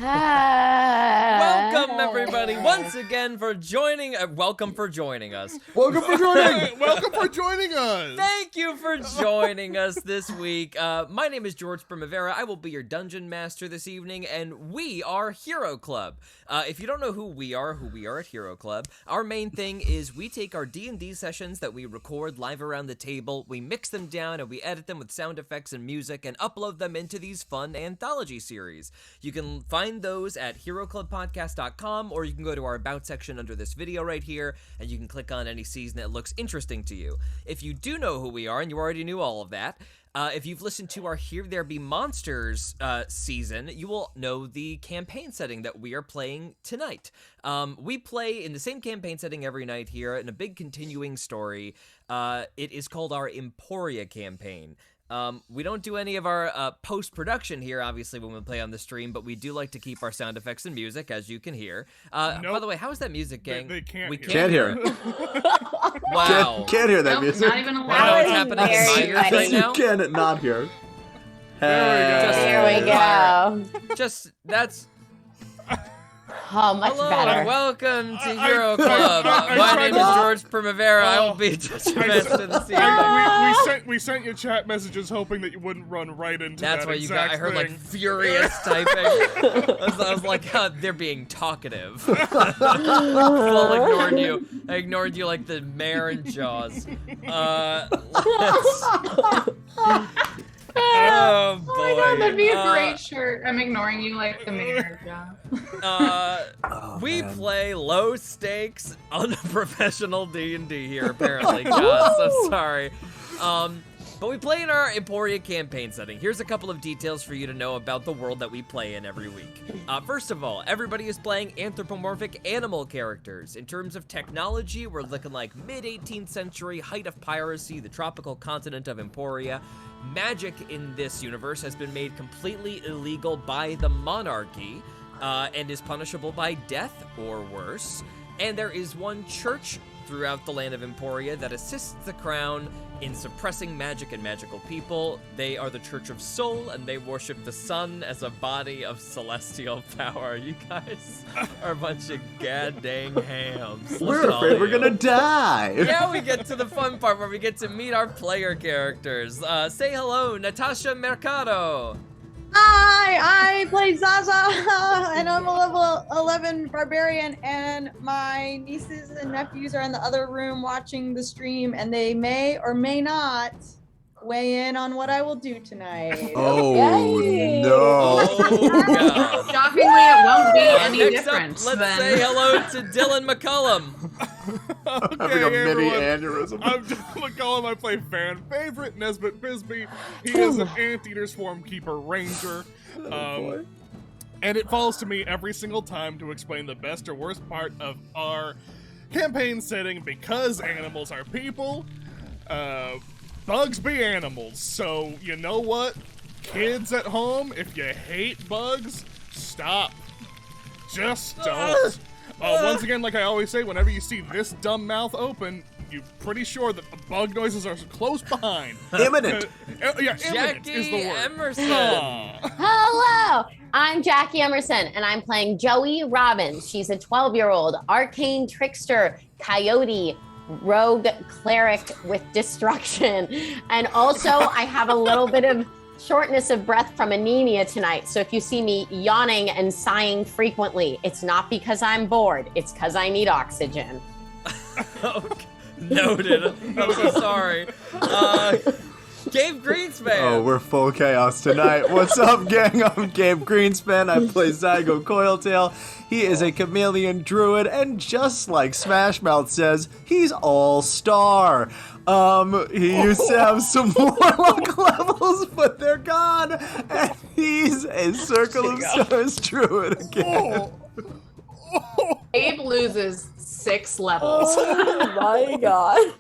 Welcome, everybody, once again for joining. Welcome for joining us. Welcome for joining us. Thank you for joining us this week. My name is George Primavera. I will be your dungeon master this evening, and we are Hero Club. If you don't know who we are at Hero Club, our main thing is we take our D&D sessions that we record live around the table, we mix them down, and we edit them with sound effects and music, and upload them into these fun anthology series. You can find those at HeroClubPodcast.com, or you can go to our About section under this video right here, and you can click on any season that looks interesting to you. If you do know who we are, and you already knew all of that, if you've listened to our Here There Be Monsters season, you will know the campaign setting that we are playing tonight. We play in the same campaign setting every night here in a big continuing story. It is called our Emporia campaign. We don't do any of our post-production here, obviously, when we play on the stream, but we do like to keep our sound effects and music, as you can hear. Nope. By the way, how is that music, gang? They can't we can't hear it. Wow. Can't hear that music. Not even I know what's happening in my ears right now. You can't not hear. There we go. That's... Oh, much Hello better. and welcome to Hero Club. My name is George Primavera. I will be judging master this evening. We sent you chat messages hoping that you wouldn't run right into That's that why you got. I heard like thing. furious typing. I was like, they're being talkative. Full ignored you. I ignored you like the mayor in Jaws. Oh boy. Oh my god, that'd be a great shirt. I'm ignoring you like the mayor. We play low stakes, unprofessional D&D here, apparently. God, so sorry. But we play in our Emporia campaign setting. Here's a couple of details for you to know about the world that we play in every week. First of all, everybody is playing anthropomorphic animal characters. In terms of technology, we're looking like mid-18th century, height of piracy, the tropical continent of Emporia. Magic in this universe has been made completely illegal by the monarchy and is punishable by death or worse. And there is one church throughout the land of Emporia that assists the crown in suppressing magic and magical people. They are the Church of Soul, and they worship the sun as a body of celestial power. You guys are a bunch of goddamn hams. We're afraid we're gonna die. Yeah, we get to the fun part where we get to meet our player characters. Say hello, Natasha Mercado. Hi, I play Zaza, and I'm a level 11 barbarian, and my nieces and nephews are in the other room watching the stream, and they may or may not weigh in on what I will do tonight. Oh, Yay. no. Oh, God. Shockingly, it won't be any Next different. up, let's say hello to Dylan McCullum. Having a mini aneurysm. I'm Dylan McCollum. I play fan favorite Nesbitt Bisbee. He is an Anteater Swarm Keeper Ranger. Boy. And it falls to me every single time to explain the best or worst part of our campaign setting. Because animals are people, bugs be animals. So, you know what? Kids at home, if you hate bugs, stop. Just don't. Once again, like I always say, whenever you see this dumb mouth open, you're pretty sure that the bug noises are close behind. Imminent. Yeah, imminent is the Jackie word. Emerson. Hello, I'm Jackie Emerson, and I'm playing Joey Robbins. She's a 12-year-old arcane trickster, coyote, rogue cleric with destruction. And also, I have a little bit of shortness of breath from anemia tonight. So if you see me yawning and sighing frequently, it's not because I'm bored. It's because I need oxygen. Okay. Noted. I'm so sorry. Gabe Greenspan. Oh, we're full chaos tonight. What's up, gang? I'm Gabe Greenspan. I play Zygo Coiltail. He is a chameleon druid, and just like Smash Mouth says, he's all-star. He used to have some warlock levels, but they're gone, and he's a Circle of Stars druid again. Abe loses 6 levels. Oh my god.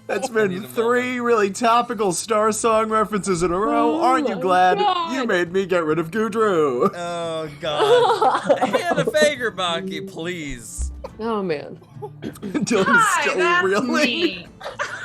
That's been 3 really topical Star Song references in a row. Aren't you glad? God. You made me get rid of Gudru. Oh, God. Hannah Fagerbaki, please. Oh man. Dylan's Hi, still that's reeling. me.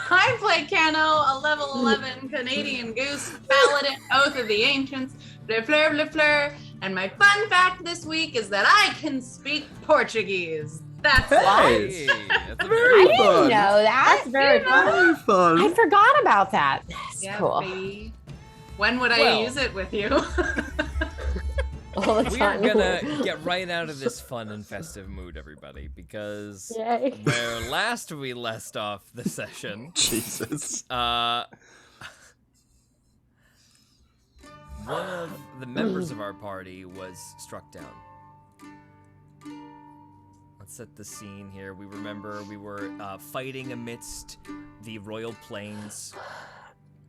I play Cano, a level 11 Canadian goose, paladin, oath of the ancients, bleu fleur, And my fun fact this week is that I can speak Portuguese. That's Hey. That's a Very I didn't fun. know that. That's very fun. Very fun. I forgot about that. That's Yeah, cool. baby. When would I Well. use it with you? All the We are time. gonna get right out of this fun and festive mood, everybody, because Yay. where last we left off the session, Jesus. one of the members of our party was struck down. Let's set the scene here. We remember we were fighting amidst the royal plains,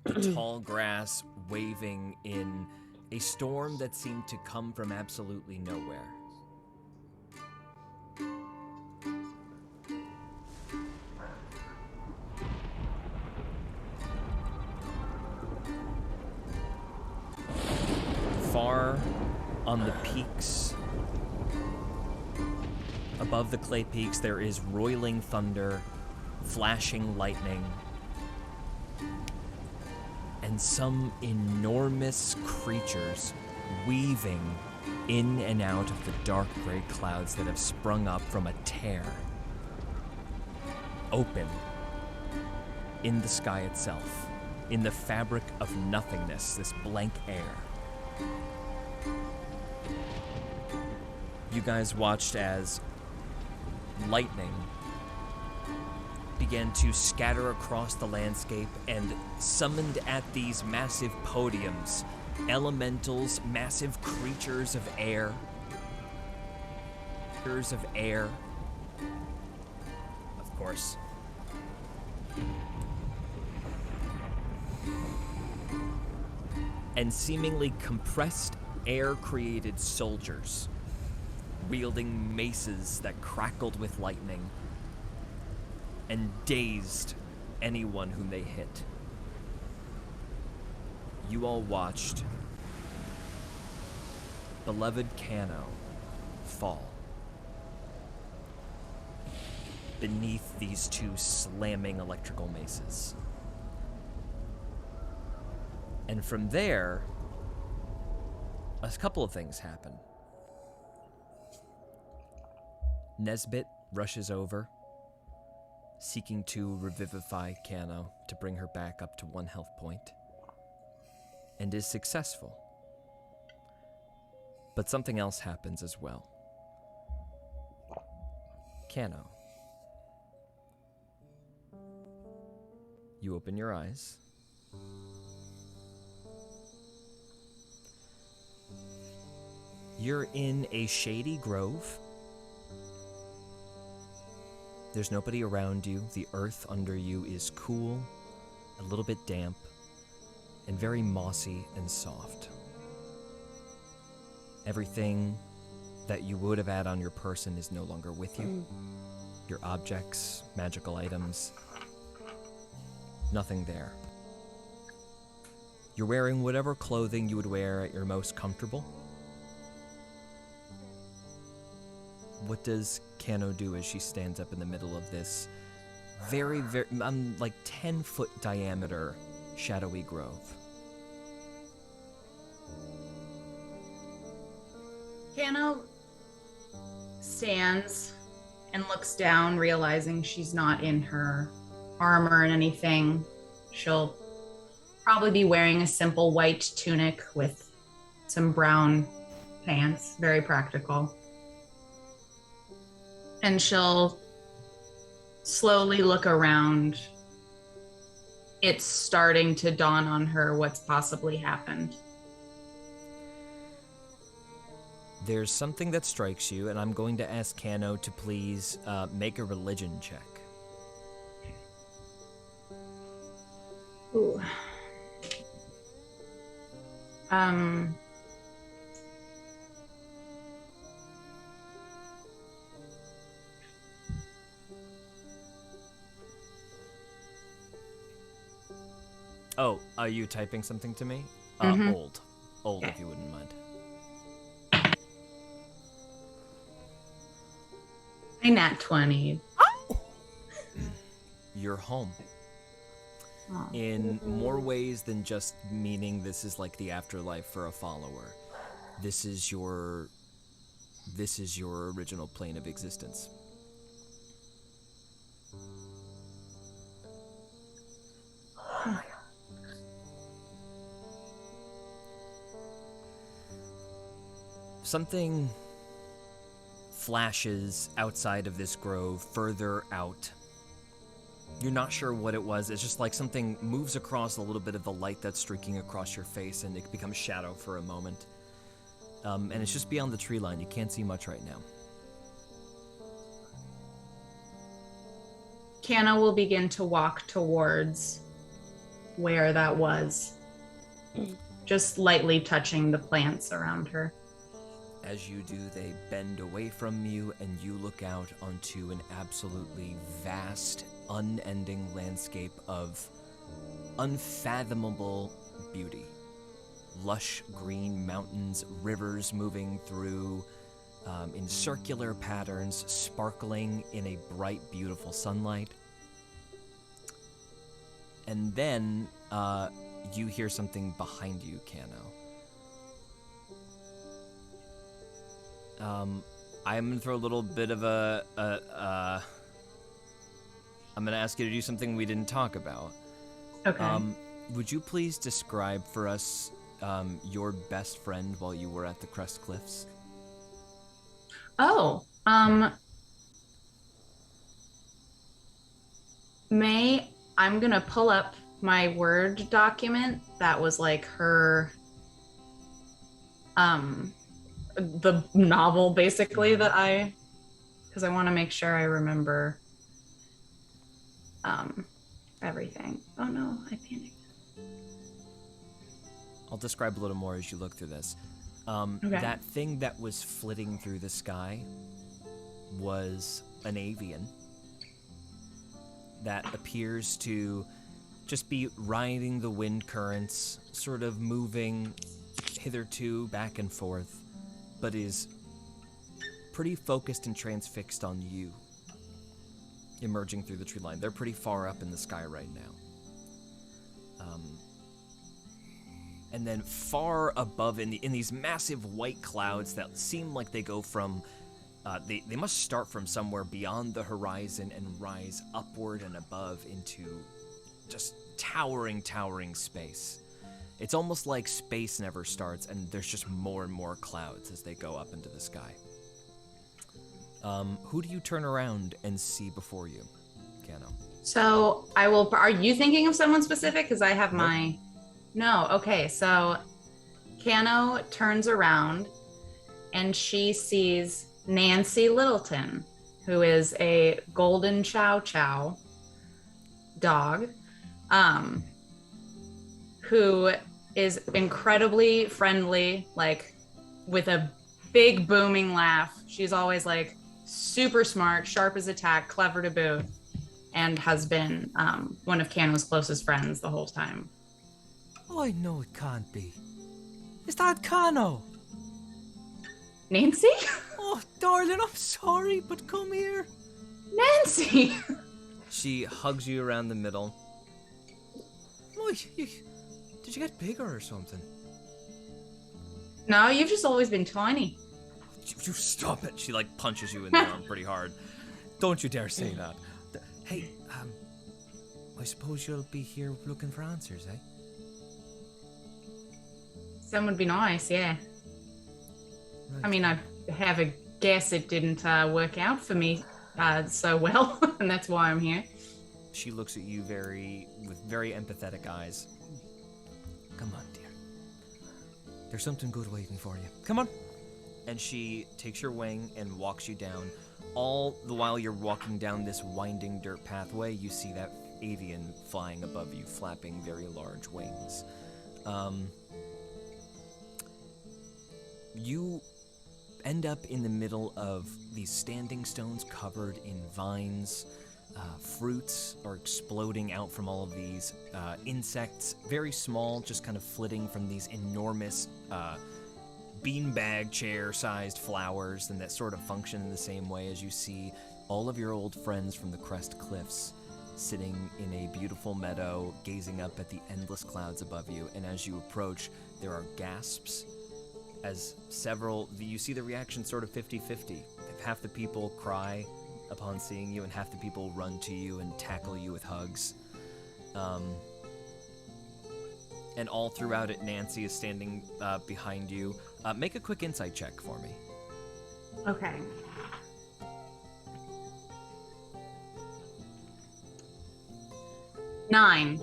the tall grass waving in a storm that seemed to come from absolutely nowhere. Far on the peaks, above the clay peaks, there is roiling thunder, flashing lightning, and some enormous creatures weaving in and out of the dark gray clouds that have sprung up from a tear open in the sky itself, in the fabric of nothingness, this blank air. You guys watched as lightning began to scatter across the landscape and summoned at these massive podiums elementals, massive creatures of air. Of course. And seemingly compressed air-created soldiers wielding maces that crackled with lightning and dazed anyone whom they hit. You all watched beloved Cano fall beneath these two slamming electrical maces. And from there, a couple of things happen. Nesbit rushes over, seeking to revivify Cano to bring her back up to 1 health point, and is successful. But something else happens as well. Cano, you open your eyes. You're in a shady grove. There's nobody around you. The earth under you is cool, a little bit damp, and very mossy and soft. Everything that you would have had on your person is no longer with you. Your objects, magical items, nothing there. You're wearing whatever clothing you would wear at your most comfortable. What does Cano do as she stands up in the middle of this very, like 10-foot diameter shadowy grove? Cano stands and looks down, realizing she's not in her armor and anything. She'll probably be wearing a simple white tunic with some brown pants, very practical. And she'll slowly look around. It's starting to dawn on her what's possibly happened. There's something that strikes you, and I'm going to ask Cano to please make a religion check. Ooh. Oh, are you typing something to me? Old. Okay. If you wouldn't mind. I nat 20. You're home. Oh. In more ways than just meaning this is like the afterlife for a follower. This is your original plane of existence. Oh my god. Something flashes outside of this grove, further out. You're not sure what it was. It's just like something moves across a little bit of the light that's streaking across your face, and it becomes shadow for a moment. And it's just beyond the tree line. You can't see much right now. Acana will begin to walk towards where that was, just lightly touching the plants around her. As you do, they bend away from you, and you look out onto an absolutely vast, unending landscape of unfathomable beauty. Lush green mountains, rivers moving through in circular patterns, sparkling in a bright, beautiful sunlight. And then you hear something behind you, Kano. I'm gonna throw a little bit of I'm gonna ask you to do something we didn't talk about. Okay. Would you please describe for us your best friend while you were at the Crest Cliffs? Oh, May, I'm gonna pull up my Word document that was like her, the novel basically that because I want to make sure I remember, everything. Oh no, I panicked. I'll describe a little more as you look through this. Okay. That thing that was flitting through the sky was an avian that appears to just be riding the wind currents, sort of moving hitherto back and forth, but is pretty focused and transfixed on you, emerging through the tree line. They're pretty far up in the sky right now. And then far above in these massive white clouds that seem like they go from, they must start from somewhere beyond the horizon and rise upward and above into just towering space. It's almost like space never starts, and there's just more and more clouds as they go up into the sky. Who do you turn around and see before you, Kano? So I will. Are you thinking of someone specific? Because I have my. No. Okay. So Kano turns around, and she sees Nancy Littleton, who is a golden chow chow dog, who is incredibly friendly, like with a big booming laugh. She's always like super smart, sharp as a tack, clever to boot, and has been one of Kano's closest friends the whole time. Oh, I know it can't be. Is that Kano? Nancy? Oh, darling, I'm sorry, but come here. Nancy! She hugs you around the middle. Oh, did you get bigger or something? No, you've just always been tiny. You stop it. She like punches you in the arm pretty hard. Don't you dare say that. Hey, I suppose you'll be here looking for answers, eh? Some would be nice, yeah. Right. I mean, I have a guess it didn't work out for me so well, and that's why I'm here. She looks at you with very empathetic eyes. Come on, dear. There's something good waiting for you. Come on. And she takes your wing and walks you down. All the while you're walking down this winding dirt pathway, you see that avian flying above you, flapping very large wings. You end up in the middle of these standing stones covered in vines. Fruits are exploding out from all of these insects, very small, just kind of flitting from these enormous beanbag chair-sized flowers, and that sort of function in the same way as you see all of your old friends from the Crest Cliffs sitting in a beautiful meadow, gazing up at the endless clouds above you. And as you approach, there are gasps as you see the reaction sort of 50-50. Half the people cry upon seeing you, and half the people run to you and tackle you with hugs. And all throughout it, Nancy is standing behind you. Make a quick insight check for me. Okay. Nine.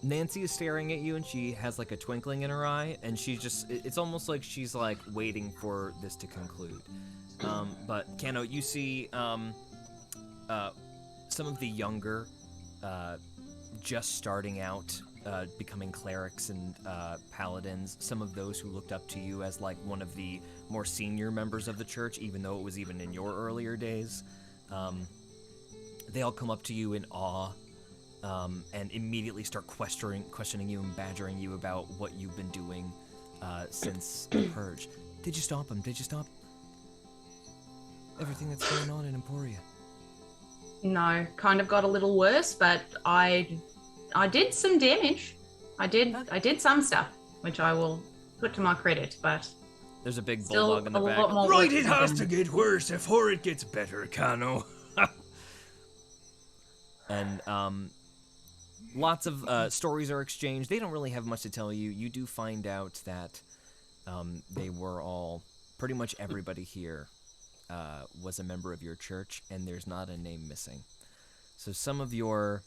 Nancy is staring at you, and she has like a twinkling in her eye, and it's almost like she's like waiting for this to conclude. But Kano, you see some of the younger, just starting out, becoming clerics and paladins, some of those who looked up to you as like one of the more senior members of the church, even though it was even in your earlier days. They all come up to you in awe. And immediately start questioning you and badgering you about what you've been doing since the purge. Did you stop him? Did you stop everything that's going on in Emporia? No, kind of got a little worse, but I did some damage. I did some stuff, which I will put to my credit, but there's a big still bulldog in the a back. lot more Right, work it to has do. to get worse before it gets better, Kano. And lots of stories are exchanged. They don't really have much to tell you. You do find out that they were all, pretty much everybody here was a member of your church, and there's not a name missing. So some of your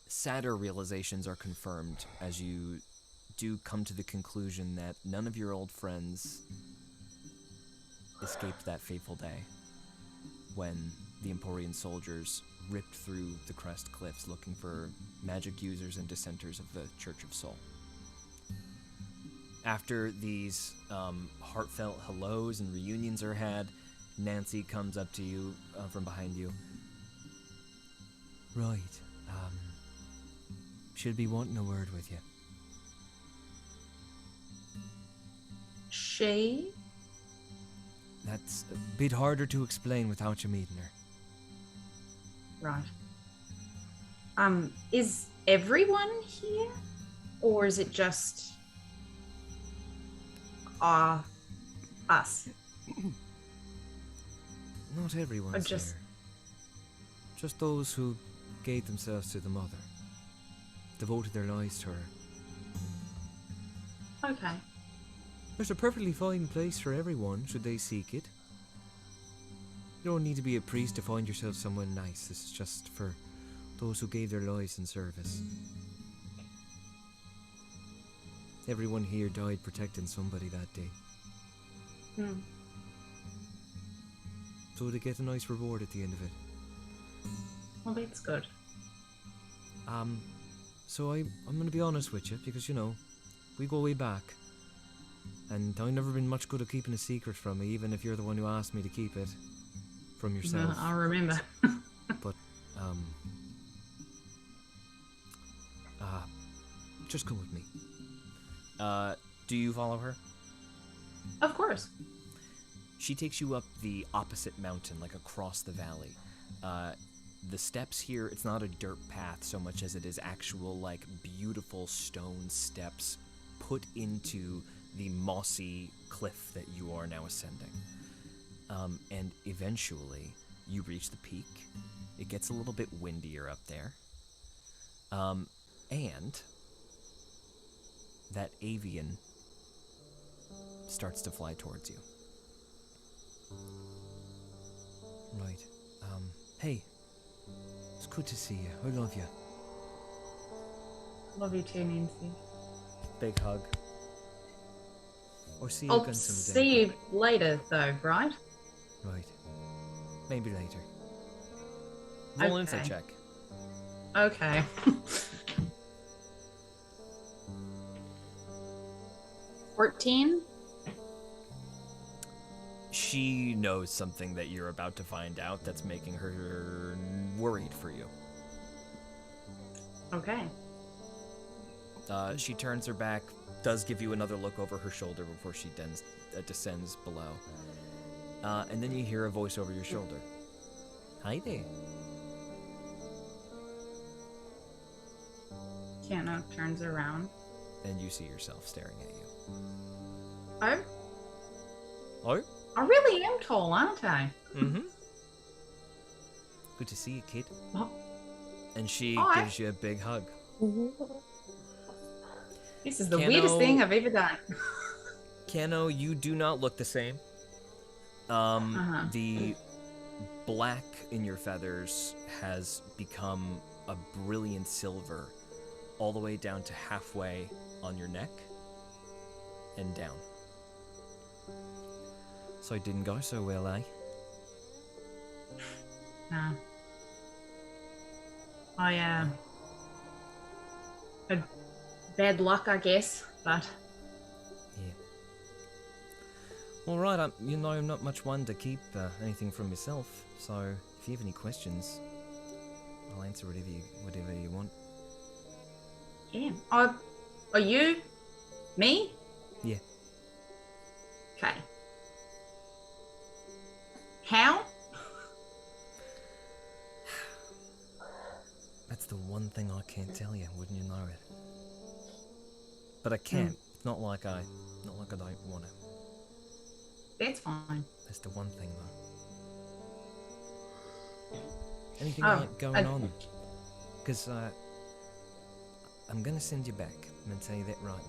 sadder realizations are confirmed as you do come to the conclusion that none of your old friends escaped that fateful day when the Emporian soldiers ripped through the crest cliffs looking for magic users and dissenters of the Church of Soul. After these heartfelt hellos and reunions are had, Nancy comes up to you from behind you. Right, should be wanting a word with you. She? That's a bit harder to explain without you meeting her. Right. Is everyone here? Or is it just us? Not everyone's Or just- here. Just those who gave themselves to the Mother. Devoted their lives to her. Okay. There's a perfectly fine place for everyone, should they seek it. You don't need to be a priest to find yourself somewhere nice. This is just for those who gave their lives in service. Everyone here died protecting somebody that day. So they get a nice reward at the end of it. Well, that's good. So I'm gonna be honest with you, because, you know, we go way back. And I've never been much good at keeping a secret from me, even if you're the one who asked me to keep it from yourself. I'll remember. But, just come with me. Do you follow her? Of course. She takes you up the opposite mountain, like across the valley. The steps here, it's not a dirt path so much as it is actual, like, beautiful stone steps put into the mossy cliff that you are now ascending. And eventually, you reach the peak. It gets a little bit windier up there. And that avian starts to fly towards you. Right. Hey. It's good to see you. I love you. Love you too, Nancy. Big hug. Or see you I'll again someday. see you later, though, right? Right. Maybe later. Roll an insight Okay. check. Okay. $14? She knows something that you're about to find out that's making her worried for you. Okay. She turns her back, does give you another look over her shoulder before she descends below. And then you hear a voice over your shoulder. Hi there. Kiana turns around. and you see yourself staring at you. Oh, Oh? I really am tall, aren't I? Mm-hmm. Good to see you, kid. Oh, And she Hi. gives you a big hug. this is the Cano- weirdest thing I've ever done. Cano, you do not look the same. The black in your feathers has become a brilliant silver all the way down to halfway on your neck and down. So it didn't go so well, eh? No. I had bad luck, I guess, but Yeah. All right, I'm not much one to keep anything from yourself, so if you have any questions, I'll answer whatever you want. yeah. Are you? Me? Yeah. Okay. How? That's the one thing I can't tell you, wouldn't you know it? But I can. It's not like I don't want to. That's fine. That's the one thing, though. Anything Oh, like going on? Because I'm gonna send you back. I'm gonna tell you that right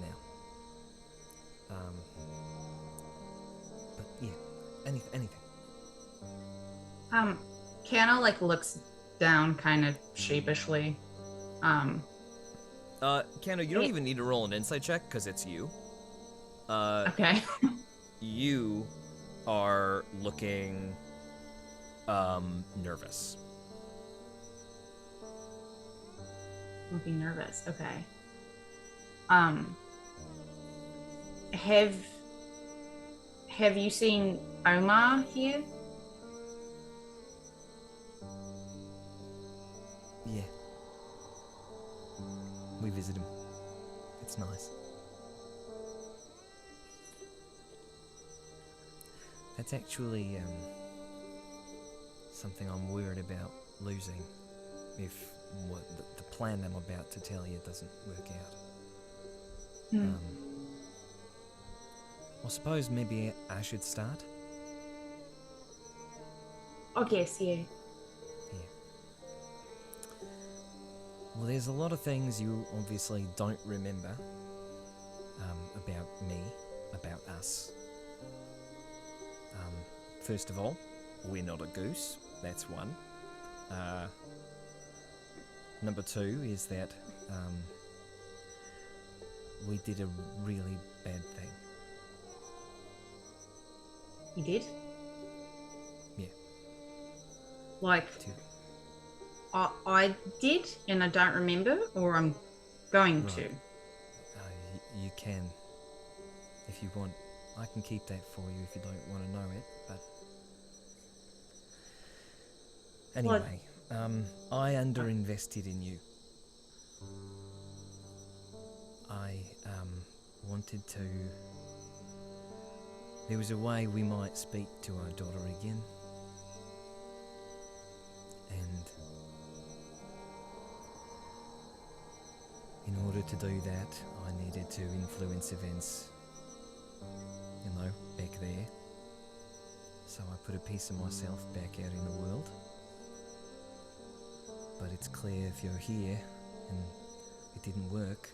now. But yeah, anything. Kiana like looks down kind of sheepishly. Kano, you don't even need to roll an insight check because it's you. Okay. You are looking nervous. Looking nervous. Okay. Have you seen Omar here? Yeah. We visit him. It's nice. That's actually something I'm worried about losing if the plan I'm about to tell you doesn't work out. I suppose maybe I should start. I guess, yeah. Well, there's a lot of things you obviously don't remember about me, about us. First of all, we're not a goose. That's one. Number two is that we did a really bad thing. You did? Yeah. Like, I did, and I don't remember, or I'm going to. You can, if you want. I can keep that for you if you don't want to know it, but... Anyway, I underinvested in you. I wanted to... There was a way we might speak to our daughter again. And in order to do that, I needed to influence events, back there. So I put a piece of myself back out in the world. But it's clear if you're here and it didn't work,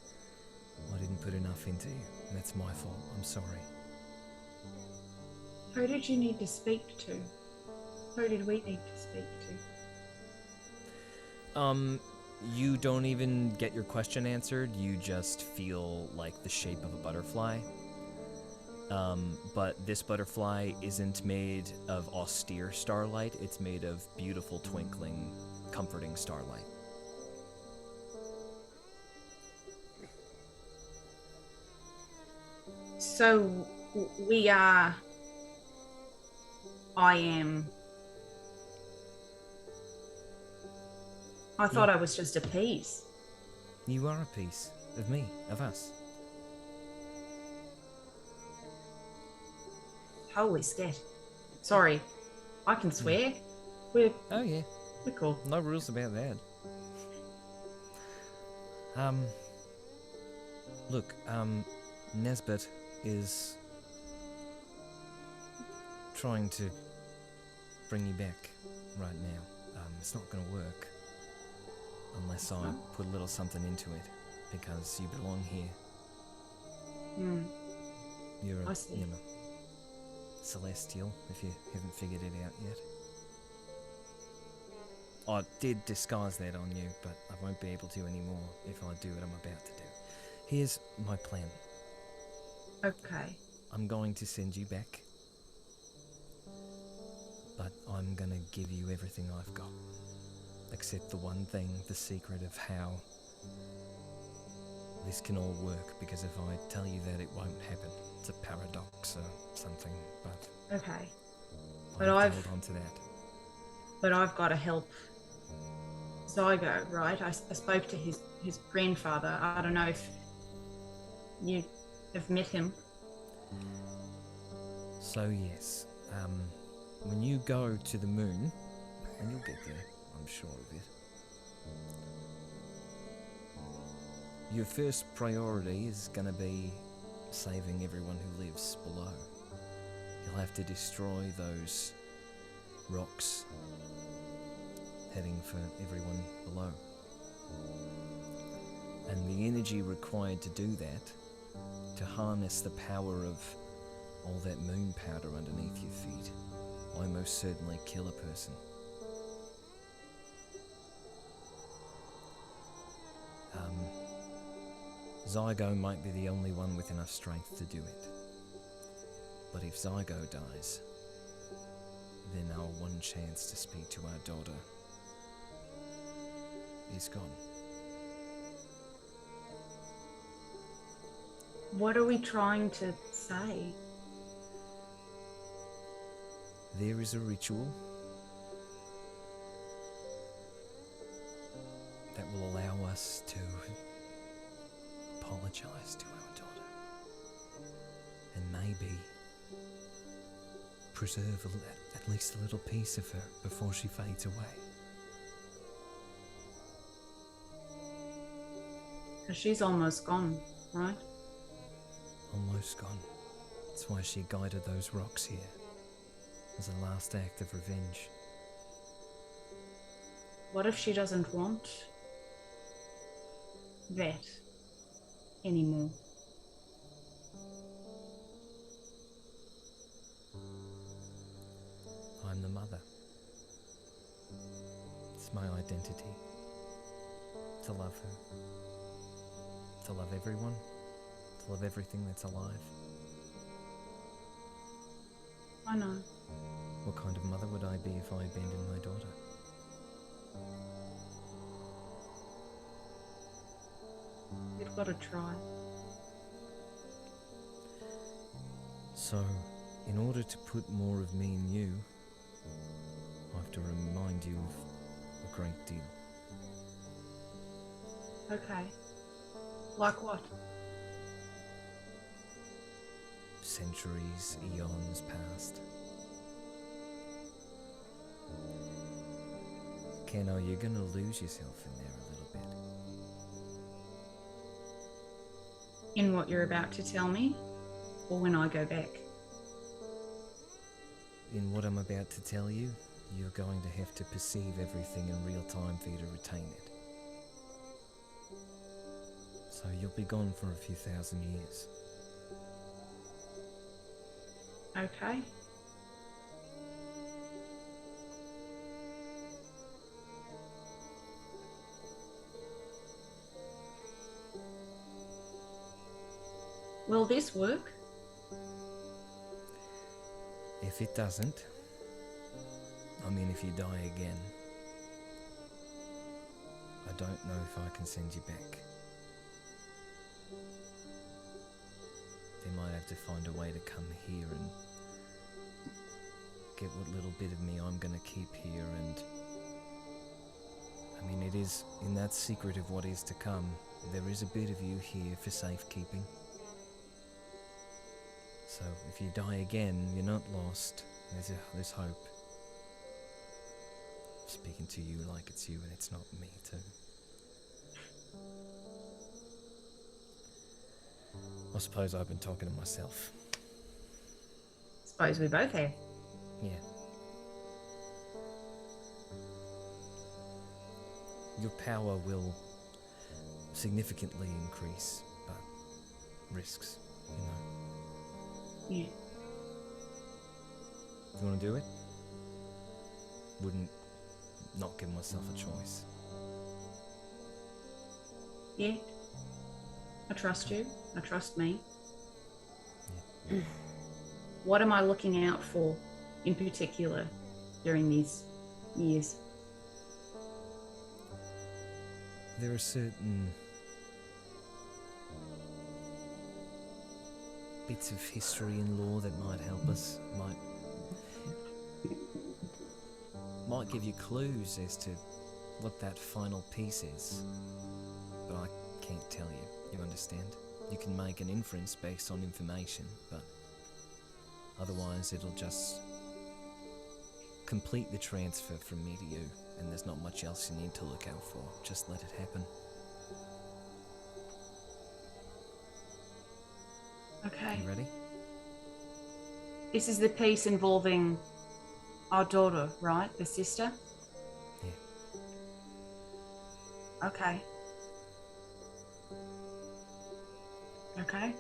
I didn't put enough into you. And that's my fault. I'm sorry. Who did you need to speak to? Who did we need to speak to? You don't even get your question answered. You just feel like the shape of a butterfly. But this butterfly isn't made of austere starlight. It's made of beautiful, twinkling, comforting starlight. So, we are... I am... I thought I was just a piece. You are a piece of me, of us. Holy scat. Sorry. I can swear. Oh yeah. We're cool. No rules about that. Look, Nesbit is trying to bring you back right now. It's not gonna work unless I put a little something into it, because you belong here. You're I a, see. you know, celestial, if you haven't figured it out yet. I did disguise that on you, but I won't be able to anymore if I do what I'm about to do. Here's my plan. Okay. I'm going to send you back, but I'm gonna give you everything I've got. Except the one thing, the secret of how this can all work, because if I tell you that, it won't happen. It's a paradox or something, but Okay. I But have I've- to hold on to that. But I've got to help Zygo, right? I spoke to his grandfather. I don't know if you have met him. So yes, when you go to the moon, and you'll get there, I'm sure of it, your first priority is gonna be saving everyone who lives below. You'll have to destroy those rocks heading for everyone below. And the energy required to do that, to harness the power of all that moon powder underneath your feet, will almost certainly kill a person. Zygo might be the only one with enough strength to do it. But if Zygo dies, then our one chance to speak to our daughter is gone. What are we trying to say? There is a ritual that will allow us to apologize to our daughter, and maybe preserve at least a little piece of her before she fades away. Because she's almost gone, right? Almost gone. That's why she guided those rocks here, as a last act of revenge. What if she doesn't want that anymore? I'm the mother. It's my identity. To love her. To love everyone. To love everything that's alive. I know. What kind of mother would I be if I abandoned my daughter? We've got to try. So, in order to put more of me in you, I have to remind you of a great deal. Okay. Like what? Centuries, eons past. Keno, you're gonna lose yourself in there a little bit. In what you're about to tell me? Or when I go back? In what I'm about to tell you, you're going to have to perceive everything in real time for you to retain it. So you'll be gone for a few thousand years. Okay. Will this work? If it doesn't, I mean if you die again, I don't know if I can send you back. They might have to find a way to come here and get what little bit of me I'm gonna keep here, and I mean it is in that secret of what is to come, there is a bit of you here for safekeeping. So if you die again, you're not lost. There's hope. Speaking to you like it's you and it's not me too. I suppose I've been talking to myself. Suppose we both have. Yeah. Your power will significantly increase, but risks, you know. Yeah. You want to do it? Wouldn't not give myself a choice. Yeah. I trust you. I trust me. Yeah. What am I looking out for in particular during these years? There are certain bits of history and lore that might help us, might give you clues as to what that final piece is. But I can't tell you, you understand? You can make an inference based on information, but otherwise it'll just complete the transfer from me to you, and there's not much else you need to look out for. Just let it happen. Okay. You ready? This is the piece involving our daughter, right? The sister? Yeah. Okay. Okay.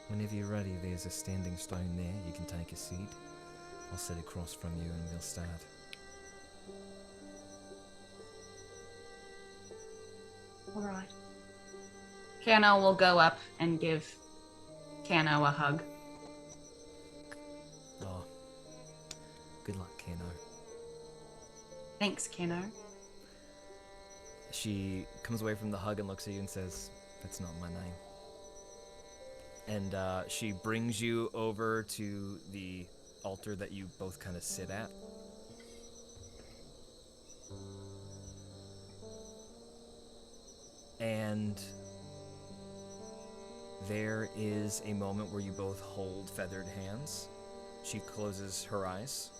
Whenever you're ready, there's a standing stone there. You can take a seat. I'll sit across from you and we'll start. All right. Kano will go up and give Kano a hug. Oh, good luck, Kano. Thanks, Kano. She comes away from the hug and looks at you and says, "That's not my name." And she brings you over to the altar that you both kind of sit at. And there is a moment where you both hold feathered hands. She closes her eyes.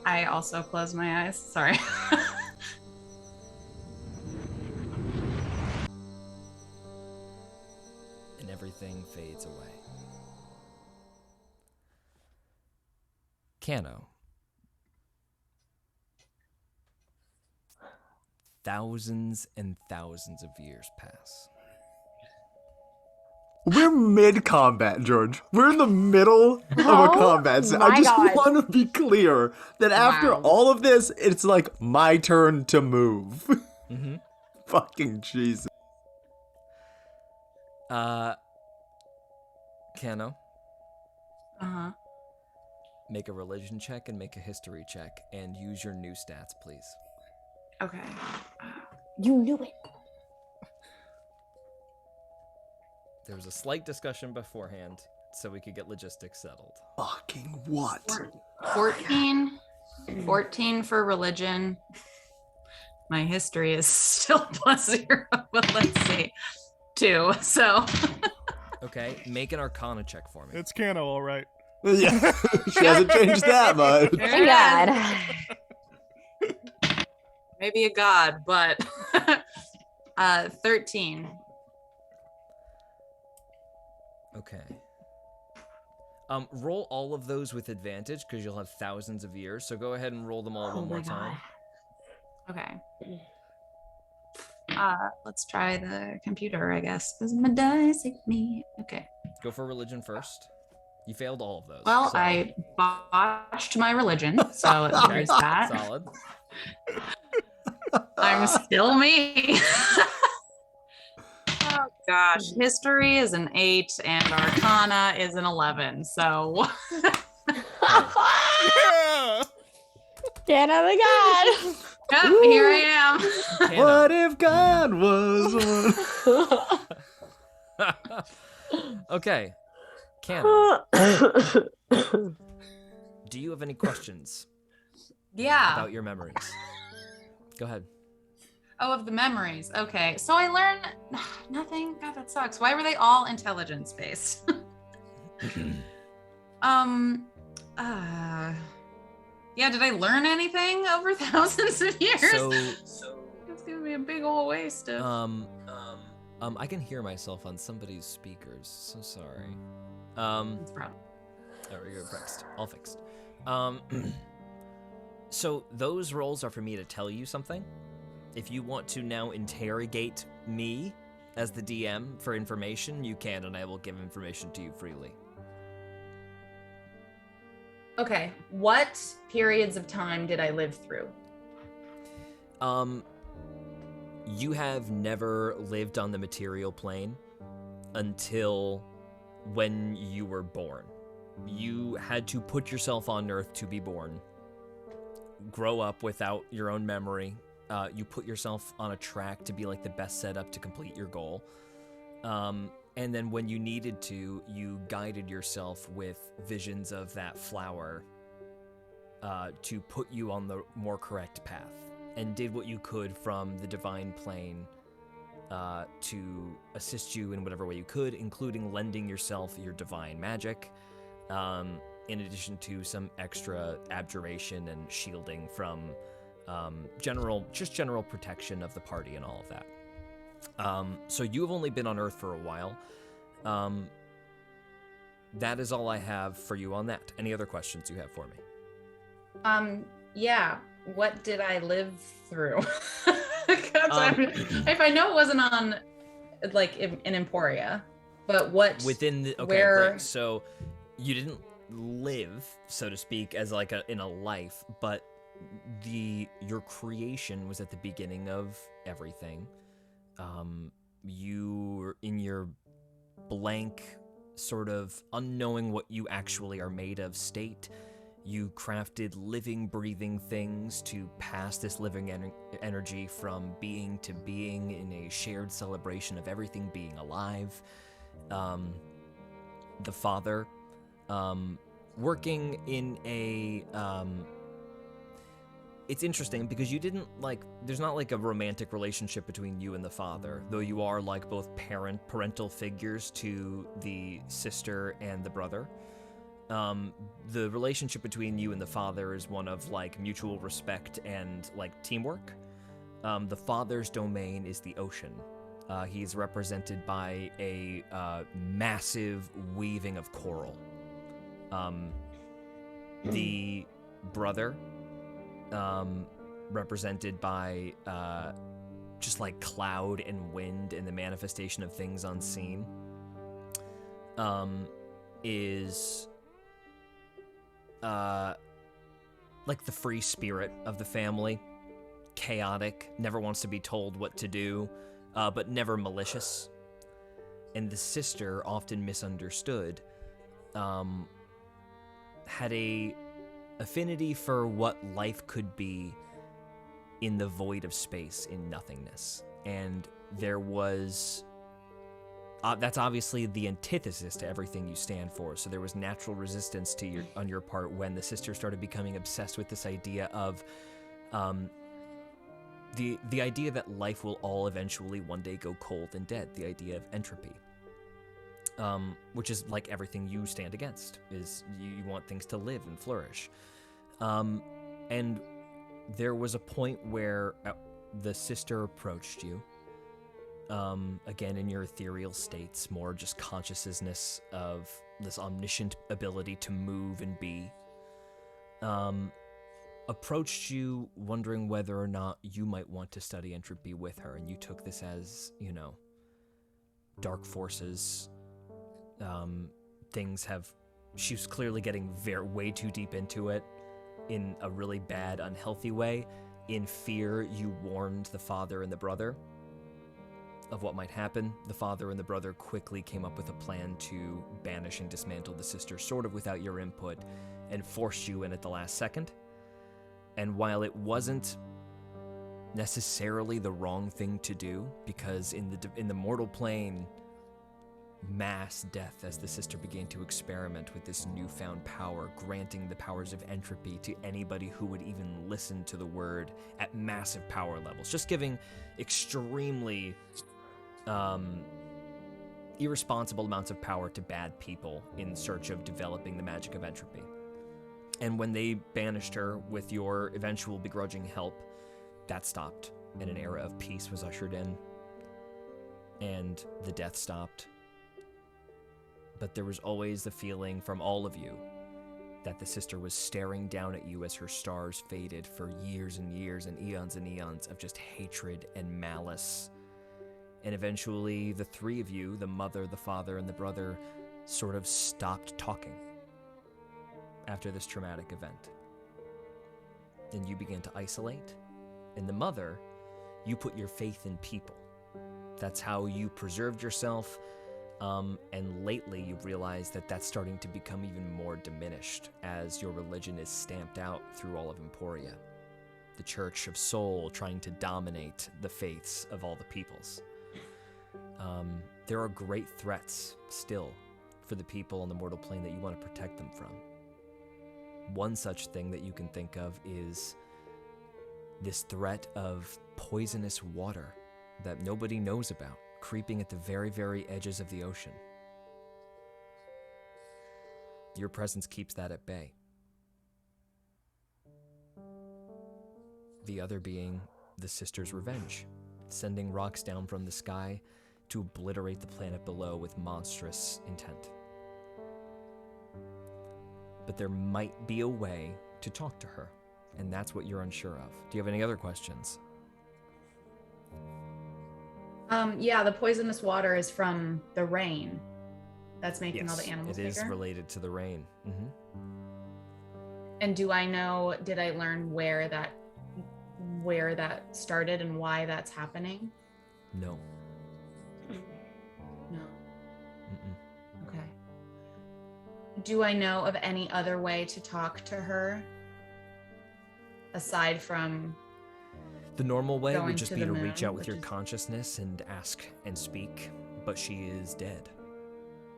I also close my eyes. Sorry. And everything fades away. Kano. Thousands and thousands of years pass. We're mid-combat, George. We're in the middle of a Oh combat set. my I just God. want to be clear that after Wow. all of this, it's like my turn to move. Mm-hmm. Fucking Jesus. Kano, Uh-huh. make a religion check and make a history check, and use your new stats, please. Okay. You knew it. There was a slight discussion beforehand, so we could get logistics settled. Fucking what? 14. 14 for religion. My history is still +0, but let's see. 2, so. Okay, make an Arcana check for me. It's Kano, all right. Yeah, she hasn't changed that much. Thank God. Maybe a god, but 13. Okay. Roll all of those with advantage, because you'll have thousands of years, so go ahead and roll them all Oh one more my time. God. Okay. Let's try the computer, I guess. Does my dice hit me? Okay. Go for religion first. You failed all of those. Well, so- I botched my religion, so Okay, there's that. solid. I'm still me. Oh gosh, history is an 8 and Arcana is an 11. So Yeah! Get out of God. yep, here I am. Kano. What if God was one? Okay. Kano, do you have any questions Yeah. about your memories? Go ahead. Oh, of the memories. Okay. So I learned nothing. God, that sucks. Why were they all intelligence based? Yeah, did I learn anything over thousands of years? So It's gonna be a big old waste of. I can hear myself on somebody's speakers. So sorry. It's probably. There we go. Fixed. All fixed. So those rolls are for me to tell you something. If you want to now interrogate me as the DM for information, you can, and I will give information to you freely. Okay, what periods of time did I live through? You have never lived on the material plane until when you were born. You had to put yourself on Earth to be born, grow up without your own memory. You put yourself on a track to be like the best setup to complete your goal. And then when you needed to, you guided yourself with visions of that flower to put you on the more correct path, and did what you could from the divine plane to assist you in whatever way you could, including lending yourself your divine magic, in addition to some extra abjuration and shielding from general protection of the party and all of that. So you have only been on Earth for a while. That is all I have for you on that. Any other questions you have for me? Yeah. What did I live through? If I know it wasn't on, like, in Emporia, but what within the where... great. So you didn't live, so to speak, as like in a life, but your creation was at the beginning of everything. You were in your blank, sort of unknowing what you actually are made of state. You crafted living, breathing things to pass this living energy from being to being in a shared celebration of everything being alive. The father, working in a... It's interesting because you didn't, like, there's not like a romantic relationship between you and the father, though you are like both parental figures to the sister and the brother. The relationship between you and the father is one of like mutual respect and like teamwork. The father's domain is the ocean. He's represented by a massive weaving of coral. The brother, represented by just like cloud and wind and the manifestation of things unseen, is like the free spirit of the family. Chaotic, never wants to be told what to do, but never malicious. And the sister, often misunderstood, had a affinity for what life could be in the void of space, in nothingness. And there was... that's obviously the antithesis to everything you stand for. So there was natural resistance to on your part when the sister started becoming obsessed with this idea of the idea that life will all eventually one day go cold and dead. The idea of entropy, which is like everything you stand against. Is you want things to live and flourish. And there was a point where the sister approached you. Again, in your ethereal states, more just consciousness of this omniscient ability to move and be, approached you wondering whether or not you might want to study entropy with her, and you took this as, you know, dark forces, she was clearly getting way too deep into it in a really bad, unhealthy way. In fear, you warned the father and the brother of what might happen. The father and the brother quickly came up with a plan to banish and dismantle the sister, sort of without your input, and forced you in at the last second. And while it wasn't necessarily the wrong thing to do, because in the mortal plane, mass death as the sister began to experiment with this newfound power, granting the powers of entropy to anybody who would even listen to the word at massive power levels, just giving extremely irresponsible amounts of power to bad people in search of developing the magic of entropy. And when they banished her with your eventual begrudging help, that stopped, and an era of peace was ushered in, and the death stopped. But there was always the feeling from all of you that the sister was staring down at you as her stars faded for years and years and eons of just hatred and malice. And eventually, the three of you, the mother, the father, and the brother, sort of stopped talking after this traumatic event. And you began to isolate. And the mother, you put your faith in people. That's how you preserved yourself. And lately you've realized that that's starting to become even more diminished as your religion is stamped out through all of Emporia. The Church of Soul trying to dominate the faiths of all the peoples. There are great threats still for the people on the mortal plane that you want to protect them from. One such thing that you can think of is this threat of poisonous water that nobody knows about, creeping at the very, very edges of the ocean. Your presence keeps that at bay. The other being the Sisters' revenge, sending rocks down from the sky to obliterate the planet below with monstrous intent. But there might be a way to talk to her, and that's what you're unsure of. Do you have any other questions? Yeah, the poisonous water is from the rain that's making all the animals it is bigger. related to the rain. Mm-hmm. And did I learn where that started and why that's happening? No. No. Mm-mm. Okay. Do I know of any other way to talk to her aside from The normal way going would just to be the to moon, reach out with which your is- consciousness and ask and speak, but she is dead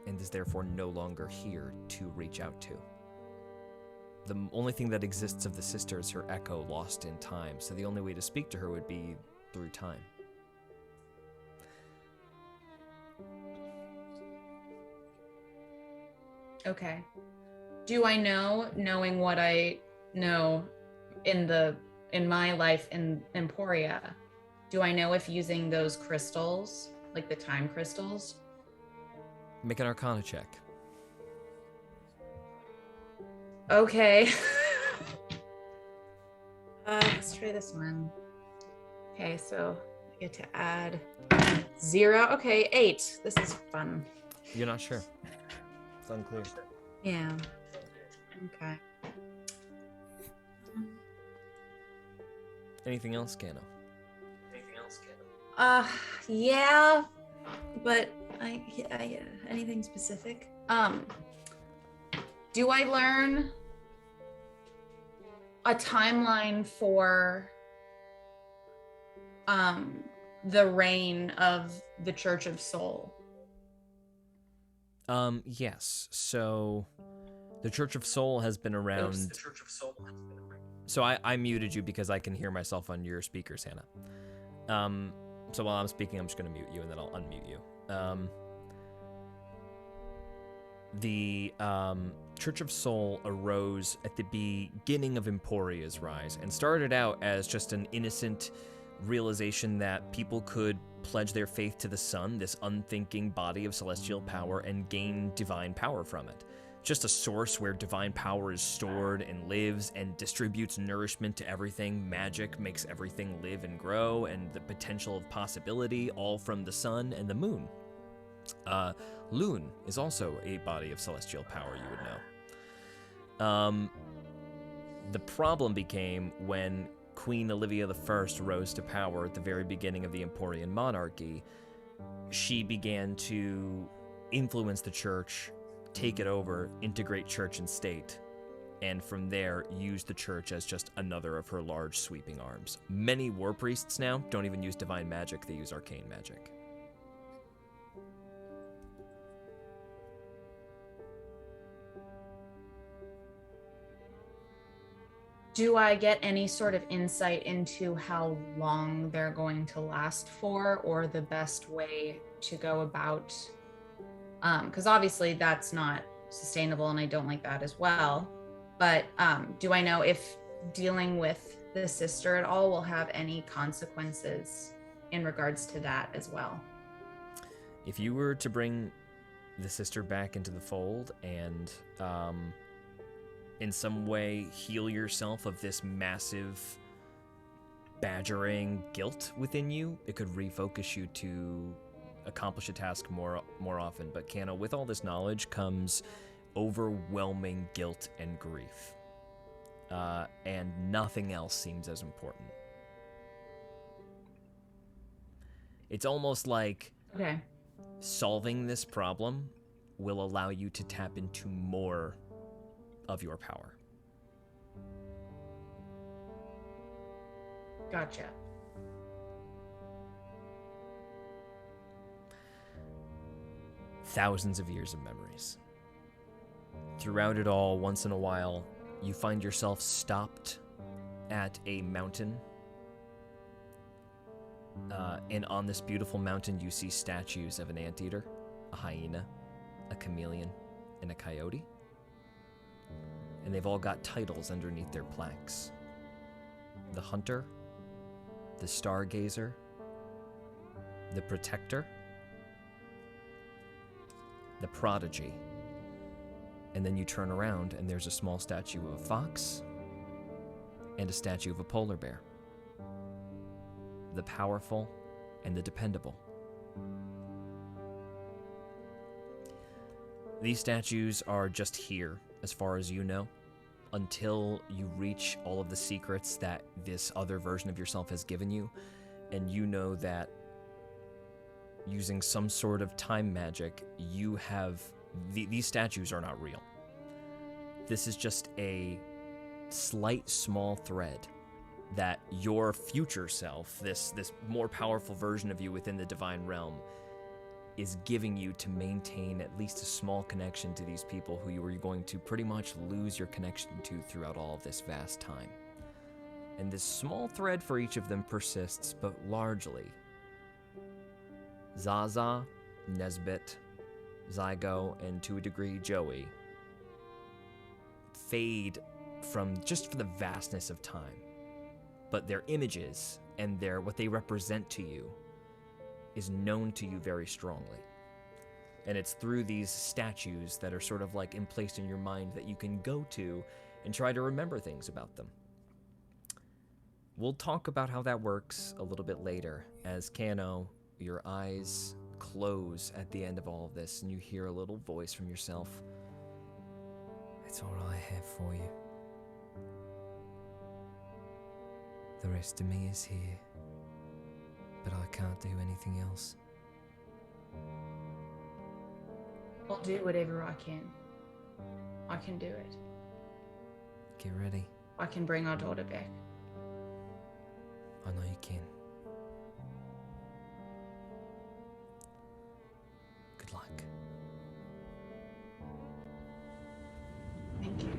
and is therefore no longer here to reach out to. The only thing that exists of the sister is her echo lost in time, so the only way to speak to her would be through time. Okay. Do I know, knowing what I know in my life in Emporia, do I know if using those crystals, like the time crystals? Make an Arcana check. Okay. Let's try this one. Okay, so I get to add 0. Okay, 8. This is fun. You're not sure. It's unclear. Yeah. Okay. Anything else, Gano? Yeah, but I anything specific? Do I learn a timeline for the reign of the Church of Soul? Yes. So the Church of Soul has been around. So I muted you because I can hear myself on your speakers, Hannah. So while I'm speaking, I'm just going to mute you and then I'll unmute you. The Church of Soul arose at the beginning of Emporia's rise and started out as just an innocent realization that people could pledge their faith to the sun, this unthinking body of celestial power, and gain divine power from it. Just a source where divine power is stored and lives and distributes nourishment to everything. Magic makes everything live and grow, and the potential of possibility, all from the sun and the moon. Loon is also a body of celestial power, you would know. The problem became when Queen Olivia I rose to power at the very beginning of the Emporian monarchy. She began to influence the church, take it over, integrate church and state, and from there use the church as just another of her large sweeping arms. Many war priests now don't even use divine magic, they use arcane magic. Do I get any sort of insight into how long they're going to last for, or the best way to go about? Because obviously that's not sustainable, and I don't like that as well. But do I know if dealing with the sister at all will have any consequences in regards to that as well? If you were to bring the sister back into the fold and in some way heal yourself of this massive badgering guilt within you, it could refocus you to accomplish a task more often. But Acana, with all this knowledge comes overwhelming guilt and grief. And nothing else seems as important. It's almost like solving this problem will allow you to tap into more of your power. Gotcha. Thousands of years of memories. Throughout it all, once in a while, you find yourself stopped at a mountain. And on this beautiful mountain, you see statues of an anteater, a hyena, a chameleon, and a coyote. And they've all got titles underneath their plaques. The Hunter, the Stargazer, the Protector, the Prodigy. And then you turn around and there's a small statue of a fox and a statue of a polar bear. The Powerful and the Dependable. These statues are just here, as far as you know, until you reach all of the secrets that this other version of yourself has given you, and you know that using some sort of time magic, you have... these statues are not real. This is just a slight small thread that your future self, this more powerful version of you within the divine realm, is giving you to maintain at least a small connection to these people who you were going to pretty much lose your connection to throughout all of this vast time. And this small thread for each of them persists, but largely Zaza, Nesbit, Zygo, and to a degree Joey fade from the vastness of time. But their images and what they represent to you is known to you very strongly. And it's through these statues that are sort of like placed in your mind that you can go to and try to remember things about them. We'll talk about how that works a little bit later, as Kano, your eyes close at the end of all of this, and you hear a little voice from yourself. That's all I have for you. The rest of me is here, but I can't do anything else. I'll do whatever I can. I can do it. Get ready. I can bring our daughter back. I know you can. Good luck. Thank you.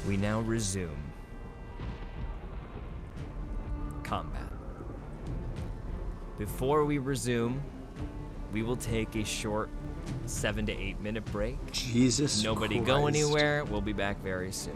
We now resume combat. Before we resume, we will take a short 7 to 8 minute break. Jesus Nobody Christ. go anywhere. We'll be back very soon.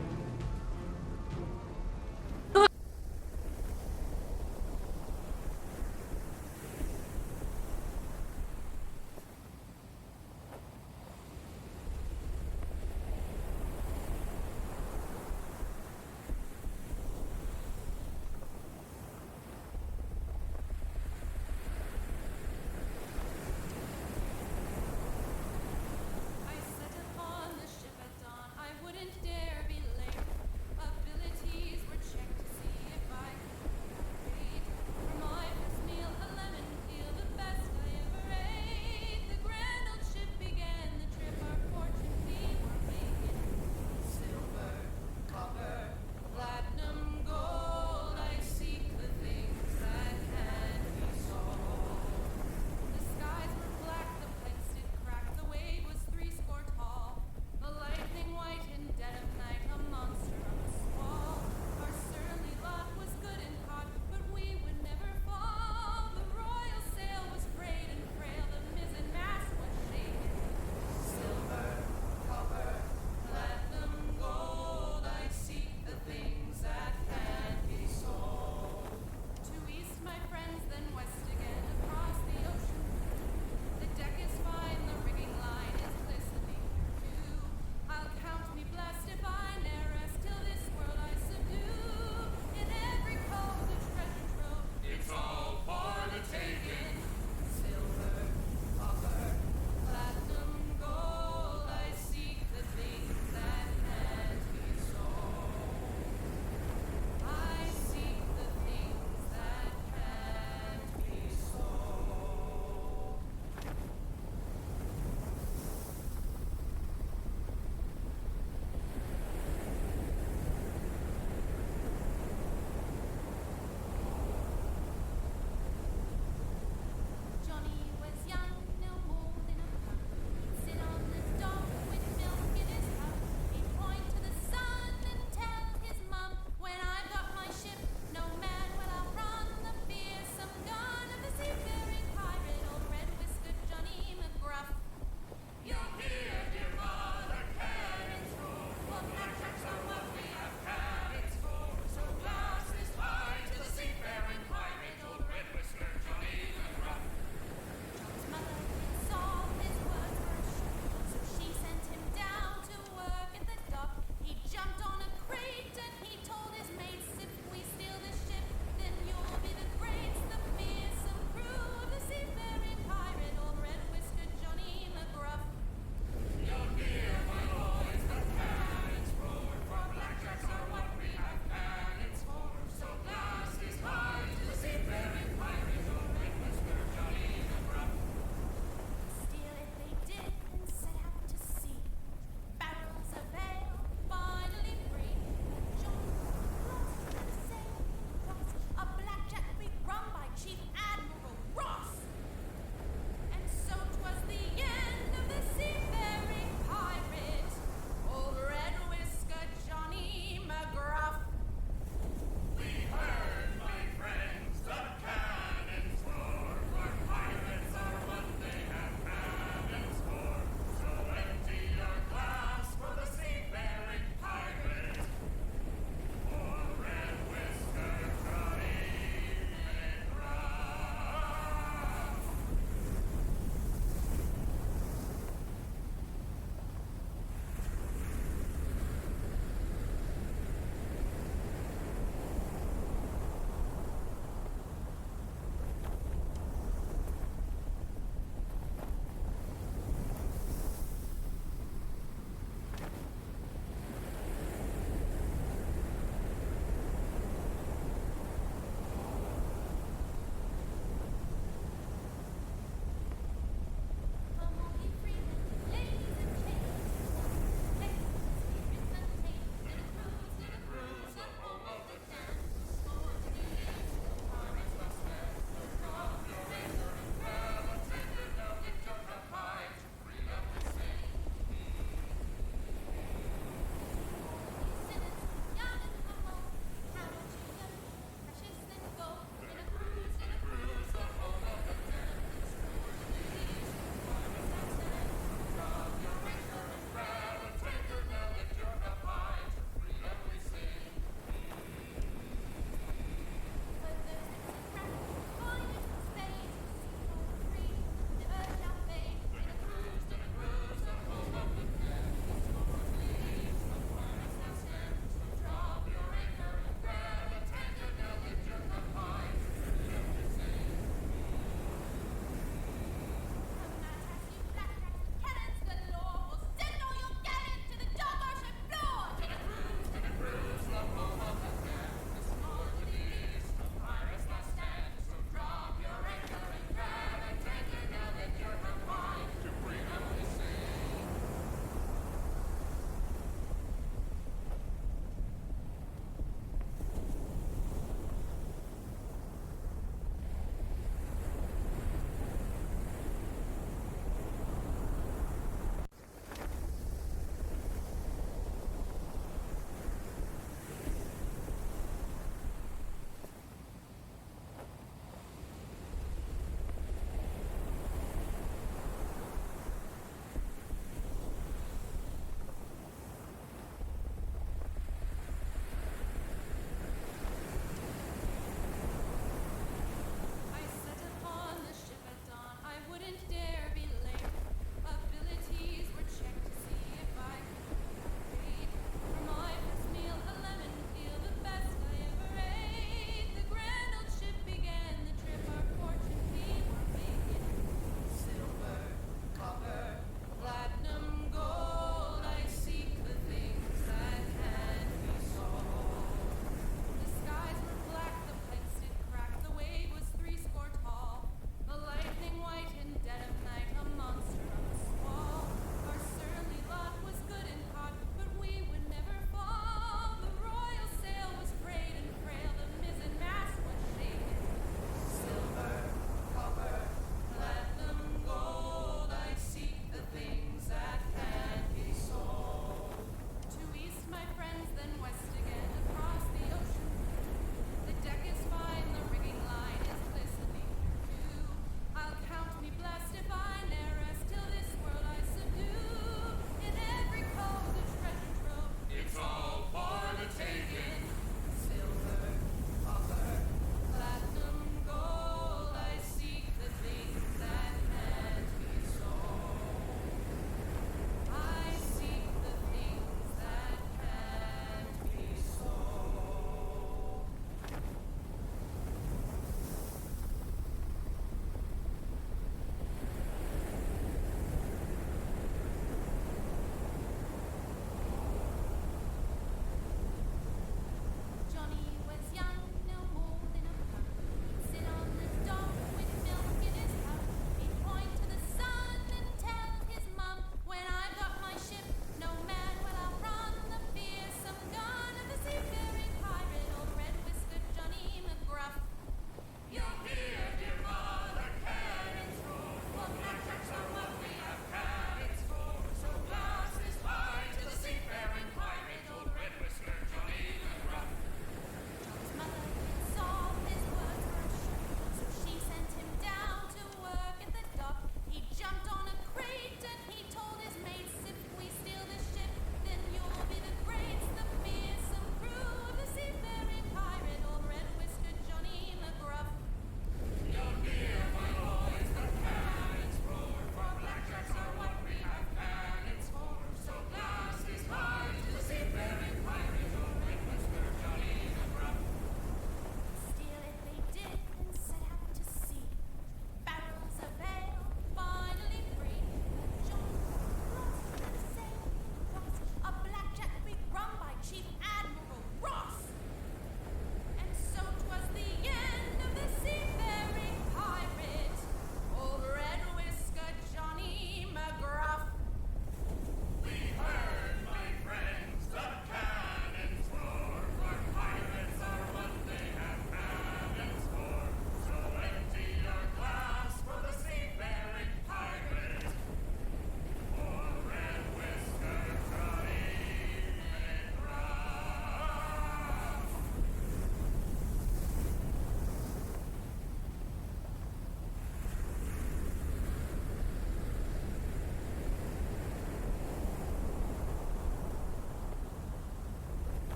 I set upon the ship at dawn. I wouldn't dare be late.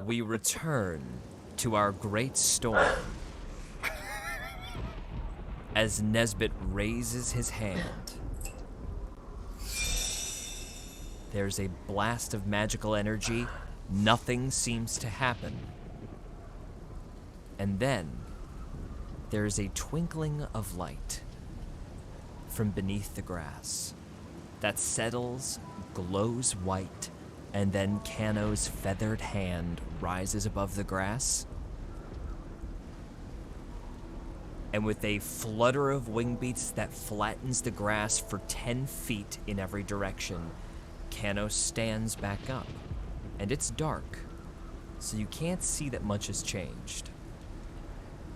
we return to our great storm as Nesbit raises his hand. There's a blast of magical energy. Nothing seems to happen. And then there's a twinkling of light from beneath the grass that settles, glows white, and then Kano's feathered hand rises above the grass. And with a flutter of wing beats that flattens the grass for 10 feet in every direction, Kano stands back up. And it's dark, so you can't see that much has changed.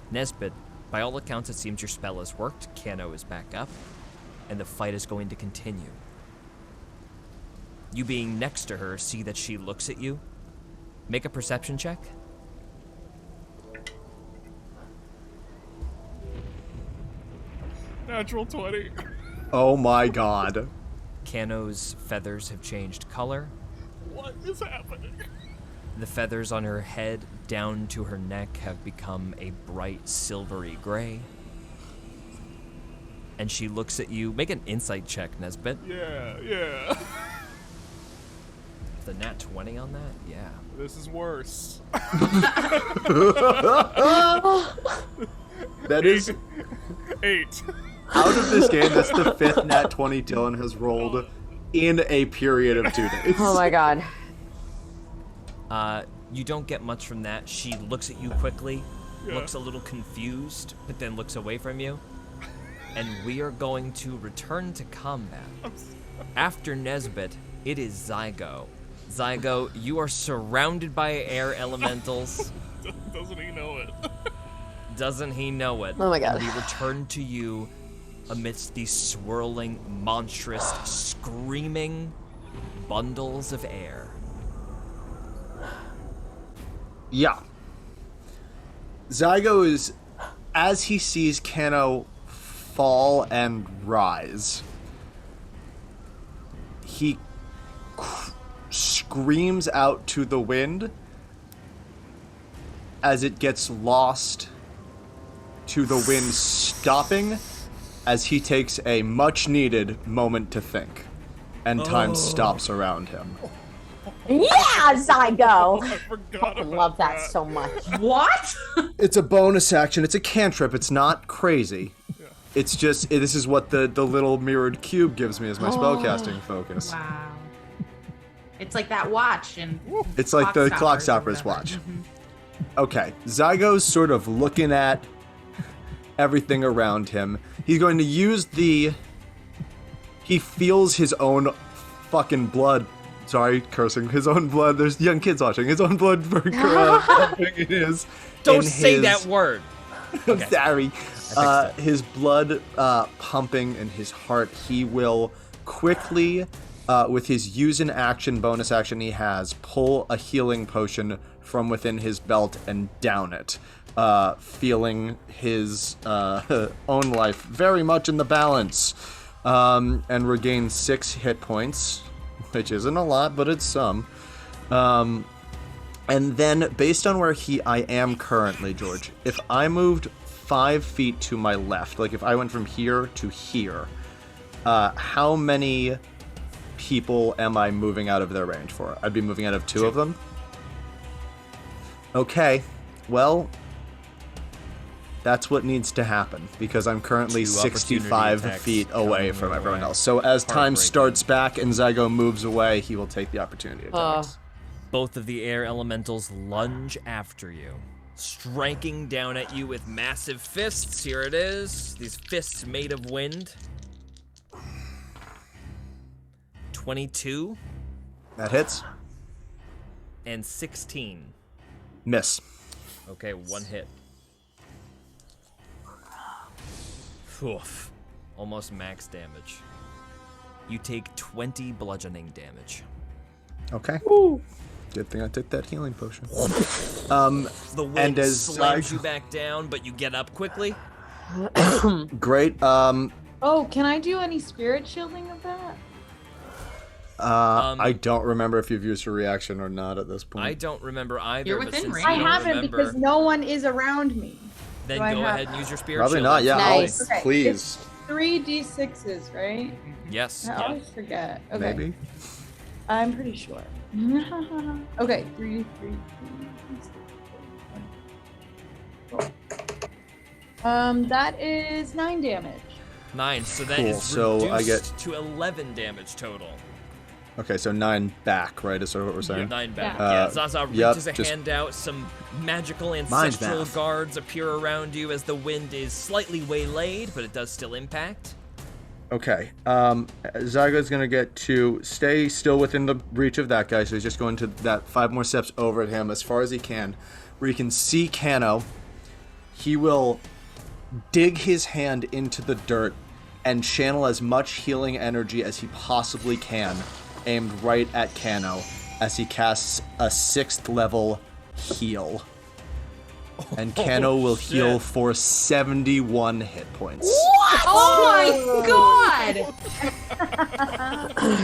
Nesbit, by all accounts, it seems your spell has worked. Kano is back up, and the fight is going to continue. You being next to her, see that she looks at you. Make a perception check. Natural 20. Oh my god. Kano's feathers have changed color. What is happening? The feathers on her head down to her neck have become a bright silvery gray. And she looks at you. Make an insight check, Nesbit. Yeah. The nat 20 on that? Yeah. This is worse. That is 8. out of this game. That's the 5th nat 20 Dylan has rolled in a period of 2 days. Oh my god. You don't get much from that. She looks at you quickly, Yeah. looks a little confused, but then looks away from you. And we are going to return to combat. After Nesbit, it is Zygo. Zygo, you are surrounded by air elementals. Doesn't he know it? Doesn't he know it? Oh my god. We return to you amidst these swirling, monstrous, screaming bundles of air. Yeah. Zygo is, as he sees Kano fall and rise, he screams out to the wind as it gets lost to the wind stopping as he takes a much needed moment to think, and time stops around him. Yeah, Zygo! I forgot Fucking about love that so much. What? It's a bonus action. It's a cantrip. It's not crazy. It's just, this is what the little mirrored cube gives me as my spellcasting focus. Wow. It's like that watch and It's like the clock stopper's watch. Okay, Zygo's sort of looking at everything around him. He's going to use he feels his own fucking blood. Sorry, cursing. His own blood. There's young kids watching. His own blood pumping in his. Don't say that word. Okay. Sorry. His blood pumping in his heart. He will quickly, with his use an action bonus action he has, pull a healing potion from within his belt and down it, feeling his own life very much in the balance, and regain 6 hit points, which isn't a lot, but it's some. And then, based on where I am currently, George, if I moved 5 feet to my left, like if I went from here to here, how many people am I moving out of their range for? I'd be moving out of 2 of them? Okay, well, that's what needs to happen, because I'm currently 2 opportunity 65 attacks feet away coming from your everyone way. else. So as time Heartbreaking. starts back and Zygo moves away, he will take the opportunity attacks. Both of the air elementals lunge after you, striking down at you with massive fists. Here it is. These fists made of wind. 22 That hits. and 16. Miss. Okay, 1 hit. Oof. Almost max damage. You take 20 bludgeoning damage. Okay. Good thing I took that healing potion. The wind And as slams Zygo- you back down, but you get up quickly. Great. Oh, can I do any spirit shielding of that? I don't remember if you've used your reaction or not at this point. I don't remember either. You're but within since range. you I don't haven't remember, because no one is around me. then Do I go have- ahead and use your spirit Probably shield. not. Yeah, Nice. Okay, please. 3d6s, right? Yes. I always forget. Okay. Maybe. I'm pretty sure. Okay, 3. That is 9 damage. 9. So that Cool, is so I reduced to 11 damage total. Okay, so 9 back, right? Is sort of what we're saying. 9 back. Yeah. Yeah. Zaza Yep, reaches a just- hand out. Some magical Mind ancestral math. guards appear around you as the wind is slightly waylaid, but it does still impact. Okay. Zygo's gonna get to stay still within the reach of that guy, so he's just going to that 5 more steps over at him as far as he can, where he can see Kano. He will dig his hand into the dirt and channel as much healing energy as he possibly can, aimed right at Kano, as he casts a 6th level heal. And Kano will heal for 71 hit points. Oh my god!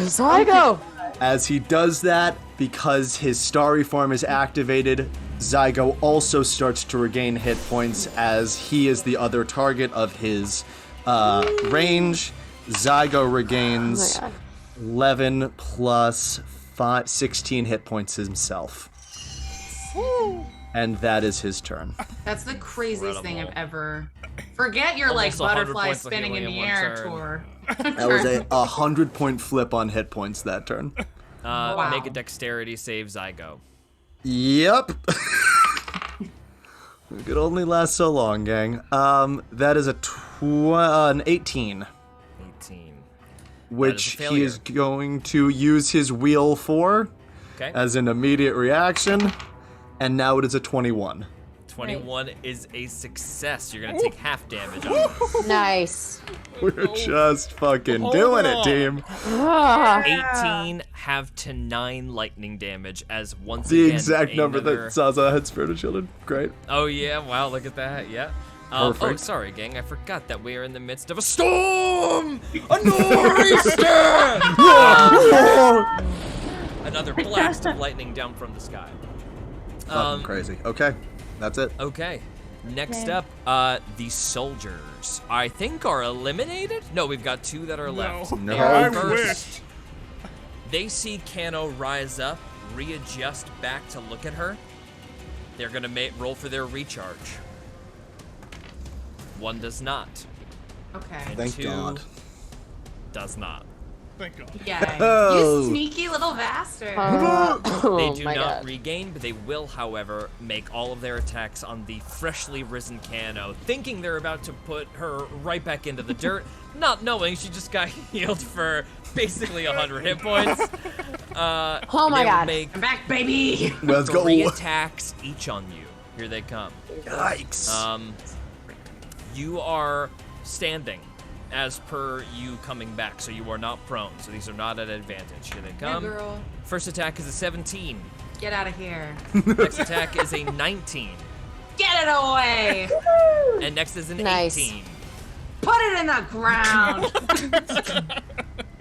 Zygo! As he does that, because his starry form is activated, Zygo also starts to regain hit points as he is the other target of his range. Zygo regains Oh my God. 11 plus 5, 16 hit points himself. And that is his turn. That's the craziest thing I've Incredible. ever. Forget your like Almost 100 butterfly points of spinning in healing the in one air turn. tour. That was a 100-point flip on hit points that turn. Wow. Make a dexterity save, Zygo. Yep. It could only last so long, gang. That is an 18. 18. Which That is a he is going to use his wheel for Okay. as an immediate reaction, and now it is a 21. 21 is a success. You're gonna take half damage on this. Nice. We're just fucking Hold doing on. it, team. Ah. 18 half to 9 lightning damage as once The again exact number another... that Zaza had Spirit of Children. Great. Oh yeah, wow, look at that, yeah. Oh, Perfect. sorry, gang, I forgot that we are in the midst of a storm! A nor'easter! Another blast of lightning down from the sky. Fucking crazy. Okay, that's it. Okay. Next up, the soldiers, I think, are eliminated? No, we've got 2 that are left. No. They are I first. They see Kano rise up, readjust back to look at her. They're gonna roll for their recharge. 1 does not. Okay. And Thank 2 God. does not. Thank God. Yeah. Oh. You sneaky little bastard. They Oh do my not God. regain, but they will, however, make all of their attacks on the freshly risen Kano, thinking they're about to put her right back into the dirt, not knowing she just got healed for basically 100 hit points. Oh my they will God. make I'm back, baby. Let's go. 3 attacks each on you. Here they come. Yikes. You are standing as per you coming back, so you are not prone. So these are not at advantage. Here they Yeah, come. girl. First attack is a 17. Get out of here. Next attack is a 19. Get it away. And next is an Nice. 18. Put it in the ground.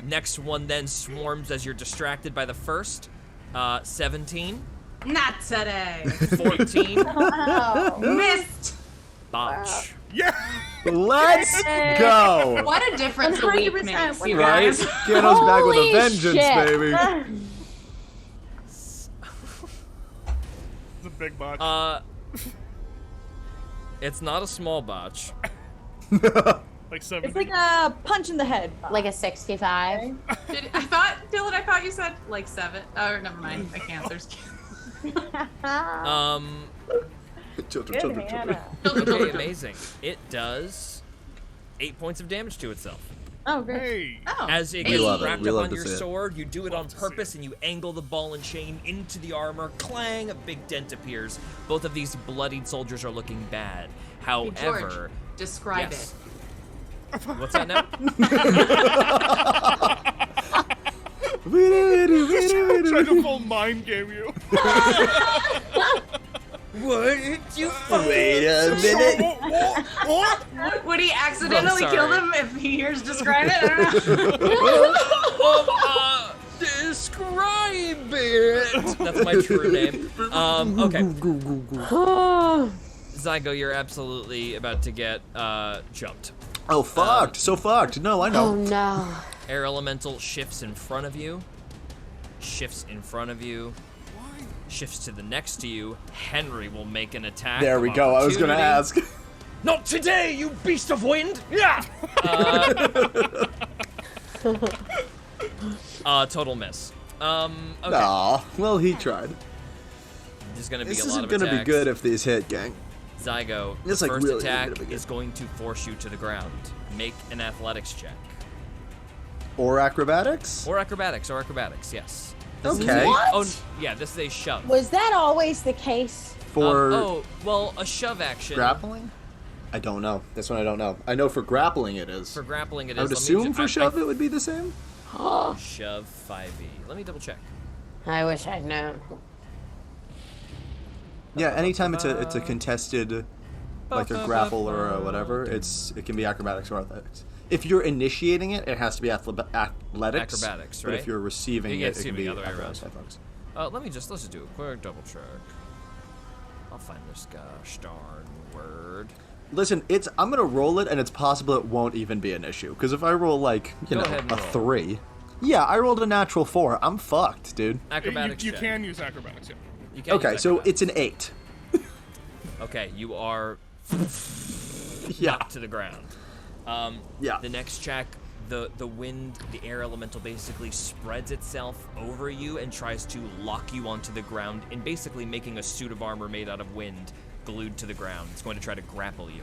Next one then swarms as you're distracted by the first. 17, Not today. 14, Missed. botch. Yeah. Let's go. What a difference a week 100% makes, you Right? guys. Kano's back with a Holy vengeance, shit. baby. It's a big botch. It's not a small botch. Like 70. It's like a punch in the head. Like a 65. Dylan, I thought you said like 7. Oh, never mind. I can't. There's Children, children, Good children. Hannah. Okay, amazing. It does 8 points of damage to itself. Oh, great. Hey. Oh. As it We gets love it. wrapped We up love on to your see it. sword, you do it on purpose and you angle the ball and chain into the armor. Clang, a big dent appears. Both of these bloodied soldiers are looking bad. Hey, George, However, describe yes. it. What's that now? Trying to full mind game you. What did you Wait a minute. Would he accidentally sorry. kill them if he hears describe it? I don't know. Rybit! That's my true name. Okay. Zygo, you're absolutely about to get jumped. Oh, fucked. So fucked. No, I know. Oh no. Air Elemental shifts in front of you. Shifts in front of you. Shifts to the next to you. Henry will make an attack. There we go. I was going to ask. Not today, you beast of wind! Yeah! Total miss. Okay. Aw, well, he tried. There's gonna be This a lot isn't of going to be attacks. good if these hit, gang. Zygo, This, the like, first really attack isn't gonna be is good. going to force you to the ground. Make an athletics check. Or acrobatics? Or acrobatics, yes. Okay. What? Oh, yeah, this is a shove. Was that always the case? For oh, well, a shove action. grappling? I don't know. This one I don't know. I know for grappling it is. For grappling, it is. I would Let me assume ju- for shove it would be the same? Shove 5e. Let me double check. I wish I'd known. Yeah, anytime it's a contested, like a grapple or a whatever, it can be acrobatics or athletics. If you're initiating it, it has to be athletics. Acrobatics, But right? if you're receiving Yeah, it, it can be receiving, other way around. athletics. Let's just do a quick double check. I'll find this gosh darn word. Listen, I'm gonna roll it, and it's possible it won't even be an issue. Because if I roll like Go ahead and a roll. 3, yeah, I rolled a natural 4. I'm fucked, dude. Acrobatics You check. can use acrobatics, yeah. You can Okay, use so acrobatics. it's an 8. Okay, you are Yeah. knocked to the ground. Yeah. The next check, the wind, the air elemental basically spreads itself over you and tries to lock you onto the ground and basically making a suit of armor made out of wind glued to the ground. It's going to try to grapple you.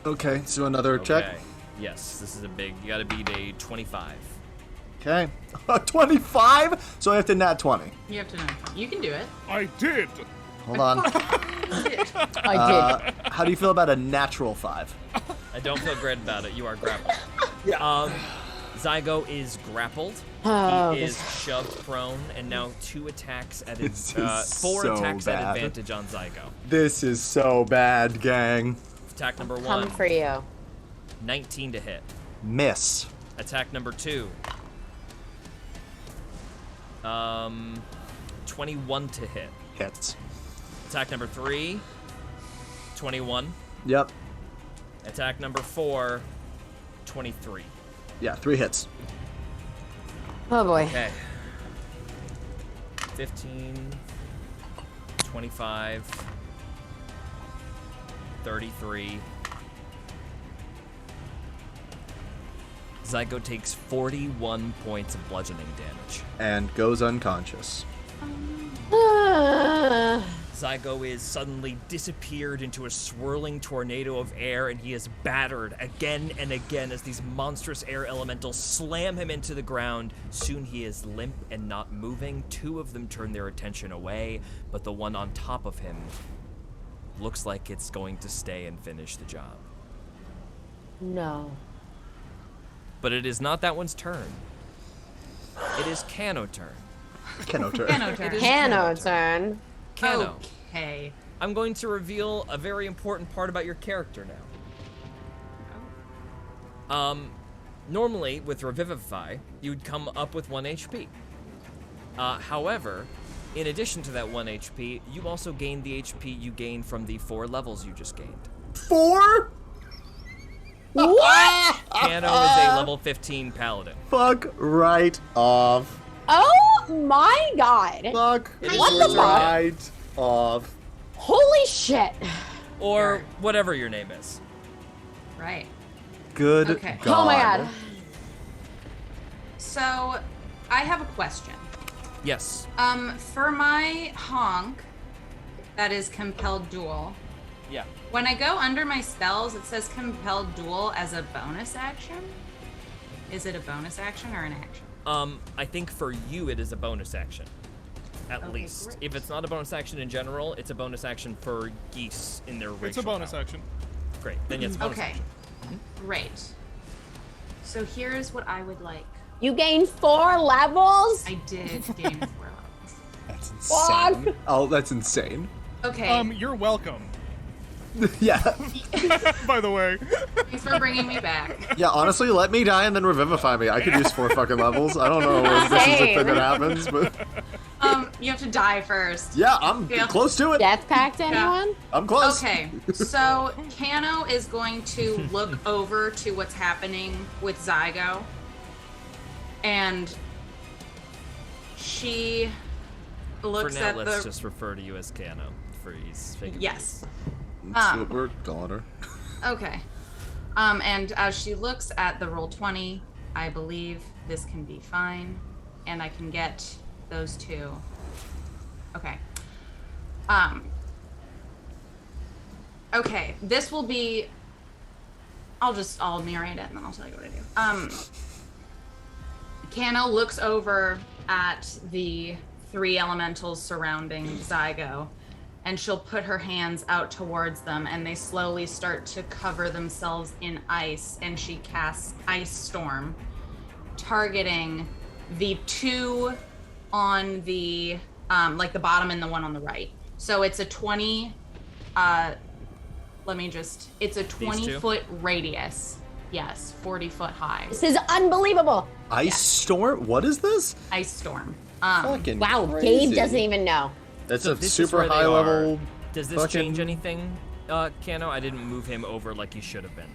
Okay, so another check. Okay. Yes, this is a big. You got to beat a 25. Okay. 25? So I have to nat 20. You have to know. You can do it. I did. Hold on. I did. How do you feel about a natural 5? I don't feel great about it. You are grappled. Yeah. Zygo is grappled. Oh, He is shoved prone, and now 2 attacks at This four is so attacks at bad. advantage on Zygo. This is so bad, gang. Attack number 1, Come for you. 19 to hit. Miss. Attack number 2, 21 to hit. Hits. Attack number 3, 21. Yep. Attack number 4, 23. Yeah, 3 hits. Oh boy. Okay. 15, 25, 33. Zygo takes 41 points of bludgeoning damage. And goes unconscious. Zygo is suddenly disappeared into a swirling tornado of air, and he is battered again and again as these monstrous air elementals slam him into the ground. Soon he is limp and not moving. 2 of them turn their attention away, but the one on top of him looks like it's going to stay and finish the job. No. But it is not that one's turn. It is Cano turn. Keno turn. Cano turn. It is Cano turn. Cano. Okay. I'm going to reveal a very important part about your character now. Normally, with Revivify, you'd come up with 1 HP. However, in addition to that 1 HP, you also gain the HP you gained from the 4 levels you just gained. 4? What? Cano is a level 15 paladin. Fuck right off. Oh my god. Fuck It is What your the turn. right off. Holy shit. Or whatever your name is. Right. Good Okay. God. Oh my god. So, I have a question. Yes. For my honk, that is compelled duel. Yeah. When I go under my spells, it says compelled duel as a bonus action. Is it a bonus action or an action? I think for you it is a bonus action. At Okay, least. great. If it's not a bonus action in general, it's a bonus action for geese in their racial It's a bonus power. action. Great. Then it's a bonus Okay. action. Great. So here's what I would like. You gained 4 levels? I did gain 4 levels. That's Fuck. insane. Oh, that's insane. Okay. You're welcome. Yeah. By the way. Thanks for bringing me back. Yeah, honestly, let me die and then revivify me. I could use 4 fucking levels. I don't know if this is a thing that happens, but... You have to die first. Yeah, I'm close to it. Death pact, anyone? I'm close. Okay, so Kano is going to look over to what's happening with Zygo. And she looks For now, at let's the... just refer to you as Cano for ease. Yes. That's what we're calling her. Okay. And as she looks at the roll 20, I believe this can be fine. And I can get those 2. Okay. Okay, this will be... I'll narrate it and then I'll tell you what I do. Kano looks over at the 3 elementals surrounding Zygo, and she'll put her hands out towards them, and they slowly start to cover themselves in ice, and she casts Ice Storm, targeting the 2 on the, like the bottom and the one on the right. So it's a 20, it's a 20-foot radius. Yes, 40-foot high. This is unbelievable. Ice Storm? What is this? Ice Storm. Fucking Wow, crazy. Gabe doesn't even know. That's So a this is super where they high are. level. Does this change anything, Kano? I didn't move him over like he should have been.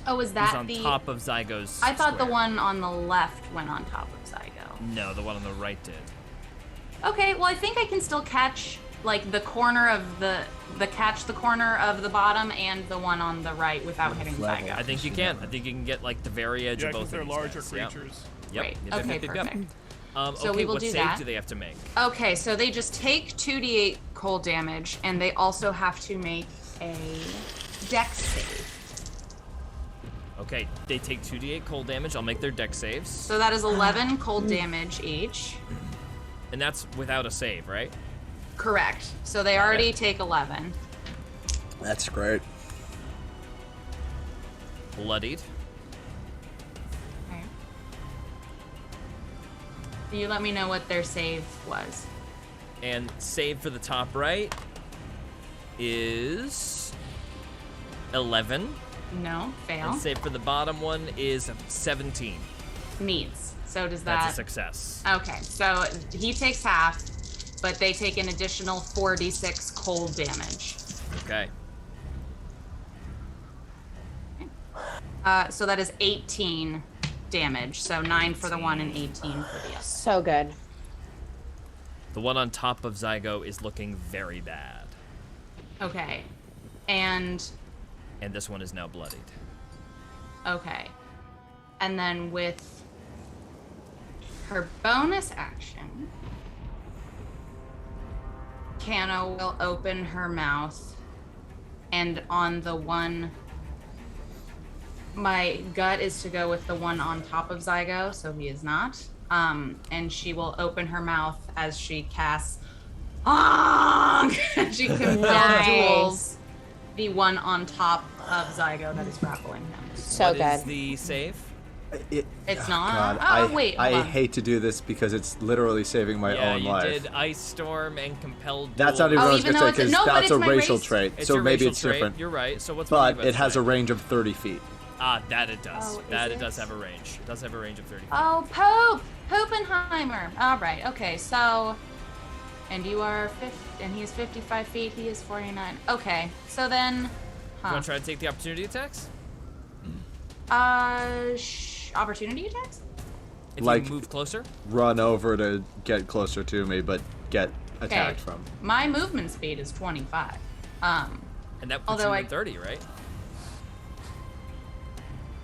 Oh, is He's that on the... top of Zygo's I thought the square. one on the left went on top of Zygo. No, the one on the right did. Okay, well, I think I can still catch, like, the corner of the corner of the bottom and the one on the right without hitting level. Zygo. I think you can. I think you can get like the very edge Yeah, of both because they're of these larger guys. Yep. creatures. Yep. Great. Yep, Okay, yep, yep, yep. perfect. So we will what do save that. do they have to make? Okay, so they just take 2d8 cold damage, and they also have to make a dex save. Okay, they take 2d8 cold damage. I'll make their dex saves. So that is 11 cold damage each. And that's without a save, right? Correct. So they already take 11. That's great. Bloodied. Okay. You let me know what their save was. And save for the top right is 11. No, fail. And save for the bottom one is 17. Meets. So does that... That's a success. Okay, so he takes half, but they take an additional 4d6 cold damage. Okay. So that is 18 damage. So 9 for the one and 18 for the other. So good. The one on top of Zygo is looking very bad. Okay. And this one is now bloodied. okay. And then with her bonus action, Kano will open her mouth, and on the one, my gut is to go with the one on top of Zygo, so he is not. And she will open her mouth as she casts she compels duels the one on top ofZygo that is grappling him. So What good. is the save? It's not. God, Oh, wait. Hold I on. hate to do this because it's literally saving my Yeah, own you life. did Ice Storm and Compelled That's not Duel. even what I Oh, was even gonna though say it's- because no, but that's it's a my racial race. trait. It's So your maybe racial it's trait. different. You're right. So what's But my it has a website? range of 30 feet. Ah, that it does. Oh, is That it it? does have a range. It does have a range of 30 feet. Oh, Popenheimer. All right. Okay. So, and you are 50, and he's 55 feet. He is 49. Okay. So then, You want to try to take the opportunity attacks? opportunity attacks? If Like- you move closer? Run over to get closer to me, but get attacked from. My movement speed is 25. And that puts Although you I- in 30, right?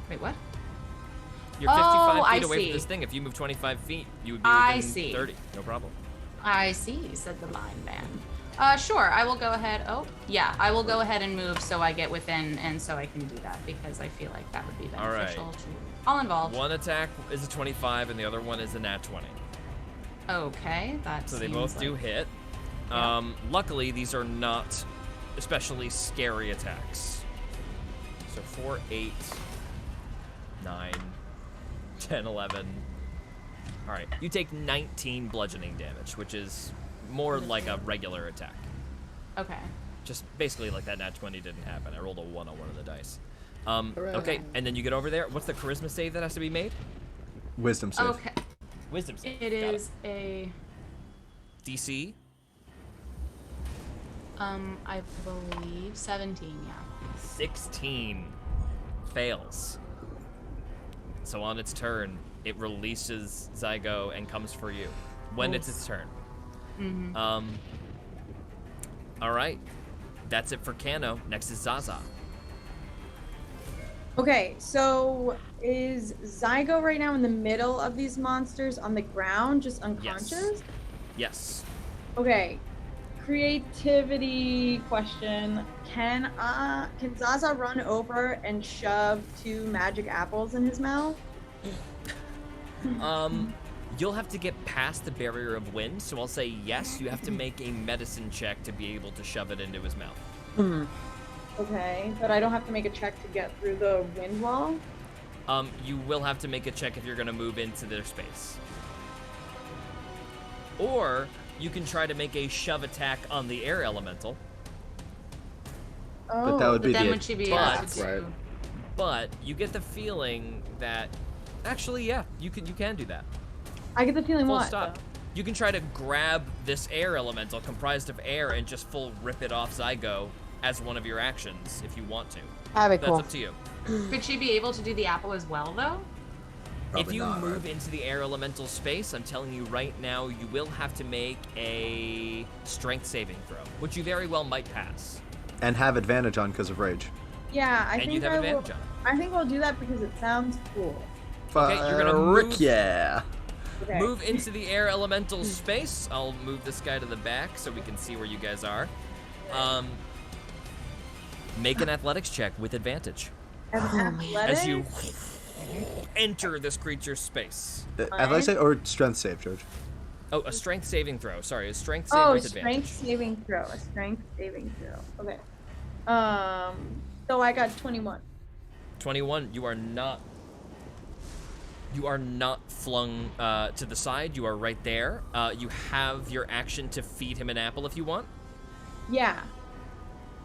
Wait, what? You're 55 Oh, I feet away see. from this thing. If you move 25 feet, you would be I within see. 30. No problem. I see, said the blind man. Sure, I will go ahead. Oh, yeah, I will go ahead and move so I get within, and so I can do that because I feel like that would be All right. beneficial to all involved. One attack is a 25, and the other one is a nat 20. Okay, that So they seems both do like- hit. Yeah. Luckily, these are not especially scary attacks. So 4, 8, 9, 10, 11. All right, you take 19 bludgeoning damage, which is more like a regular attack. Okay. just basically like that nat 20 didn't happen. I rolled a 1 on one of the dice. Okay, and then you get over there. What's the charisma save that has to be made? Wisdom save. Okay. Wisdom save. It Got is a DC. I believe 17, yeah. 16 fails. So on its turn, it releases Zygo and comes for you when it's its turn. All right, that's it for Kano. Next is Zaza. Okay, so is Zygo right now in the middle of these monsters on the ground, just unconscious? Yes. Okay. Creativity question. Can Zaza run over and shove 2 magic apples in his mouth? You'll have to get past the barrier of wind, so I'll say yes. You have to make a medicine check to be able to shove it into his mouth. Okay, but I don't have to make a check to get through the wind wall? You will have to make a check if you're going to move into their space. Or you can try to make a shove attack on the air elemental. Oh, But that would be Then the would she be able But- to do... right. But you get the feeling that actually, yeah, you can do that. I get the feeling Full what? stop. though? You can try to grab this air elemental comprised of air and just full rip it off Zygo as one of your actions if you want to. That'd be That's cool. up to you. Could she be able to do the apple as well, though? If Probably you not, move into the air elemental space, I'm telling you right now, you will have to make a strength saving throw, which you very well might pass. And have advantage on because of rage. Yeah, I And think you'd have I will. advantage on it. I think we'll do that because it sounds cool. Okay, you're gonna Frick move- yeah. Okay. Move into the air elemental space. I'll move this guy to the back so we can see where you guys are. Make an athletics check with advantage as you enter this creature's space. Athletics save or strength save, George? Oh, a strength saving throw. Sorry, a strength save Oh, with advantage. strength saving throw. A strength saving throw. Okay. So I got 21. 21. You are not flung to the side. You are right there. You have your action to feed him an apple if you want. Yeah.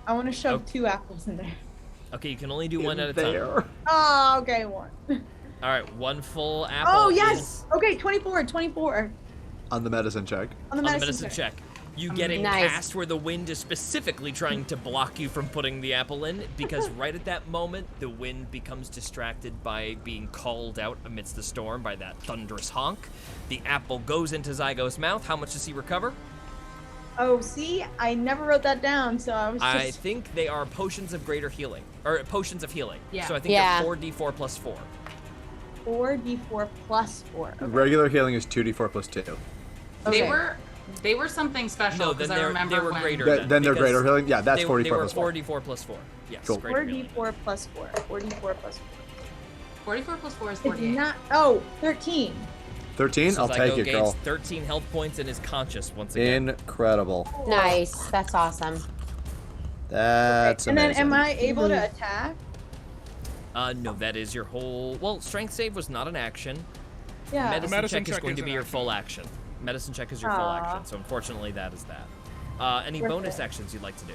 I want to shove Okay. 2 apples in there. Okay, you can only do one at a time. There. Oh, okay, 1. All right, one full apple. Oh, is yes! Okay, 24. On the medicine check. On the on the medicine, medicine check. You get a Nice. cast where the wind is specifically trying to block you from putting the apple in, because right at that moment, the wind becomes distracted by being called out amidst the storm by that thunderous honk. The apple goes into Zygo's mouth. How much does he recover? Oh, see? I never wrote that down, so I was just... I think they are potions of greater healing, or potions of healing. Yeah. So I think Yeah. they're 4d4 plus 4. 4d4 plus 4. Okay. Regular healing is 2d4 plus 2. Okay. They were something special No, because then I they remember were when... greater. Then they're because greater healing? Yeah, that's they 44 were plus 4. 4d4 plus 4. Yes, Cool. greater healing. 4d4 plus 4. 4d4 plus 4. 44 plus 4 is It's 48. not... Oh, 13. 13? So I'll Zygo take it, gains girl. 13 health points and is conscious once again. Incredible. Nice. That's awesome. That's And then amazing. am I able to attack? No, that is your whole... Well, strength save was not an action. Yeah. Medicine, medicine check is check going is to be an your action. full action. Medicine check is your full Aw. action, so unfortunately that is that. Any Perfect. bonus actions you'd like to do?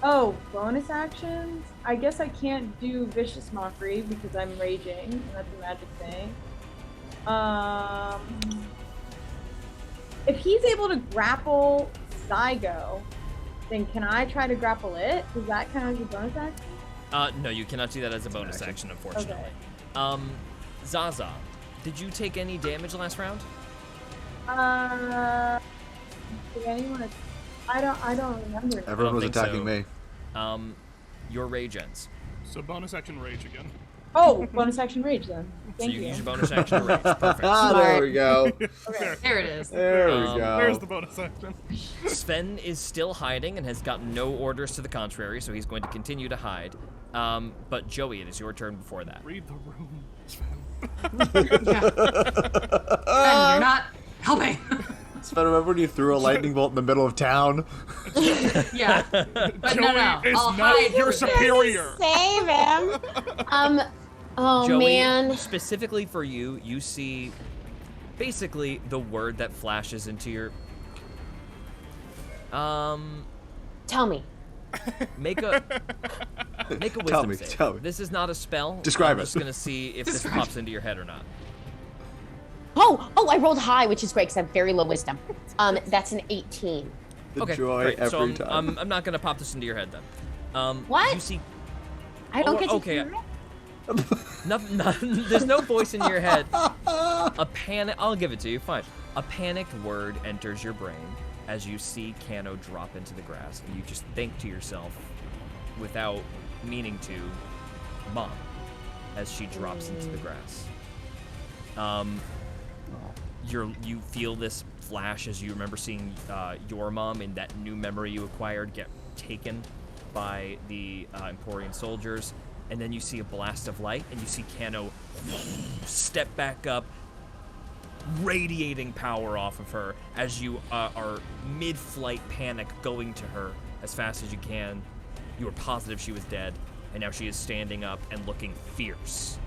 Oh, bonus actions? I guess I can't do Vicious Mockery because I'm raging, and that's a magic thing. If he's able to grapple Zygo, then can I try to grapple it? Does that count as a bonus action? No, you cannot do that as a bonus action, unfortunately. Zaza, did you take any damage last round? Did anyone? I don't remember. Everyone was think attacking so. me. Your rage ends. So bonus action rage again. Oh, bonus action rage then. So Thank you can you. use your bonus action to rage. Perfect. There we go. Okay. There it is. There we There's go. the bonus action. Sven is still hiding and has gotten no orders to the contrary, so he's going to continue to hide. But Joey, it is your turn before that. Read the room, Sven. And you're not helping. Sven, remember when you threw a lightning bolt in the middle of town? Yeah. But Joey no. is I'll not hide your for this. superior. Save him. Oh Joey, man. specifically for you, you see basically the word that flashes into your... Tell me. Make a wisdom save. Tell me. This is not a spell. Describe I'm it. just gonna see if this pops into your head or not. Oh, I rolled high, which is great because I have very low wisdom. That's an 18. The Okay, joy great. So every time. I'm not gonna pop this into your head then. What? You see, I don't get to okay. hear it? nothing. There's no voice in your head. A panic. I'll give it to you. Fine. A panicked word enters your brain as you see Cano drop into the grass, and you just think to yourself, without meaning to, "Mom," as she drops into the grass. You feel this flash as you remember seeing your mom in that new memory you acquired get taken by the Emporian soldiers, and then you see a blast of light, and you see Cano step back up, radiating power off of her as you are mid-flight panic going to her as fast as you can. You were positive she was dead, and now she is standing up and looking fierce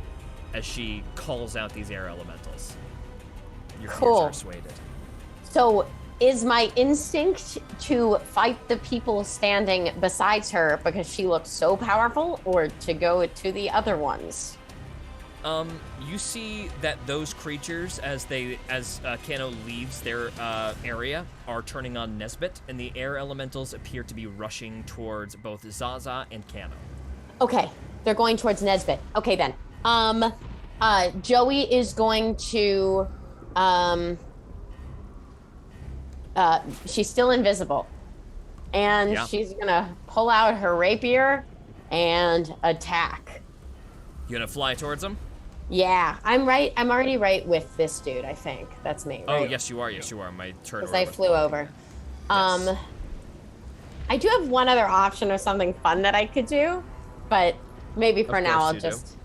as she calls out these air elementals. Your fears Cool. are assuaded. So, is my instinct to fight the people standing besides her because she looks so powerful, or to go to the other ones? You see that those creatures, as Cano leaves their area, are turning on Nesbit, and the air elementals appear to be rushing towards both Zaza and Cano. Okay, they're going towards Nesbit. Okay then. Joey is going to she's still invisible. And Yeah. she's gonna pull out her rapier and attack. You gonna fly towards them? Yeah, I'm right. I'm already right with this dude, I think. That's me, Oh, right? yes, you are. Yes, you are. My turn. Because I flew over. I do have one other option of something fun that I could do, but maybe for now I'll course just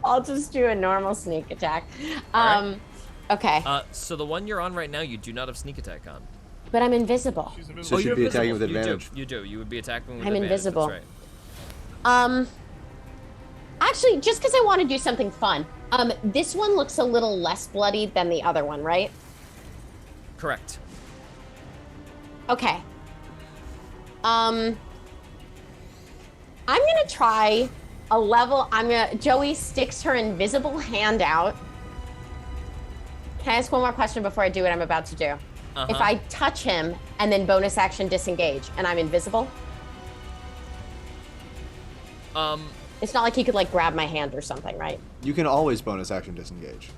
I'll just do a normal sneak attack. Alright. Okay. So the one you're on right now, you do not have sneak attack on. But I'm invisible. She's invisible. So she'd you're be attacking with invisible. advantage. You do. You would be attacking with I'm advantage. invisible. That's right. Actually, just because I want to do something fun. This one looks a little less bloody than the other one, right? Correct. Okay. I'm gonna try a level. Joey sticks her invisible hand out. Can I ask one more question before I do what I'm about to do? If I touch him and then bonus action disengage and I'm invisible, it's not like he could like grab my hand or something, right? You can always bonus action disengage.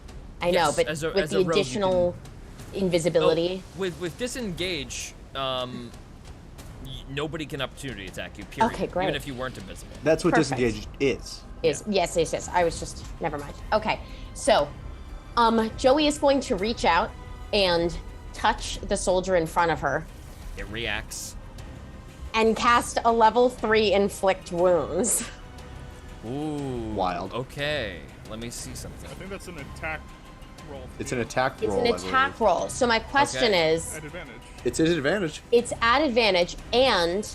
I know, Yes, but as a- with as the a rogue, you additional invisibility. With disengage, nobody can opportunity attack you. Period. Okay, great. Even if you weren't invisible. That's what Perfect. disengage is. Yes. I was just never mind. Okay, so Joey is going to reach out and touch the soldier in front of her It reacts. and cast a level 3 inflict wounds. Ooh. Wild. Okay. Let me see something. I think that's an attack roll. It's an attack It's roll. an I believe. attack roll. So my question Okay. is, At advantage. It's an advantage. it's at advantage and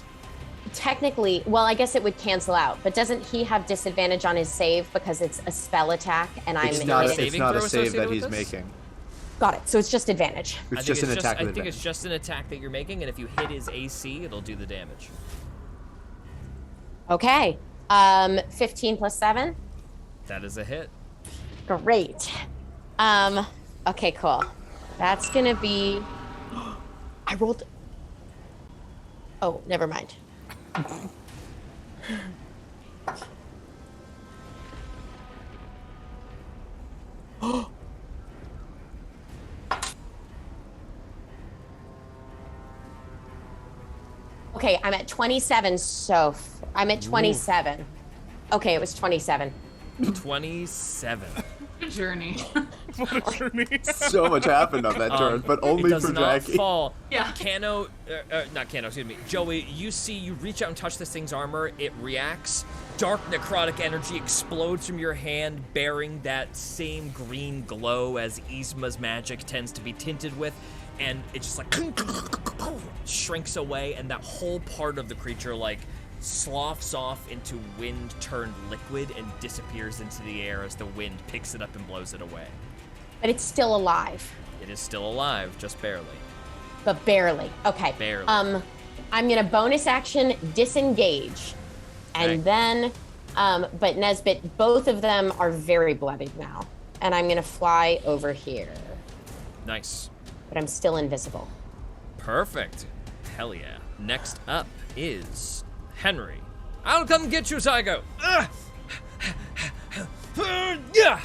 technically, well, I guess it would cancel out, but doesn't he have disadvantage on his save because it's a spell attack and I'm It's not. in It's saving not a throw save associated that he's with this? making. Got it. So it's just advantage. I It's think just an attack I with think it's advantage. just an attack that you're making, and if you hit his AC, it'll do the damage. Okay. 15 plus 7. That is a hit. Great. Okay, cool. That's gonna be. I rolled. Oh, never mind. Okay, I'm at 27. So I'm at 27. Okay, it was 27. 27. Good journey. What a journey. So much happened on that turn, but It only does for not Jackie. fall. Yeah. Not Cano, excuse me. Joey, you reach out and touch this thing's armor. It reacts. Dark necrotic energy explodes from your hand, bearing that same green glow as Yzma's magic tends to be tinted with. And it just like shrinks away, and that whole part of the creature like sloughs off into wind-turned liquid and disappears into the air as the wind picks it up and blows it away. But it's still alive. It is still alive, just barely. But barely. Okay. Barely. I'm gonna bonus action disengage, Okay. and then, but Nesbit, both of them are very bloodied now, and I'm gonna fly over here, Nice. but I'm still invisible. Perfect. Hell yeah. Next up is Henry. I'll come get you, Zygo. Yeah.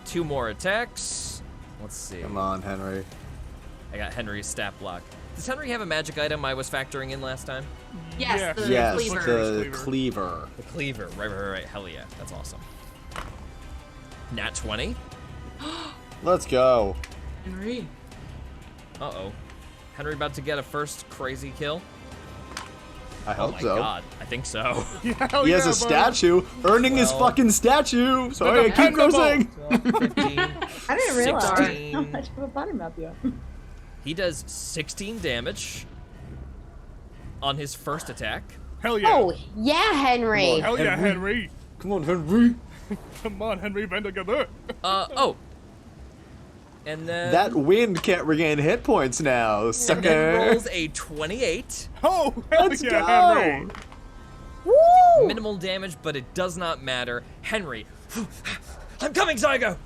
2 more attacks. Let's see. Come on, Henry. I got Henry's stat block. Does Henry have a magic item I was factoring in last time? Yes, the Yes, cleaver. the cleaver. The cleaver. Right. Hell yeah. That's awesome. Nat 20. Let's go. Henry. Uh-oh. Henry about to get a first crazy kill? I Oh hope my so. god. I think so. Yeah, hell He has yeah, a bud. statue, earning his 12. fucking statue. Sorry, I keep Dependable. cursing. 15. I didn't realize 16. how much of a buttermilk you are. He does 16 damage on his first attack. Hell yeah. Oh yeah, Henry. Hell yeah, Henry. Come on, Henry. Come on, Henry, band together. Oh. And then That wind can't regain hit points now, and then sucker. rolls a 28. Oh, hell Let's yeah, go. Henry. Woo! Minimal damage, but it does not matter. Henry, I'm coming, Zygo!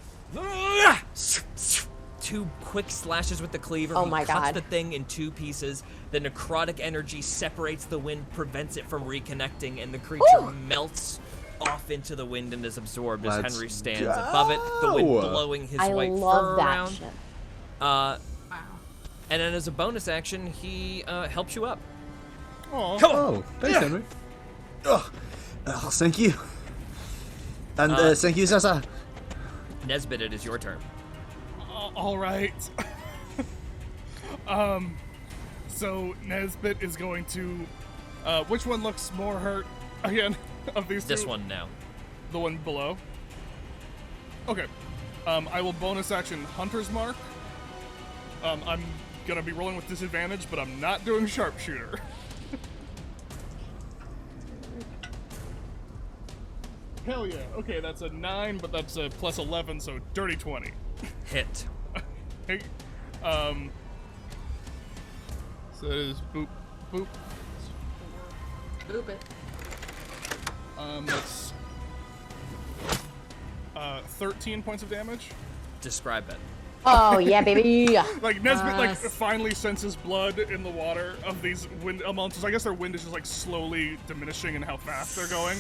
2 quick slashes with the cleaver. Oh He my cuts God. the thing in 2 pieces. The necrotic energy separates the wind, prevents it from reconnecting, and the creature Woo! melts off into the wind and is absorbed as Let's Henry stands go. above it, the wind blowing his I white love fur that around. shit. Wow. And then as a bonus action, he helps you up. Aw. Come on! Oh, thanks, Henry. Oh, thank you. And thank you, Sasa. Nesbit, it is your turn. All right. So Nesbit is going to. Which one looks more hurt again of these two? This one now. The one below. Okay. I will bonus action Hunter's Mark. I'm gonna be rolling with disadvantage, but I'm not doing Sharpshooter. Hell yeah. Okay, that's a 9, but that's a plus 11, so dirty 20. Hit. Hey, so it is boop, boop. Boop it. That's 13 points of damage. Describe it. Oh yeah, baby. Like Nesbit, like Yes. finally senses blood in the water of these wind elementals. I guess their wind is just like slowly diminishing in how fast they're going.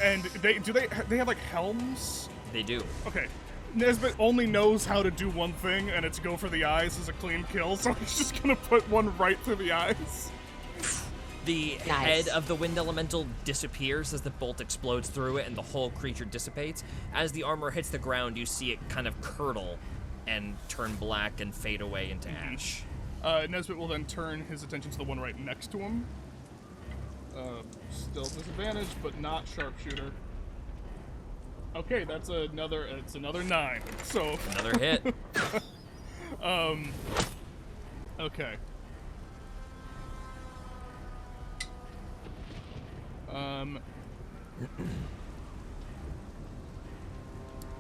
And they have like helms? They do. Okay. Nesbit only knows how to do one thing, and it's go for the eyes as a clean kill. So he's just gonna put one right through the eyes. The Nice. head of the wind elemental disappears as the bolt explodes through it and the whole creature dissipates. As the armor hits the ground, you see it kind of curdle and turn black and fade away into ash. Nesbit will then turn his attention to the one right next to him. Still disadvantage, but not sharpshooter. Okay, that's another. It's another 9. So Another hit. okay.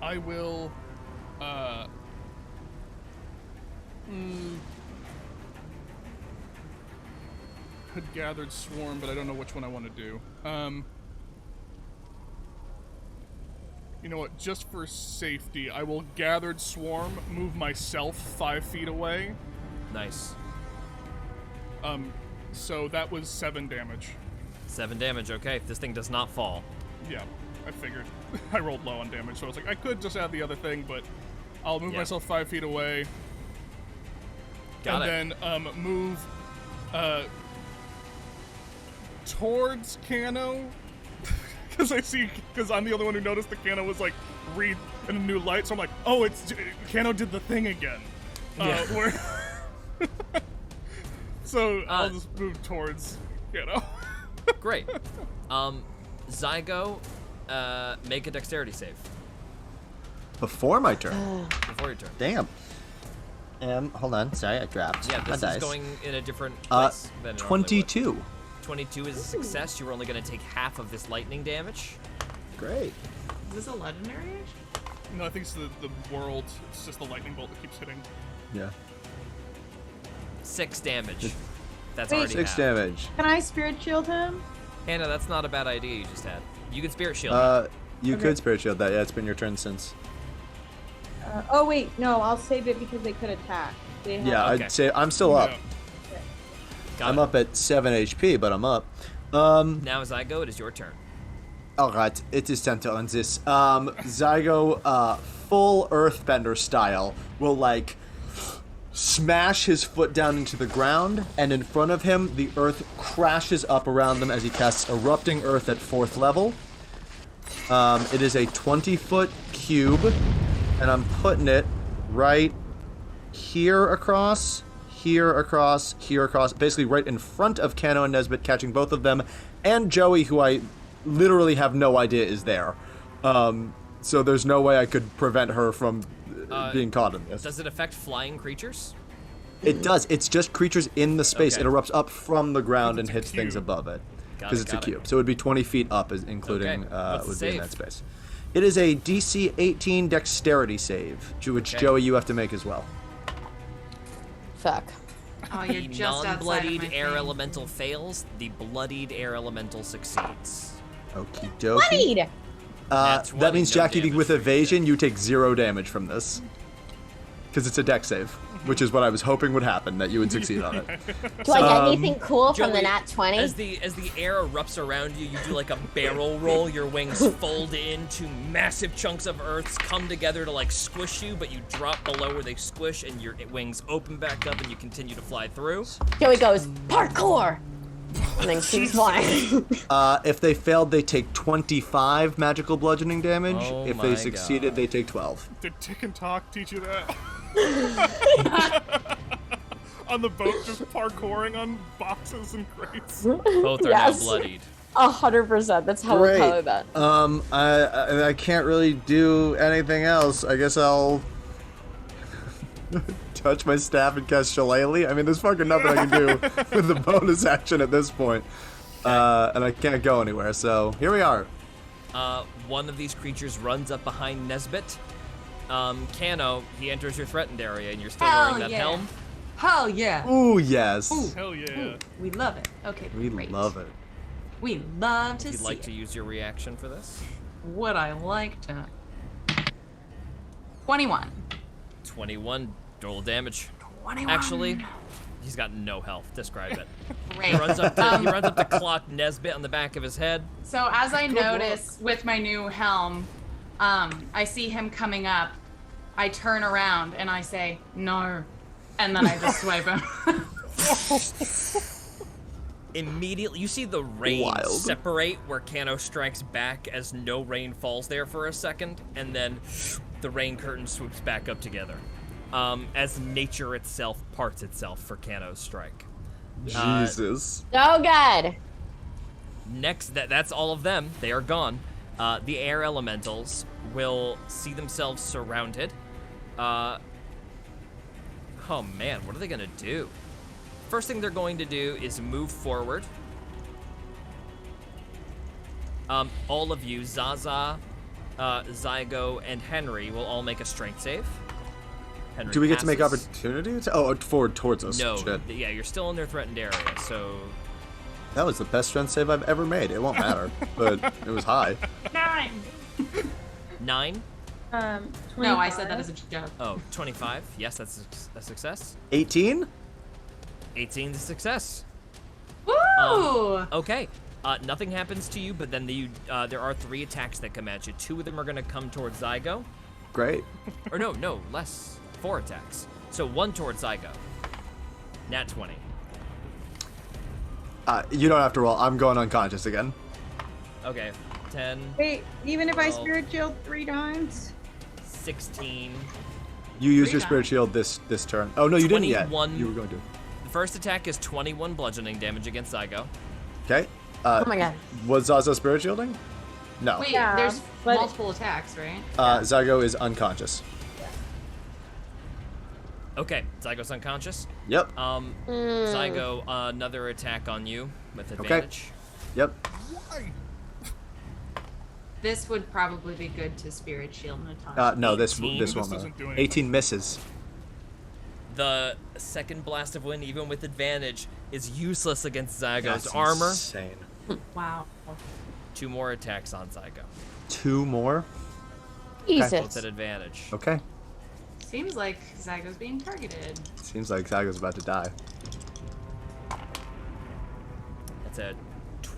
I will. Had gathered swarm, but I don't know which one I want to do. You know what? Just for safety, I will gathered swarm, move myself 5 feet away. Nice. So that was 7 damage. 7 damage, okay. This thing does not fall. Yeah, I figured. I rolled low on damage, so I was like, I could just add the other thing, but I'll move Yeah. myself 5 feet away. Got it. And then move towards Cano. Because I'm the only one who noticed the Cano was like in a new light, so I'm like, oh, it's Cano did the thing again. Yeah. So I'll just move towards Cano. Great. Zygo, make a dexterity save Before my turn. before your turn. Damn. Hold on. Sorry, I dropped Yeah, my this is dice. going in a different place than it normally would. 22. 22 is a success. You were only going to take half of this lightning damage. Great. Is this a legendary age? No, I think it's the world. It's just the lightning bolt that keeps hitting. Yeah. 6 damage. That's Wait. already 6 half. damage. Can I spirit shield him? Hannah, that's not a bad idea you just had. You can spirit shield. You Okay. could spirit shield that. Yeah, it's been your turn since. Oh wait, no, I'll save it because they could attack. They have- Yeah, Okay. I'd say I'm still up. Yeah. Got I'm it. up at 7 HP, but I'm up. Now as I go, it is your turn. Alright, it is time to earn this. Zygo, full Earthbender style, will, like, smash his foot down into the ground, and in front of him, the earth crashes up around them as he casts Erupting Earth at 4th level. It is a 20-foot cube, and I'm putting it right here across, basically right in front of Kano and Nesbit, catching both of them, and Joey, who I literally have no idea is there. So there's no way I could prevent her from being caught in this. Does it affect flying creatures? It does. It's just creatures in the space. Okay. It erupts up from the ground and It's a hits things cube. above it. Got Because it, it's a got it. cube. So it would be 20 feet up, including Okay. What's the would be in save? that space. It is a DC 18 dexterity save, which Okay. Joey, you have to make as well. Fuck. Oh, you're The just outside of non-bloodied my air thing. elemental fails. The bloodied air elemental succeeds. Okie dokie. Bloodied! That's That means 20, no Jackie, damage with for you. evasion, you take 0 damage from this. Because it's a dex save, which is what I was hoping would happen, that you would succeed on it. Do I get anything cool from the Joey, nat 20? As the air erupts around you, you do like a barrel roll. Your wings fold into massive chunks of earth, come together to like squish you, but you drop below where they squish, and your wings open back up, and you continue to fly through. Joey goes, parkour! And then keeps flying. If they failed, they take 25 magical bludgeoning damage. Oh If my they succeeded, God. they take 12. Did Tick and Talk teach you that? On the boat, just parkouring on boxes and crates. Both are Yes. now bloodied. 100%. That's how we're calling that. I can't really do anything else. I guess I'll touch my staff and cast Shillelagh. I mean, there's fucking nothing I can do with the bonus action at this point. And I can't go anywhere, so here we are. One of these creatures runs up behind Nesbit. Kano, he enters your threatened area, and you're still wearing that helm. Hell yeah. Ooh, yes. Hell yeah. We love it. Okay, We great. love it. We love to If you'd see like it. to use your reaction for this. Would I like to? 21. 21 roll damage. 21. Actually, he's got no health. Describe it. Great. He runs up to clock Nesbit on the back of his head. So as I notice with my new helm, I see him coming up. I turn around and I say, no. And then I just swipe him. Immediately, you see the rain Wild. separate where Kano strikes back as no rain falls there for a second, and then the rain curtain swoops back up together. As nature itself parts itself for Kano's strike. Jesus. So good. Next, that's all of them. They are gone. The air elementals will see themselves surrounded. Oh man, what are they gonna do? First thing they're going to do is move forward. All of you, Zaza, Zygo, and Henry will all make a strength save. Henry Do we get to make passes. opportunity? Oh, forward towards us. No, Shit. yeah, you're still in their threatened area, so That was the best strength save I've ever made. It won't matter, but it was high. 9. 9. 25. No, I said that as a joke. Oh, 25. Yes, that's a success. 18? 18 is a success. Woo! Okay. Nothing happens to you, but then there are 3 attacks that come at you. 2 of them are going to come towards Zygo. Great. Or no, less. 4 attacks. So 1 towards Zygo. Nat 20. You don't have to roll. I'm going unconscious again. Okay. 10, Wait, even if I 12. spirit shield 3 times? 16. You used Three your spirit times. shield this turn. Oh, no, you didn't yet. 21. You were going to. The first attack is 21 bludgeoning damage against Zygo. Okay. Oh my god. Was Zaza spirit shielding? No. Wait, Yeah, there's but- multiple attacks, right? Zygo is unconscious. Okay, Zygo's unconscious. Yep. Zygo, another attack on you with advantage. Yep. This would probably be good to spirit shield Natasha. No, this 18. won't This matter. doesn't do anything. 18 misses. The second blast of wind, even with advantage, is useless against Zygo's That's armor. insane. Wow. 2 more attacks on Zygo. 2 more? Both Jesus. at advantage. Okay. Seems like Zygo's being targeted. Seems like Zygo's about to die. That's a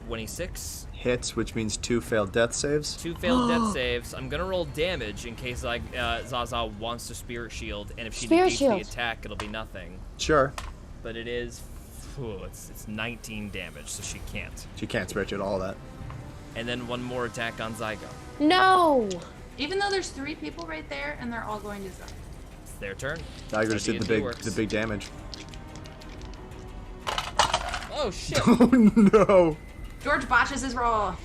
26. Hits, which means 2 failed death saves. 2 failed death saves. I'm gonna roll damage in case Zaza wants to Spirit Shield, and if she Spirit negates Shield. the attack, it'll be nothing. Sure. But it is, it's 19 damage, so she can't. She can't spirit you at all that. And then 1 more attack on Zygo. No. Even though there's 3 people right there and they're all going to Zygo. It's their turn. Zygo That's just how did D&D works. the big damage. Oh shit! Oh no! George botches his roll.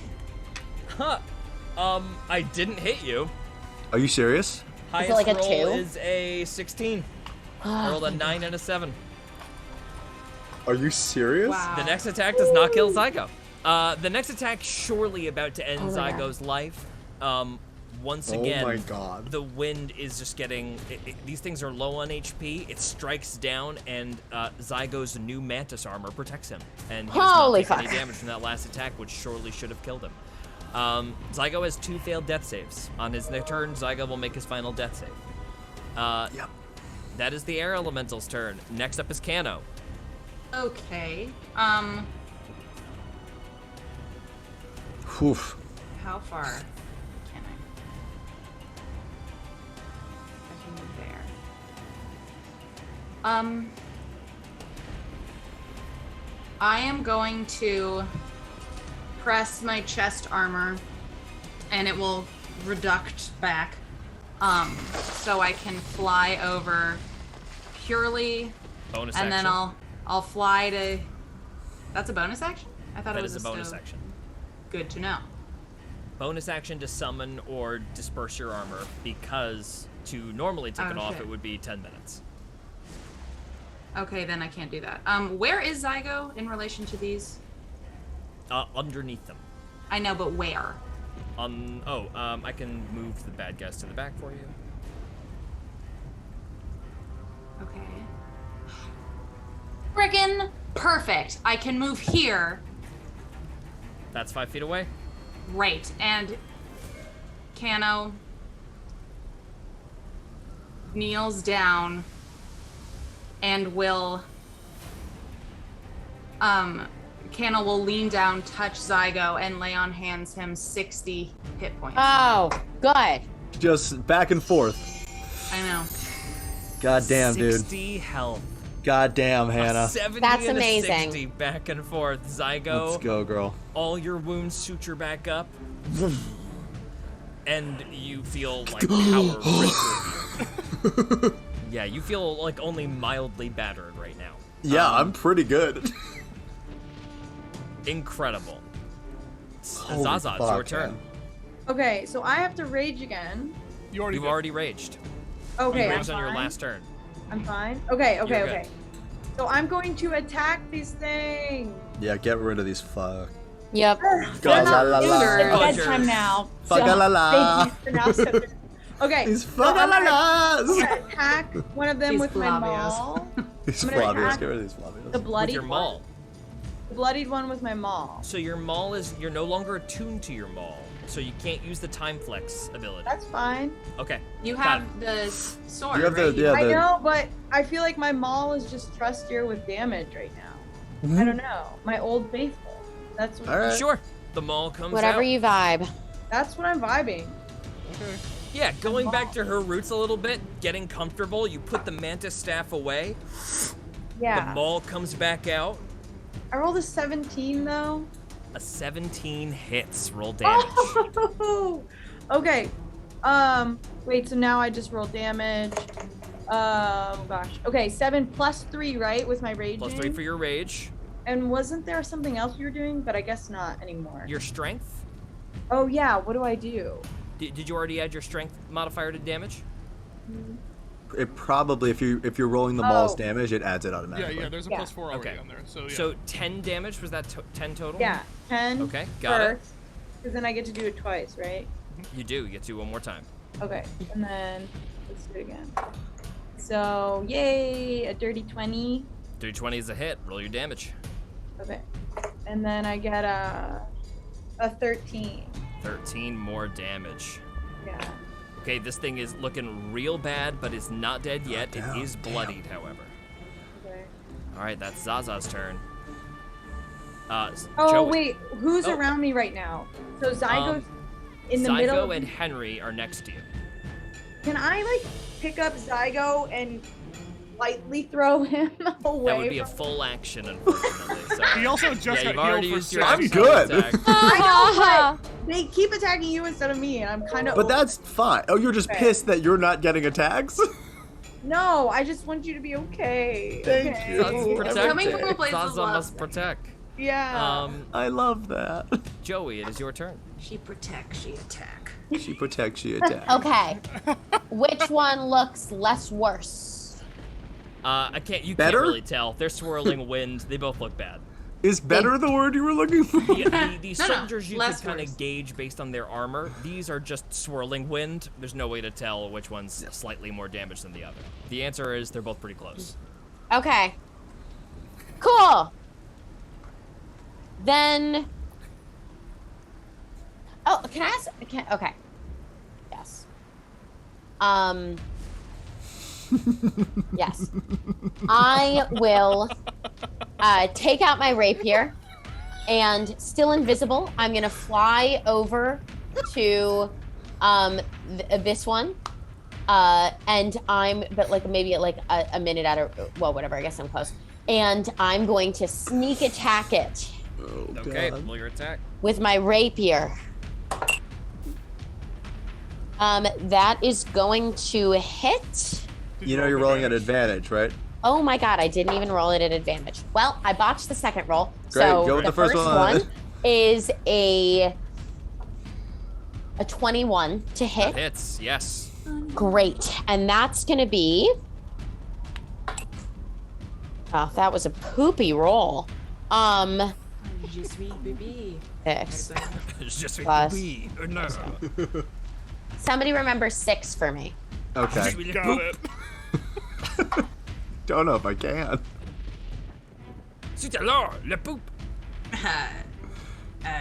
Huh. I didn't hit you. Are you serious? Highest like a roll 2? is a 16. I rolled a 9 and a 7. Are you serious? Wow. The next attack does not kill Zygo. The next attack surely about to end Oh my God. Zygo's life. Once Oh again, my God. the wind is just getting. These things are low on HP. It strikes down, and Zygo's new mantis armor protects him, and he does Holy not take any fuck. damage from that last attack, which surely should have killed him. Zygo has 2 failed death saves. On his next turn, Zygo will make his final death save. Yep. That is the air elemental's turn. Next up is Kano. Okay. Oof. How far can I? I can move there. I am going to press my chest armor, and it will reduct back, so I can fly over purely, Bonus and action. then I'll fly to. That's a bonus action? I thought That it was is a bonus stove. action. Good to know. Bonus action to summon or disperse your armor, because to normally take it off, Okay. it would be 10 minutes. Okay, then I can't do that. Where is Zygo in relation to these? Underneath them. I know, but where? I can move the bad guys to the back for you. Okay. Frickin' perfect. I can move here. That's 5 feet away. Right, and Kano kneels down and will Kano will lean down, touch Zygo, and lay on hands him 60 hit points. Oh, good. Just back and forth. I know. God damn, dude. 60 health. God damn, Hannah. 70 That's and a amazing. 60 back and forth. Zygo, Let's go, girl. all your wounds suture back up. And you feel like power rip through you. Yeah, you feel like only mildly battered right now. Yeah, I'm pretty good. Incredible. Holy Zaza, it's your fuck, turn. man. Okay, so I have to rage again. You already You've did. already raged. Okay, You I'm raged on your fine. last turn. I'm fine. Okay, You're good. okay. So I'm going to attack these things. Yeah, get rid of these fuck. Yep. God, la, la, It's la. bedtime now. Fuck la, la. Thank you for now. Okay. These so fuck I'm la, gonna la. attack one of them These with my Flavios. maul. These I'm gonna Flavios. attack Get rid of these Flavios. The With bloody your maul. The bloodied one with my maul. So your maul is, you're no longer attuned to your maul. So you can't use the time flex ability. That's fine. Okay. You got have it. the sword, You have the- right? yeah, I know, but I feel like my maul is just trustier with damage right now. Mm-hmm. I don't know. My old faithful. That's what, All right. Sure. The maul comes Whatever out. you vibe. that's what I'm vibing. Yeah, going back to her roots a little bit, getting comfortable, you put the mantis staff away. The Yeah. maul comes back out. I rolled a 17 though. A 17 hits. Roll damage. Okay. Wait, so now I just roll damage. Gosh. Okay, 7 plus 3, right? With my raging. Plus 3 for your rage. And wasn't there something else you were doing? But I guess not anymore. Your strength. Oh yeah, what do I do? Did you already add your strength modifier to damage? It probably, if you're rolling the maul's Oh. damage, it adds it Yeah, automatically. yeah, there's a Yeah. +4 already Okay. on there. So, yeah. So 10 damage, was that 10 total? Yeah, 10 Okay, got it. first. Because then I get to do it twice, right? You do. You get to one more time. Okay, and then let's do it again. So, yay, a dirty 20. 320 is a hit. Roll your damage. Okay. And then I get a 13. 13 more damage. Yeah. Okay, this thing is looking real bad, but it's not dead yet. It is bloodied, however. Okay. All right, that's Zaza's turn. Oh, Joey. wait. Who's Oh. around me right now? So Zygo's in the Zygo middle. and Henry are next to you. Can I, like, pick up Zygo and lightly throw him away? That would be a from- full action, unfortunately. Sorry. He also just yeah, got you've already healed for used your I'm action good. attack. I know, but they keep attacking you instead of me, and I'm kind of. But that's fine. Oh, you're just Okay. pissed that you're not getting attacks? No, I just want you to be okay. Thank okay? you. Zaza's Protect Coming from a protected. place of Zaza love. must protect. Yeah. I love that. Joey, it is your turn. She protects, she attack. She protects, she attacks. Okay. Which one looks less worse? I can't. You Better? can't really tell. They're swirling wind. They both look bad. Is better the word you were looking for? The No, no, soldiers you less could kind worse. of gauge based on their armor. These are just swirling wind. There's no way to tell which one's slightly more damaged than the other. The answer is they're both pretty close. Okay. Cool. Then. Oh, can I ask? Okay. Yes. Yes. I will take out my rapier, and still invisible, I'm gonna fly over to this one. And but like maybe like a minute out of, well, whatever, I guess I'm close. And I'm going to sneak attack it Oh, Okay, God. roll your attack. with my rapier. That is going to hit. You know you're rolling at advantage, right? Oh my god, I didn't even roll it at advantage. Well, I botched the second roll. Great, So go with the the first first one. one is a 21 to hit. That hits, yes. Great. And that's going to be... Oh, that was a poopy roll. Je suis bébé. 6. Just Plus. no. Somebody remember 6 for me. Okay. Got it. Don't know if I can. C'est alors le poop.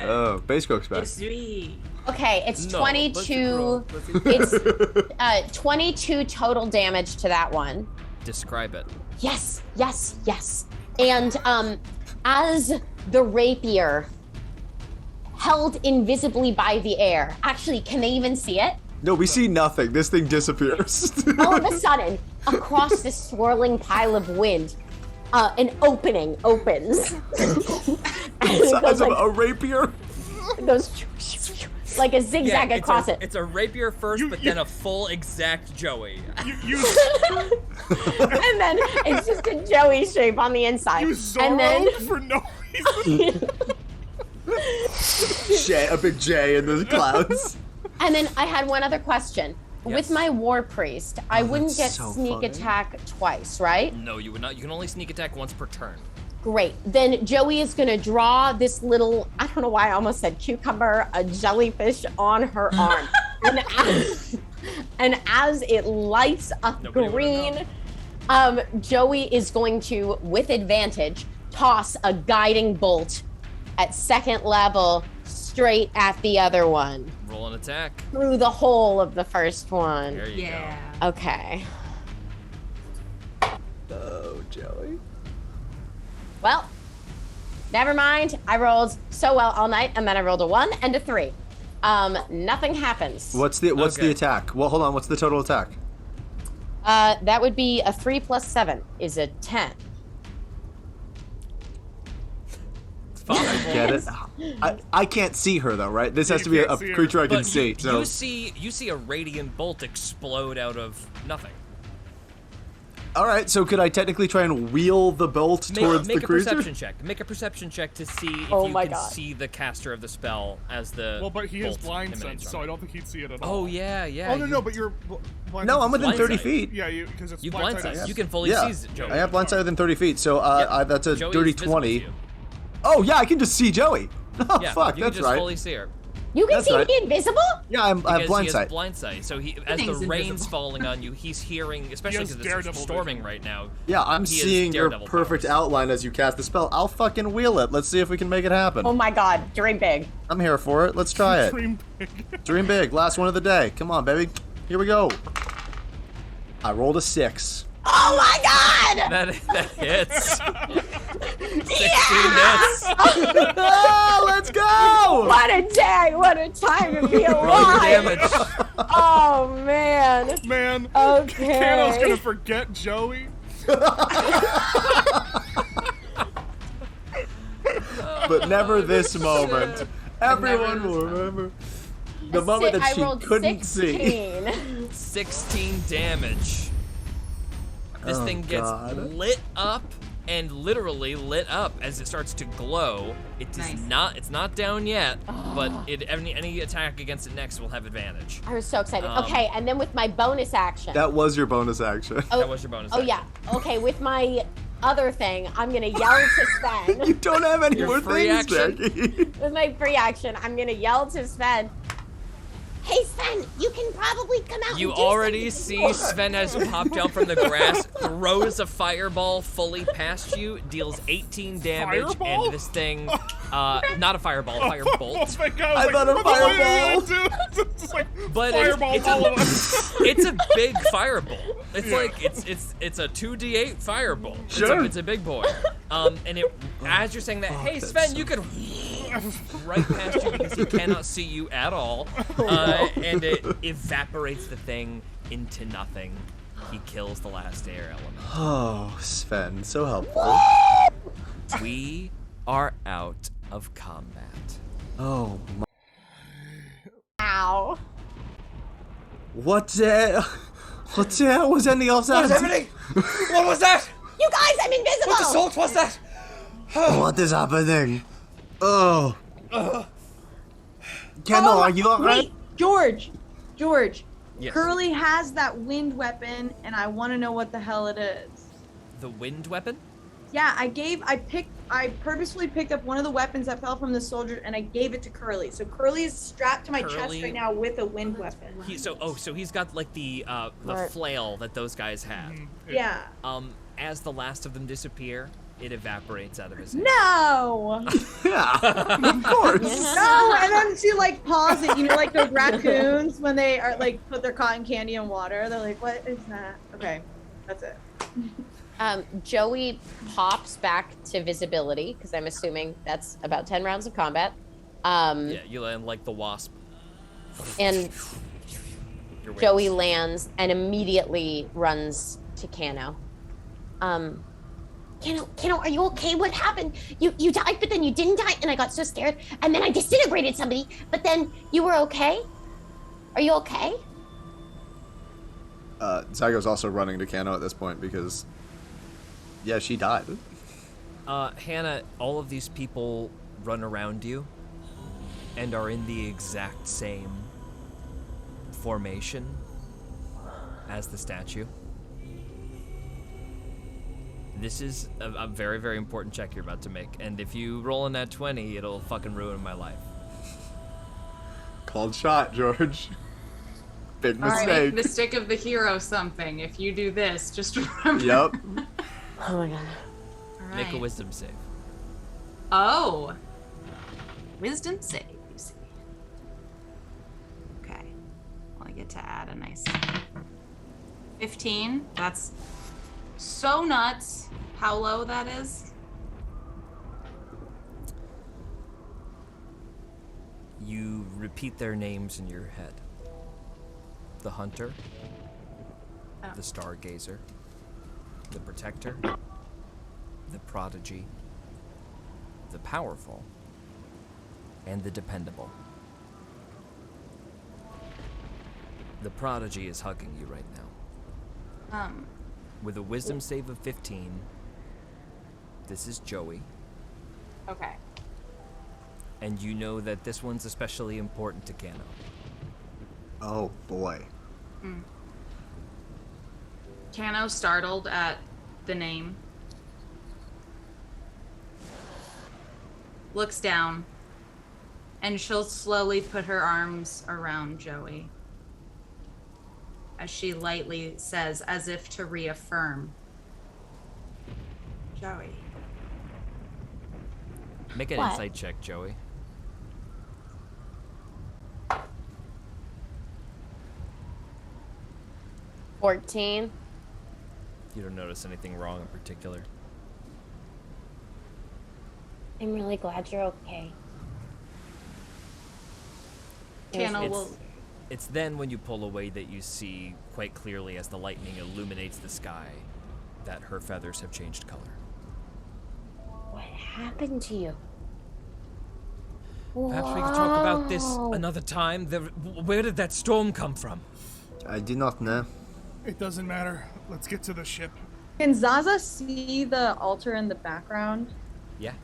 Oh, base cook's Je back. suis. Okay, it's No, 22. let's It's 22 total damage to that one. Describe it. Yes, yes, yes. And as the rapier held invisibly by the air, actually, can they even see it? No, we see nothing. This thing disappears. All of a sudden, across this swirling pile of wind, an opening opens. And it Size goes of like, a rapier. it goes like a zigzag it's across a, it. It's a rapier first, but then a full exact Joey. You And then it's just a Joey shape on the inside. you And then Zorroed for no reason. J, a big J in the clouds. And then I had one other question. Yes. With my war priest, I wouldn't that's get so sneak funny. attack twice, right? No, you would not. You can only sneak attack once per turn. Great. Then Joey is gonna draw this little, I don't know why I almost said cucumber, a jellyfish on her arm. and as it lights up Nobody would've green, Joey is going to, with advantage, toss a guiding bolt at second level straight at the other one. Roll an attack. Through the hole of the first one. There you Yeah. Okay. Oh, Joey. Well, never mind. I rolled so well all night, and then I rolled a 1 and a 3. Nothing happens. What's the Okay. attack? Well, hold on. What's the total attack? That would be a 3 plus 7 is a 10. go. Fine. Get it? I can't see her though, right? This has You to be a can't see her. creature I can But see. So you see a radiant bolt explode out of nothing. all right. So could I technically try and wheel the bolt towards Make the a creature? perception check. Make a perception check to see if Oh you my can God. see the caster of the spell as the Well, but he has bolt blind emanates sense, from so I it. don't think he'd see it at all. Oh yeah, yeah. Oh no, you- no, but you're blind. No, sense I'm is within blind 30 sight. feet. Yeah, because it's You blind blindsight. sight. You can fully Yeah, see Joey. I have blind sight within 30 feet. So Yep. that's a Joey dirty is visible to 20. you. Oh yeah, I can just see Joey. Oh Yeah, fuck, you that's can just right. fully see her. You can That's see right. me invisible? Yeah, I have Because blind he has sight. blind sight, so he, as the Everything's rain's invisible. falling on you, he's hearing, especially has because Daredevil it's storming vision. right now. Yeah, I'm he has seeing your Daredevil perfect powers. outline as you cast the spell. I'll fucking wheel it. Let's see if we can make it happen. Oh my god, dream big. I'm here for it. Let's try it. Dream big. Dream big. Last one of the day. Come on, baby. Here we go. I rolled a 6. Oh my god! That hits. 16 hits. Oh, let's go! What a day! What a time to be Roll your alive! damage. Oh man. Man, Okay. Kano's gonna forget Joey. But never this moment. Everyone will remember the moment that I she rolled couldn't see. 16. 16 damage. This Oh, thing gets God. lit up and literally lit up as it starts to glow. It is Nice. not. It's not down yet, but any attack against it next will have advantage. I was so excited. Um, Okay, and then with my bonus action. That was your bonus action. That was your bonus. Oh action. yeah. Okay, with my other thing, I'm gonna yell to Sven. You don't have any Your more free things, action? Jackie. With my free action, I'm gonna yell to Sven. Hey Sven, you can probably come out. You and do already something." see Sven has popped down from the grass, throws a fireball fully past you, deals 18 damage, Fireball? and this thing, not a fireball, a firebolt. Oh my god! I thought a what the fuck are you fireball. gonna do? It's just like But fireball it's all a, of us. it's a big fireball. It's Yeah. like it's a 2d8 fireball. Sure. It's a big boy. And it as you're saying that, hey that's Sven, so you could right past you because he cannot see you at all, and it evaporates the thing into nothing. He kills the last air element. Oh, Sven, so helpful. We are out of combat. Oh, my. Ow. What the hell was in the offside? What was that? You guys, I'm invisible. was that? What is happening? Oh. Kendall, are you alright? Wait, George. Yes. Curly has that wind weapon, and I want to know what the hell it is. The wind weapon? Yeah, I purposefully picked up one of the weapons that fell from the soldier, and I gave it to Curly. So Curly is strapped to my chest Curly- right now with a wind weapon. So he's got like the Right. flail that those guys have. Yeah. As the last of them disappear, it evaporates out of his hand. No. Yeah, of course. No, and then she like paws it, you know, like those raccoons when they are like put their cotton candy in water. They're like, "What is that?" Okay, that's it. Joey pops back to visibility because I'm assuming that's about 10 rounds of combat. Yeah, you land like the wasp. And Your wings. Joey lands and immediately runs to Kano. Kano, are you okay? What happened? You died, but then you didn't die, and I got so scared, and then I disintegrated somebody, but then you were okay? Are you okay? Zygo's also running to Kano at this point because, yeah, she died. Hannah, all of these people run around you and are in the exact same formation as the statue. This is a very, very important check you're about to make, and if you roll in that 20, it'll fucking ruin my life. Called shot, George. Big All right, mistake. make the stick of the hero something. If you do this, just remember. Yep. Oh my god. All right. Make a wisdom save. Oh. Wisdom save, you see. Okay. Well, I get to add a nice 15. That's so nuts how low that is. You repeat their names in your head. The Hunter, Oh. the Stargazer, the Protector, the Prodigy, the Powerful, and the Dependable. The Prodigy is hugging you right now. With a wisdom save of 15, this is Joey, Okay. and you know that this one's especially important to Kano. Oh boy. Kano startled at the name. Looks down. And she'll slowly put her arms around Joey as she lightly says, as if to reaffirm, Joey. Make an What? insight check, Joey. $14. You don't notice anything wrong in particular. I'm really glad you're okay. Channel It's, will. it's then when you pull away that you see quite clearly as the lightning illuminates the sky that her feathers have changed color. What happened to you? Perhaps we could talk about this Whoa. another time. Where did that storm come from? I do not know. It doesn't matter. Let's get to the ship. Can Zaza see the altar in the background? Yeah,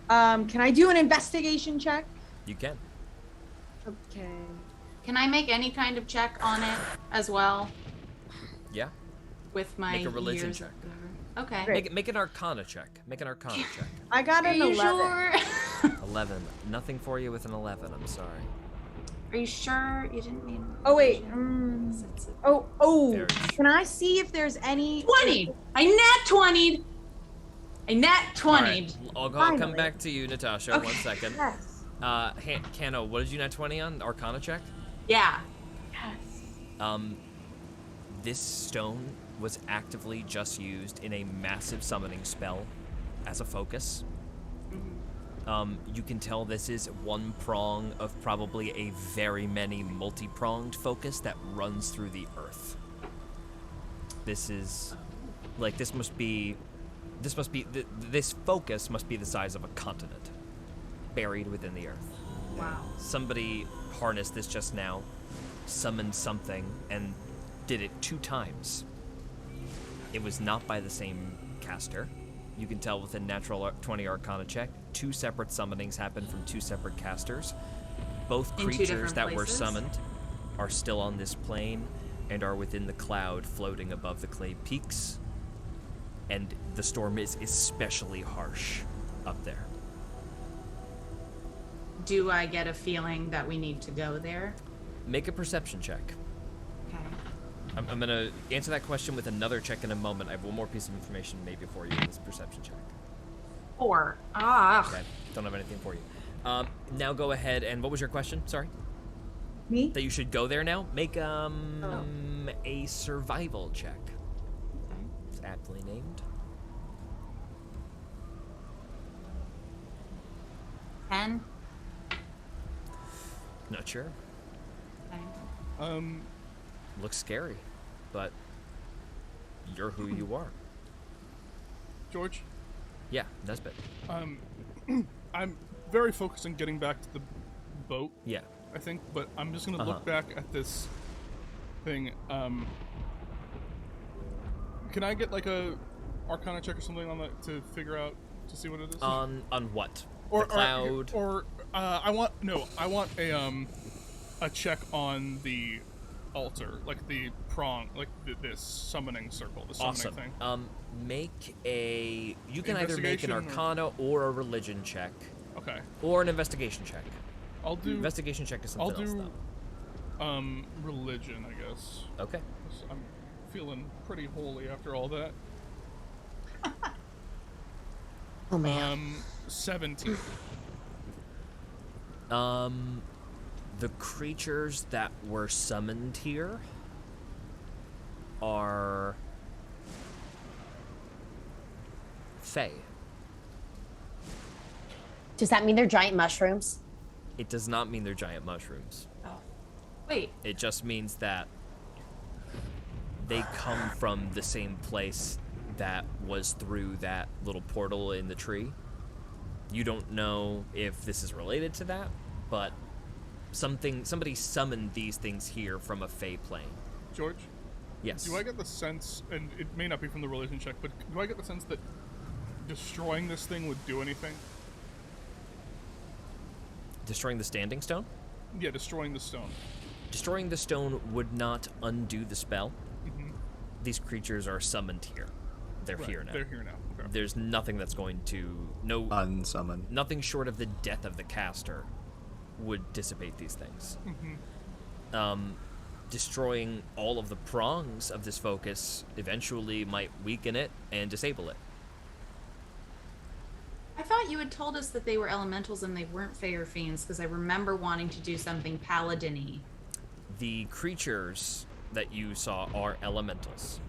Can I do an investigation check? you can. Okay. Can I make any kind of check on it as well Yeah. with my Make a religion years check. of whatever? Okay. Great. Make an Arcana check. Make an Arcana check. I got Are an you 11. sure? 11. Nothing for you with an 11. I'm sorry. Are you sure you didn't mean? Oh wait. Oh. Very Can I see if there's any 20. I nat 20'd. I nat 20'd. Alright, I'll come Finally. back to you, Natasha. Okay. 1 second. Yes. Kano, what did you nat 20 on? Arcana check? Yeah. This stone was actively just used in a massive summoning spell as a focus. You can tell this is one prong of probably a very many multi-pronged focus that runs through the earth. This focus must be the size of a continent, buried within the earth. Wow. Somebody harnessed this just now, summoned something, and did it 2 times. It was not by the same caster. You can tell with a natural 20 Arcana check, 2 separate summonings happened from 2 separate casters. Both In 2 creatures different that were places? summoned are still on this plane and are within the cloud floating above the clay peaks. And the storm is especially harsh up there. Do I get a feeling that we need to go there? Make a perception check. Okay. I'm going to answer that question with another check in a moment. I have one more piece of information maybe for you in this perception check. 4. Ah. Okay, don't have anything for you. Now go ahead and what was your question? Sorry. Me? That you should go there now? Make a survival check. It's aptly named. 10. Not sure. Okay. Looks scary, but you're who you are. George, Yeah, Nesbit. I'm very focused on getting back to the boat, Yeah. I think, but I'm just gonna Uh-huh. look back at this thing. Can I get like a Arcana check or something on that to figure out to see what it is? On what? or the cloud. I want a check on the altar, like the prong, like this summoning circle, the summoning Awesome. thing. Make a. You can either make an Investigation or- Arcana or a religion check, Okay, or an investigation check. I'll do. Investigation check is I'll something else, do. though. Religion, I guess. Okay. 'Cause I'm feeling pretty holy after all that. Oh man. 17. The creatures that were summoned here are Fae. Does that mean they're giant mushrooms? It does not mean they're giant mushrooms. Wait. It just means that they come from the same place that was through that little portal in the tree. You don't know if this is related to that, but somebody summoned these things here from a Fae plane. George, Yes. do I get the sense, and it may not be from the religion check, but do I get the sense that destroying this thing would do anything? Destroying the standing stone? Yeah, destroying the stone. Destroying the stone would not undo the spell. Mhm. These creatures are summoned here. They're Right, here now. They're here now. Okay. There's nothing that's going to Unsummon. nothing short of the death of the caster would dissipate these things. Destroying all of the prongs of this focus eventually might weaken it and disable it. I thought you had told us that they were elementals and they weren't Fey or Fiends, because I remember wanting to do something paladin-y. The creatures that you saw are elementals.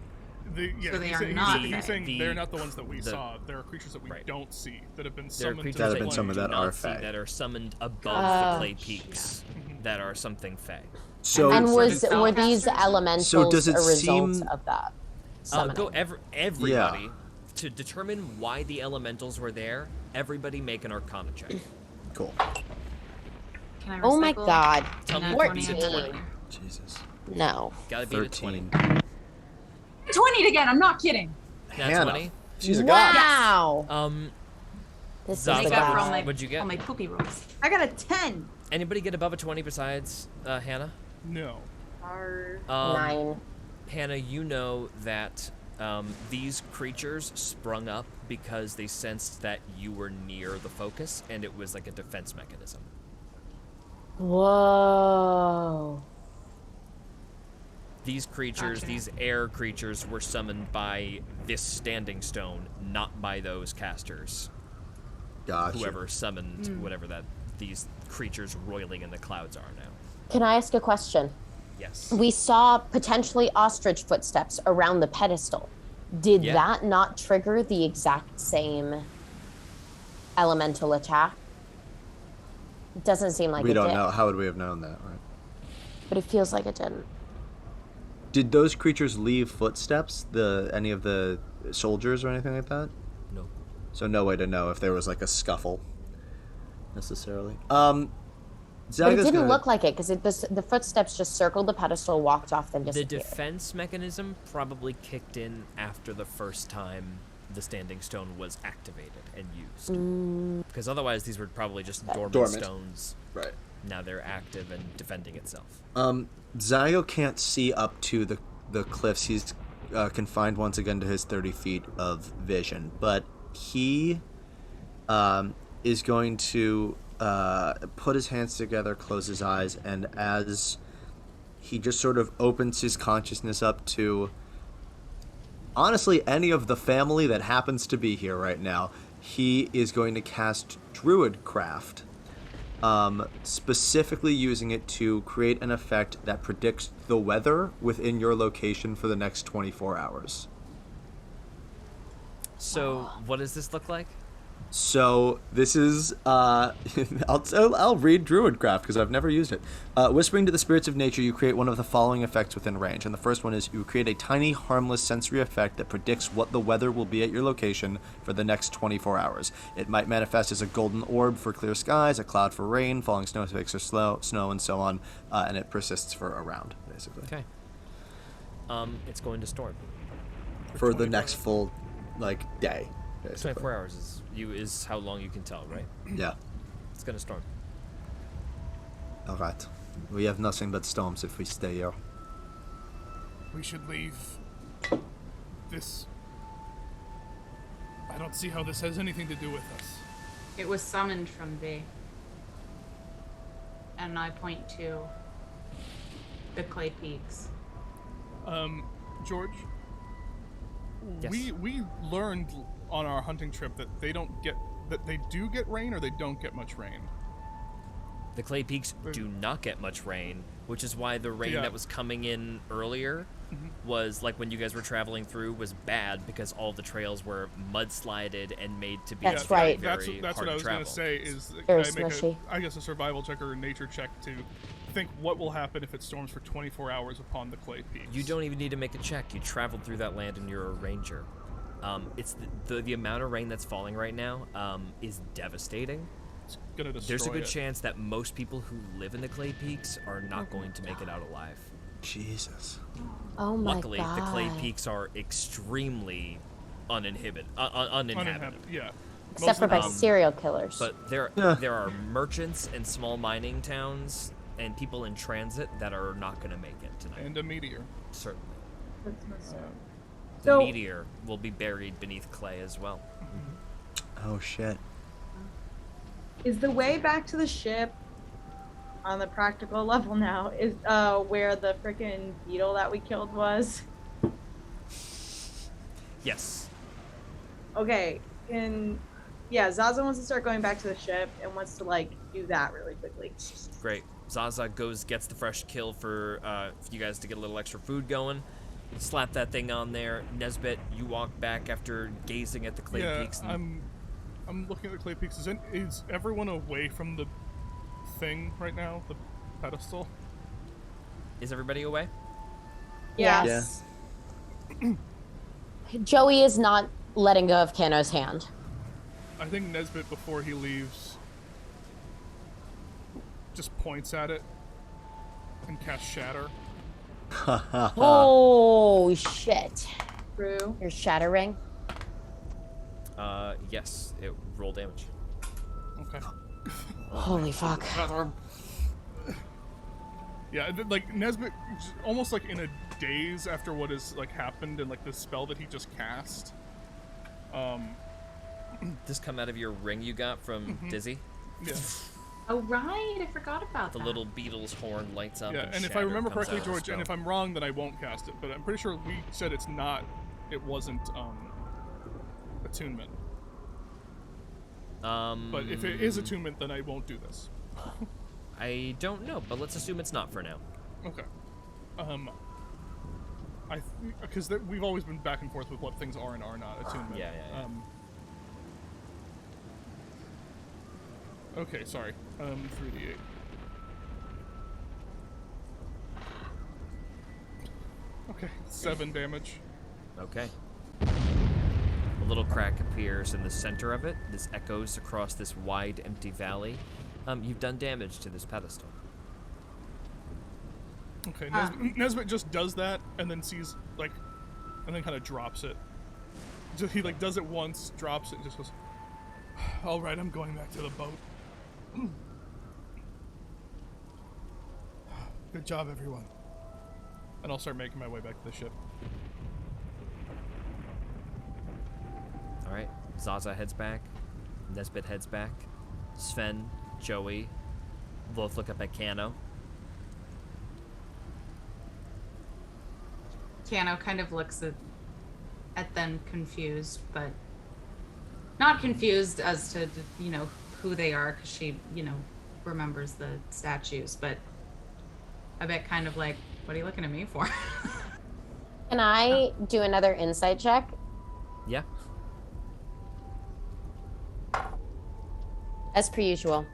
So they are not He's saying the- they're not the ones that we the- saw. There are creatures that we Right. don't see that have been There are summoned creatures to That the have been plane. summoned you that do are not see Fey. that are summoned above the clay peaks that are something Fey. So And were spellcasters? these elementals So does it a result seem- of that? Go Summoning? everybody to determine why the elementals were there. Everybody make an Arcana check. cool. Can I Oh my recycle? god. Tell me No, what 20 beat a and 20. 20. Jesus. No. Gotta beat a 20. 13. 20 again, I'm not kidding. That's Hannah. 20. She's a god. Wow. This is Zaza, the Make up for all god. my, What'd you get? all my poopy rolls. I got a 10. Anybody get above a 20 besides Hannah? No. Um, 9. Hannah, you know that these creatures sprung up because they sensed that you were near the focus, and it was like a defense mechanism. Whoa. These creatures, Gotcha. these air creatures, were summoned by this standing stone, not by those casters. Gotcha. Whoever summoned whatever that these creatures roiling in the clouds are now. Can I ask a question? Yes. We saw potentially ostrich footsteps around the pedestal. Did Yeah. that not trigger the exact same elemental attack? It doesn't seem like We it don't did, know. How would we have known that, right? but it feels like it didn't. Did those creatures leave footsteps? Any of the soldiers or anything like that? No. So no way to know if there was like a scuffle, necessarily. But Zaga's it didn't gonna- look like it because the footsteps just circled the pedestal, walked off, then The disappeared. defense mechanism probably kicked in after the first time the standing stone was activated and used. Because otherwise these were probably just dormant stones. Right. Now they're active and defending itself. Zygo can't see up to the cliffs. He's confined once again to his 30 feet of vision. But he is going to put his hands together, close his eyes, and as he just sort of opens his consciousness up to, honestly, any of the family that happens to be here right now, he is going to cast Druidcraft. Specifically using it to create an effect that predicts the weather within your location for the next 24 hours. So what does this look like? So this is I'll read Druidcraft because I've never used it. Whispering to the spirits of nature, you create one of the following effects within range. And the first one is you create a tiny, harmless sensory effect that predicts what the weather will be at your location for the next 24 hours. It might manifest as a golden orb for clear skies, a cloud for rain, falling snowflakes or snow, and so on. And it persists for a round, basically, Okay. It's going to storm. for the next full day. Basically. 24 hours is how long you can tell, right? Yeah. It's gonna storm. All right. We have nothing but storms if we stay here. We should leave. This. I don't see how this has anything to do with us. It was summoned from thee. And I point to the clay peaks. George. Yes. We learned on our hunting trip that they do get rain or they don't get much rain. The clay peaks do not get much rain, which is why the rain Yeah. that was coming in earlier was like when you guys were traveling through was bad because all the trails were mudslided and made to be That's very, right. very That's hard what I was to travel. gonna say. Is Very can I make smushy. a survival check or a nature check to think what will happen if it storms for 24 hours upon the clay peaks? You don't even need to make a check. You traveled through that land and you're a ranger. It's the amount of rain that's falling right now is devastating. It's gonna destroy There's a good it. chance that most people who live in the clay peaks are not going to make it out alive. Jesus. Oh my Luckily, god. the clay peaks are extremely uninhibited. Uninhabited. Yeah. Except for by Um, serial killers. But there Yeah. there are merchants and small mining towns and people in transit that are not going to make it tonight. And a meteor. Certainly. The So- meteor will be buried beneath clay as well. Oh shit. Is the way back to the ship on the practical level now is where the freaking beetle that we killed was. Yes. Okay, Zaza wants to start going back to the ship and wants to like do that really quickly. Great. Zaza gets the fresh kill for you guys to get a little extra food going. Slap that thing on there. Nesbit, you walk back after gazing at the clay peaks. I'm looking at the clay peaks. Is everyone away from the thing right now? The pedestal? Is everybody away? Yes. Joey is not letting go of Kano's hand. I think Nesbit, before he leaves, just points at it and casts Shatter. Oh, shit. True. You're shattering? Yes. It roll damage. Okay. Holy fuck. Yeah, like Nesbit, almost like in a daze after what has like happened and like the spell that he just cast. This come out of your ring you got from Dizzy? Yeah. Oh, right. I forgot about The that. little beetle's horn lights up. Yeah, and if I shatter remember comes correctly, out of the George, and if spell. I'm wrong, then I won't cast it. But I'm pretty sure we said it wasn't attunement. But if it is attunement, then I won't do this. I don't know, but let's assume it's not for now. Okay. Because we've always been back and forth with what things are and are not attunement. Yeah. Okay, sorry. 3d8. Okay, 7 damage. Okay. A little crack appears in the center of it. This echoes across this wide, empty valley. You've done damage to this pedestal. Okay, Nesbit just does that and then sees, like, and then kind of drops it. Just, he, like, does it once, drops it, and just goes, alright, I'm going back to the boat. Good job, everyone. And I'll start making my way back to the ship. Alright, Zaza heads back. Nesbit heads back. Sven, Joey, both look up at Kano. Kano kind of looks at them confused, but not confused as to, who they are, because she, remembers the statues, but I bet kind of like, what are you looking at me for? Can I do another insight check? Yeah. As per usual.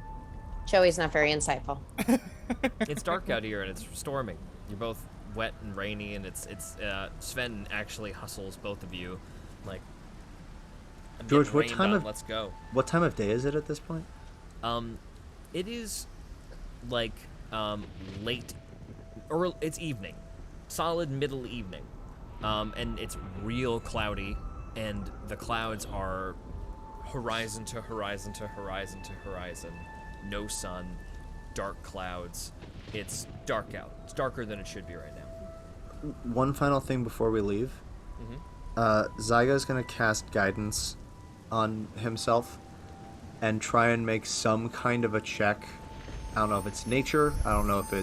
Joey's not very insightful. It's dark out here and it's storming. You're both wet and rainy, and it's Sven actually hustles both of you. Like, I'm George, getting what rained time on, of let's go. What time of day is it at this point? It is like late, or it's evening, solid middle evening, and it's real cloudy, and the clouds are horizon to horizon to horizon to horizon. No sun, dark clouds. It's dark out. It's darker than it should be right now. One final thing before we leave. Zyga's gonna cast guidance on himself and try and make some kind of a check. I don't know if it's nature. I don't know if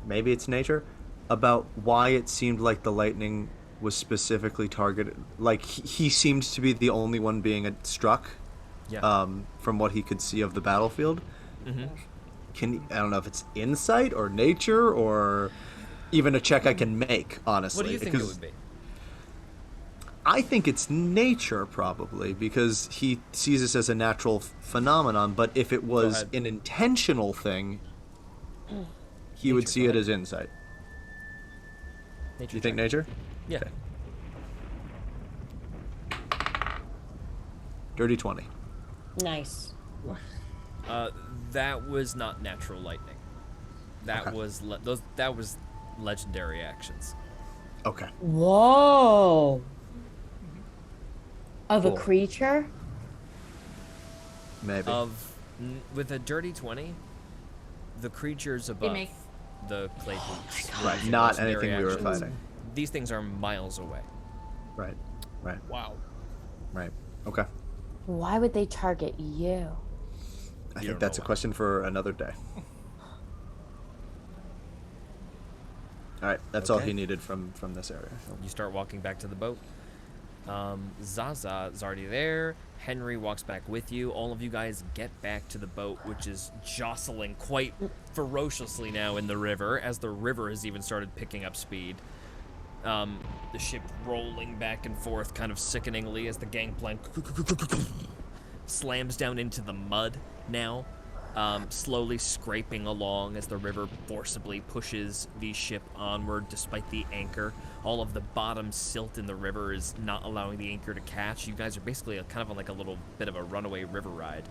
maybe it's nature, about why it seemed like the lightning was specifically targeted. Like he seemed to be the only one being struck. Yeah. From what he could see of the battlefield. I don't know if it's insight or nature or even a check I can make, honestly. What do you think it would be? I think it's nature, probably, because he sees this as a natural phenomenon, but if it was an intentional thing, he would see it as insight. Nature You think nature? Yeah. Okay. Dirty 20. Nice. That was not natural lightning. That was that was legendary actions. Okay. Whoa. Of Cool. a creature? Maybe. With a dirty 20, the creatures above make- the clay peaks. Right, using not legendary anything we were actions. fighting. These things are miles away. Right. Wow. Okay. Why would they target you? I You think don't that's a know why. question for another day. All right, that's all Okay. he needed from this area. You start walking back to the boat. Zaza is already there. Henry walks back with you. All of you guys get back to the boat, which is jostling quite ferociously now in the river, as the river has even started picking up speed. The ship rolling back and forth kind of sickeningly as the gangplank slams down into the mud now, slowly scraping along as the river forcibly pushes the ship onward despite the anchor. All of the bottom silt in the river is not allowing the anchor to catch. You guys are basically kind of on like a little bit of a runaway river ride.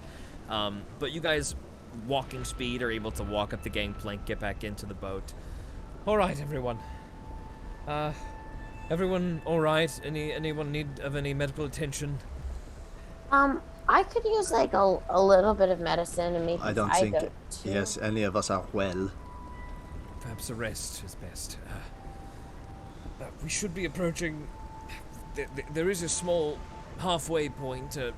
But you guys, walking speed, are able to walk up the gangplank, get back into the boat. All right, everyone. Everyone all right? Anyone need of any medical attention? I could use like a little bit of medicine and maybe I don't think too. yes, any of us are well. Perhaps a rest is best. We should be approaching. There is a small halfway point, a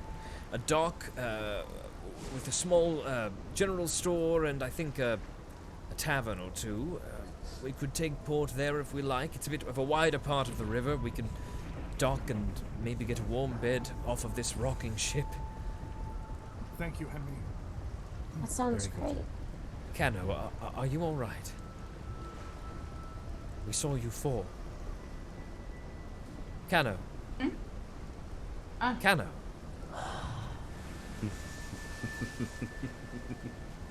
dock with a small general store and I think a tavern or two. We could take port there if we like. It's a bit of a wider part of the river. We can dock and maybe get a warm bed off of this rocking ship. Thank you, Henry. That sounds Very great. good. Kano, are you all right? We saw you fall. Kano. Kano.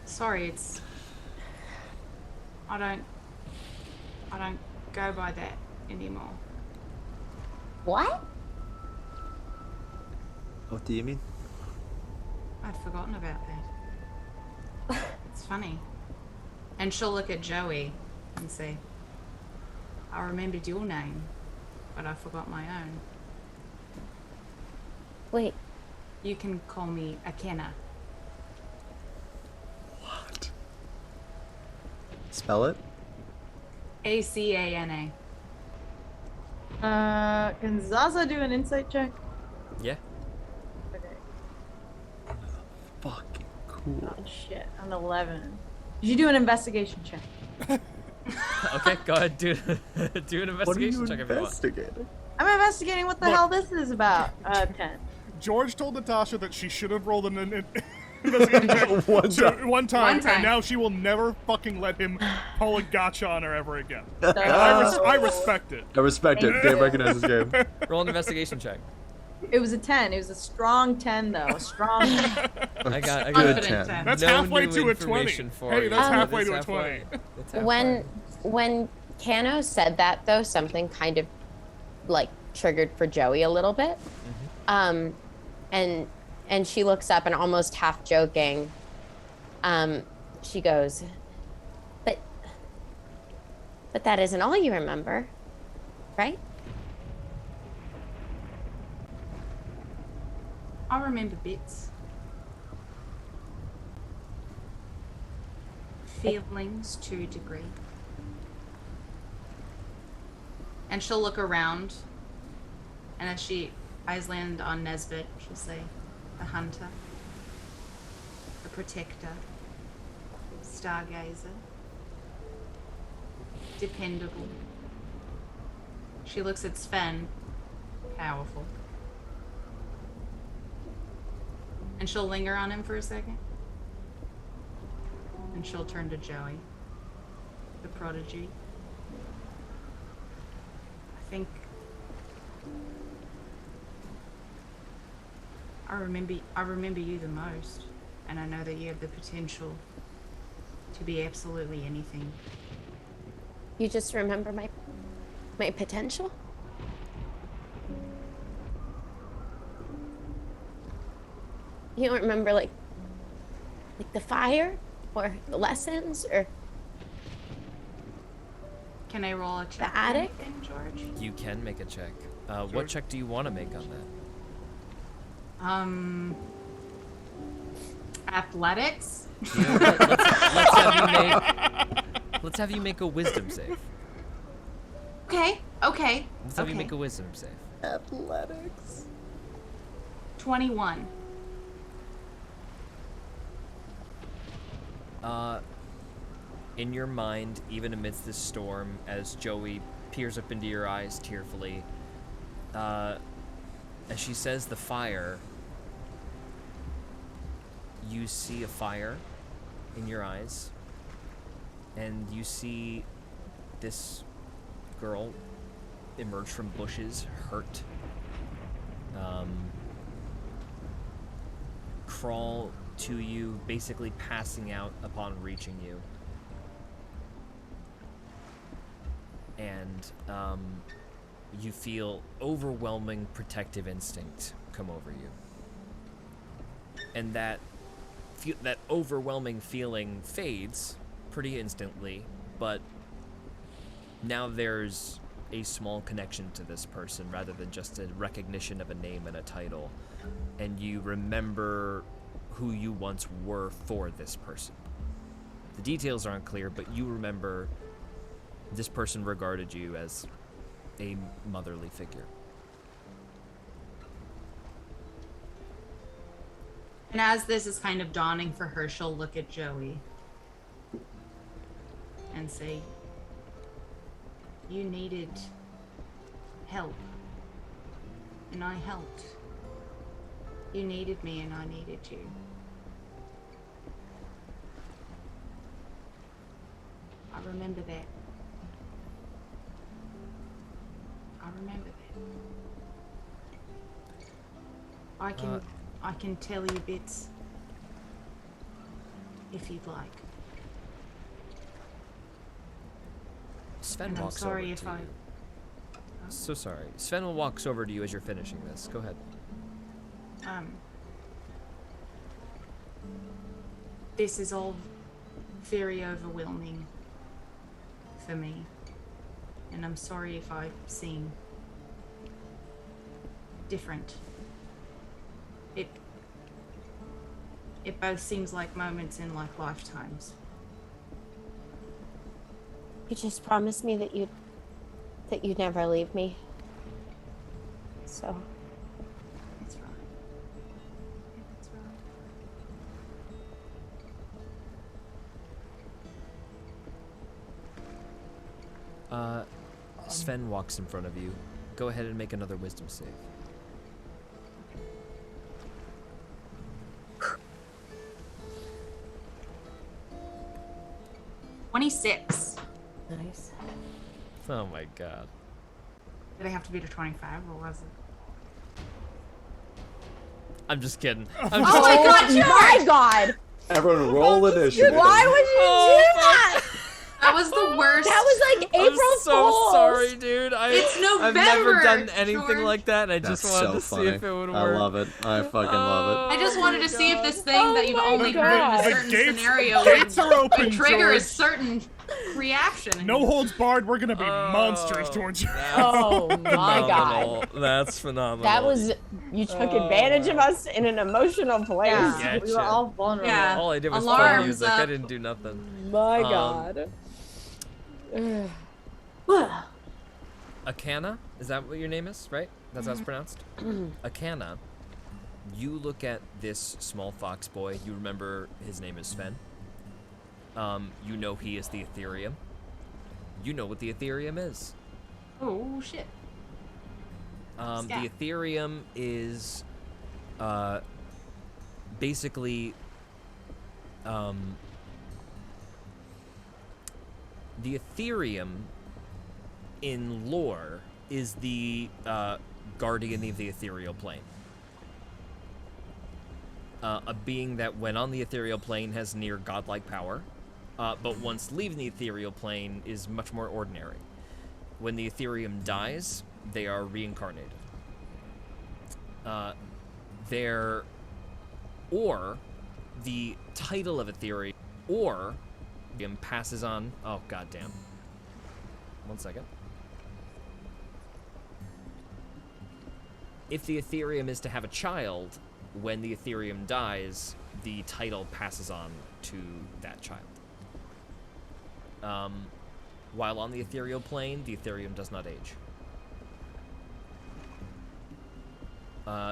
Sorry, it's. I don't go by that anymore. What? What do you mean? I'd forgotten about that. It's funny. And she'll look at Joey and say, I remembered your name, but I forgot my own. Wait, You can call me Acana. What? Spell it? Acana. Can Zaza do an insight check? Yeah. Okay. Fucking cool. Oh shit, an 11. Did you do an investigation check? Okay, go ahead. Do an What are you investigation check if you want. investigating? I'm investigating what the Look. hell this is about. 10. George told Natasha that she should have rolled an investigation check One so- time. one time, One time. and now she will never fucking let him pull a gotcha on her ever again. So- I respect it. I respect it. Dave recognizes this game. Roll an investigation check. It was a 10. It was a strong 10, though. A strong 10. I got Good Confident 10. 10. That's no halfway new to a 20. information for Hey, you. that's Um, halfway It's to a halfway. 20. It's halfway. when Kano said that though, something kind of like triggered for Joey a little bit. And she looks up and almost half joking, she goes, but that isn't all you remember, right? I remember bits. Feelings to a degree. And she'll look around, and as she eyes land on Nesbit, she'll say, the hunter, the protector, stargazer, dependable. She looks at Sven, powerful. And she'll linger on him for a second. And she'll turn to Joey, the prodigy. I think I remember you the most, and I know that you have the potential to be absolutely anything. You just remember my potential? You don't remember like the fire or the lessons or Can I roll a check? The attic? or anything, George? You can make a check. What check do you want to make on that? Athletics? You know what? Let's have you make a wisdom save. Okay. Let's have you make a wisdom save. Athletics. 21. in your mind, even amidst this storm, as Joey peers up into your eyes tearfully, as she says the fire, you see a fire in your eyes, and you see this girl emerge from bushes, hurt, crawl to you, basically passing out upon reaching you. And you feel overwhelming protective instinct come over you. And that overwhelming feeling fades pretty instantly, but now there's a small connection to this person rather than just a recognition of a name and a title. And you remember who you once were for this person. The details aren't clear, but you remember this person regarded you as a motherly figure. And as this is kind of dawning for her, she'll look at Joey and say, "You needed help, and I helped. You needed me, and I needed you. I remember that. I remember that. I can tell you bits if you'd like. Sven And I'm walks sorry over if to I- you. So sorry. Sven walks over to you as you're finishing this. Go ahead. This is all very overwhelming for me, and I'm sorry if I seem different. It both seems like moments in like lifetimes. You just promised me that you'd never leave me. So That's right. That's right. Sven walks in front of you. Go ahead and make another wisdom save. $26. nice. Oh my god. Did I have to beat a 25 or was it? I'm just kidding. Oh my god! Everyone roll initiative. Why would you do that? That was the worst. That was like April I'm so Fool's. sorry, dude. It's I've never November, done anything George. like that, and I just That's wanted so to funny. see if it would work. I love it. I fucking love I just wanted to see if this thing Oh that you've my only God. heard in a The certain gates- scenario gates are open, would trigger a George. certain reaction. No holds barred. We're gonna be monsters towards you. Oh my god. That's phenomenal. That was, you took advantage of us in an emotional place. Yeah, we Getcha. were all vulnerable. Yeah. All I did was Alarms play music. I up. didn't do nothing. My god. Acana? Is that what your name is, right? That's how it's pronounced? Acana, you look at this small fox boy. You remember his name is Sven. You know he is the Ethereum. You know what the Ethereum is. Oh shit. The Scat. Ethereum is basically the Ethereum in lore is the guardian of the ethereal plane. A being that when on the ethereal plane has near godlike power, but once leaving the ethereal plane is much more ordinary. When the Ethereum dies, they are reincarnated. Or the title of Ethereum, or passes on. Oh goddamn! 1 second. If the Ethereum is to have a child, when the Ethereum dies, the title passes on to that child. While on the ethereal plane, the Ethereum does not age.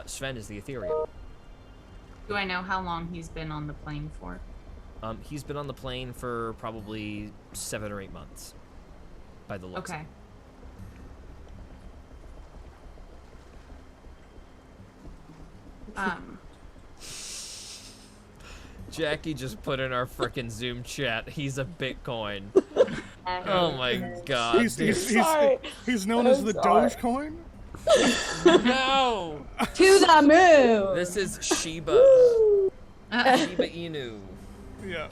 Sven is the Ethereum. Do I know how long he's been on the plane for? He's been on the plane for probably 7 or 8 months, by the looks. Okay. Jackie just put in our frickin' Zoom chat. He's a Bitcoin. Oh my god. He's known as the Dogecoin? No! To the moon. This is Shiba. Shiba Inu. Yeah.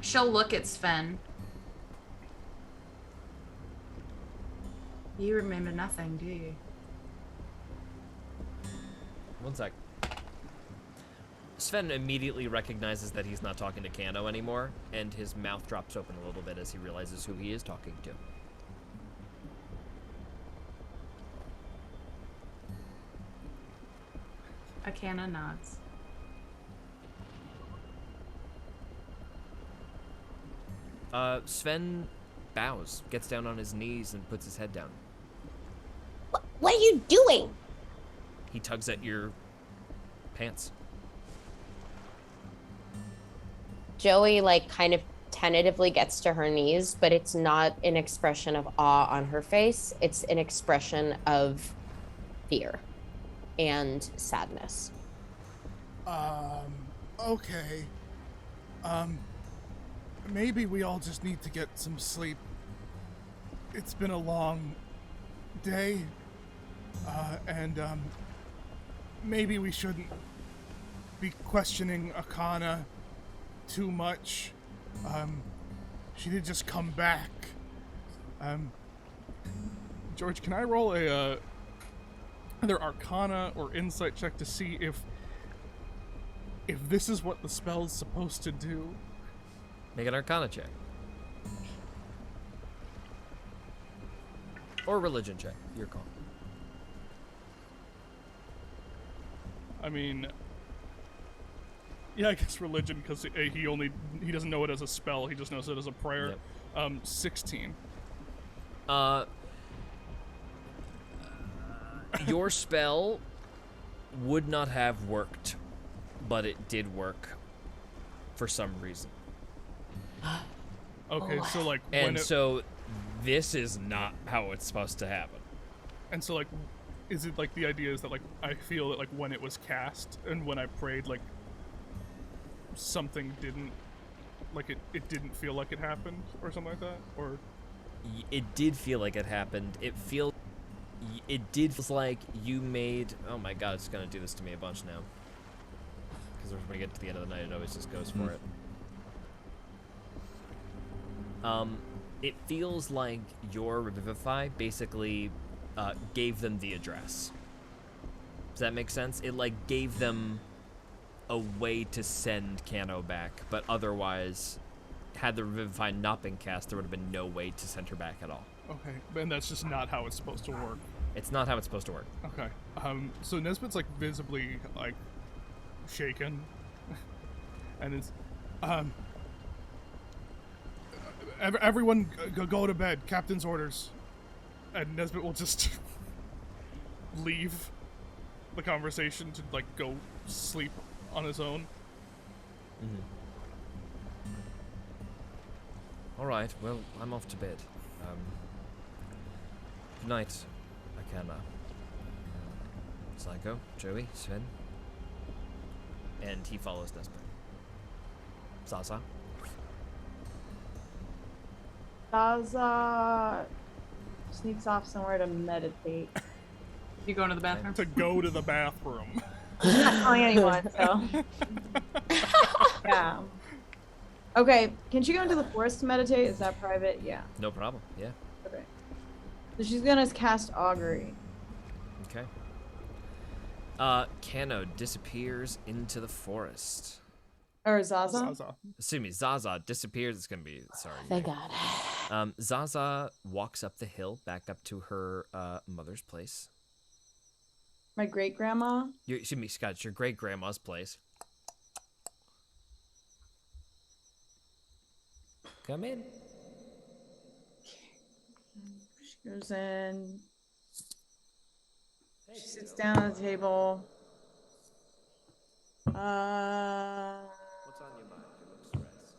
She'll look at Sven. You remember nothing, do you? One sec. Sven immediately recognizes that he's not talking to Kano anymore, and his mouth drops open a little bit as he realizes who he is talking to. Acana nods. Sven bows, gets down on his knees, and puts his head down. What are you doing? He tugs at your pants. Joey, like, kind of tentatively gets to her knees, but it's not an expression of awe on her face. It's an expression of fear and sadness. Okay. Maybe we all just need to get some sleep. It's been a long day, and maybe we shouldn't be questioning Acana too much. She did just come back. George, can I roll a either Arcana or Insight check to see if this is what the spell's supposed to do? Make an Arcana check. Or Religion check, your call. I mean, yeah, I guess Religion, because he doesn't know it as a spell, he just knows it as a prayer. Yep. 16. Your spell would not have worked, but it did work for some reason. Okay, so like so this is not how it's supposed to happen. And so like, is it like the idea is that like I feel that like when it was cast and when I prayed, like something didn't, like it didn't feel like it happened or something like that, or It did feel like it happened. It did feel like you made. Oh my god, it's gonna do this to me a bunch now. Because when we get to the end of the night, it always just goes for it. It feels like your Revivify basically gave them the address. Does that make sense? It like gave them a way to send Kano back, but otherwise, had the Revivify not been cast, there would have been no way to send her back at all. okay, and that's just not how it's supposed to work. It's not how it's supposed to work. Okay, so Nesbitt's like visibly like shaken, and it's everyone go to bed. Captain's orders. And Nesbitt will just leave the conversation to like go sleep on his own. Mm-hmm. All right. Well, I'm off to bed. Good night, Acana. Psycho, Joey, Sven, and he follows Nesbitt. Zaza. Zaza sneaks off somewhere to meditate. You going to the bathroom? To go to the bathroom. I'm not telling anyone, so. Yeah. Okay, can she go into the forest to meditate? Is that private? Yeah. No problem. Yeah. Okay. So she's gonna cast augury. Okay. Kano disappears into the forest. Or Zaza? Zaza. Excuse me, Zaza disappears. It's gonna be sorry. Thank God. Zaza walks up the hill back up to her mother's place. My great grandma? Excuse me, Scott. It's your great grandma's place. Come in. She goes in. She sits down at the table. What's on your mind? You look stressed.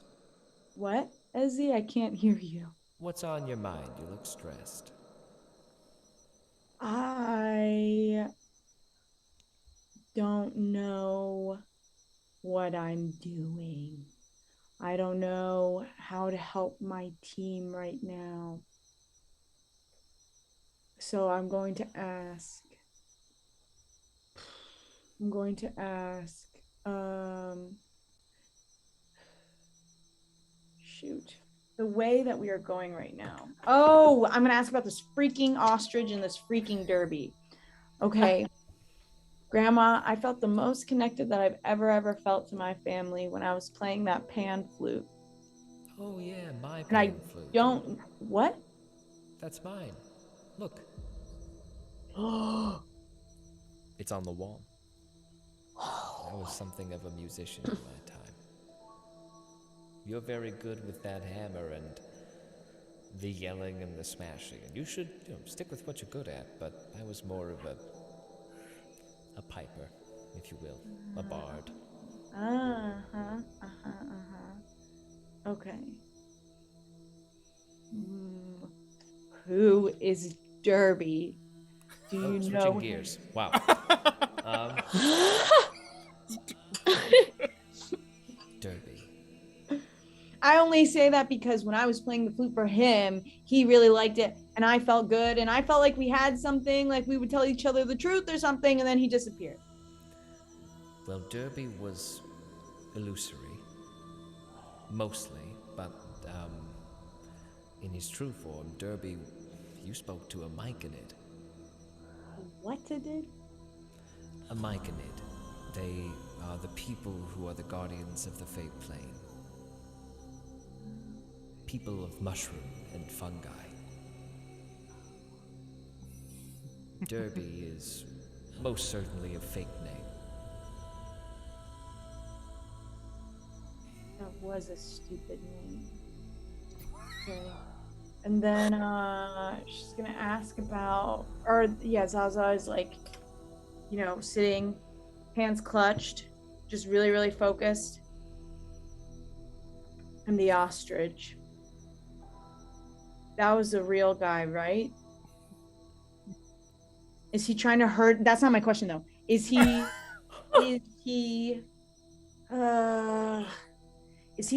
What, Ezzy? I can't hear you. What's on your mind? You look stressed. I don't know what I'm doing. I don't know how to help my team right now. So I'm going to ask. Shoot. The way that we are going right now. Oh, I'm going to ask about this freaking ostrich and this freaking derby. Okay. Grandma, I felt the most connected that I've ever felt to my family when I was playing that pan flute. Oh yeah, my And I pan flute. don't. What? That's mine. Look, Oh. it's on the wall. I was something of a musician in my time. You're very good with that hammer and the yelling and the smashing. And you should, stick with what you're good at, but I was more of a piper, if you will, a bard. Okay. Who is Derby? Do you Switching know gears. Wow. Derby. I only say that because when I was playing the flute for him, he really liked it and I felt good and I felt like we had something, like we would tell each other the truth or something, and then he disappeared. Well, Derby was illusory, mostly, but in his true form, Derby, you spoke to a myconid. What it did? A myconid. They are the people who are the guardians of the Fate Plane. People of mushroom and fungi. Derby is most certainly a fake name. That was a stupid name. Okay. And then she's gonna ask about, Zaza is like, sitting, hands clutched, just really focused. And the ostrich. That was the real guy, right? Is he trying to hurt? That's not my question though. Is he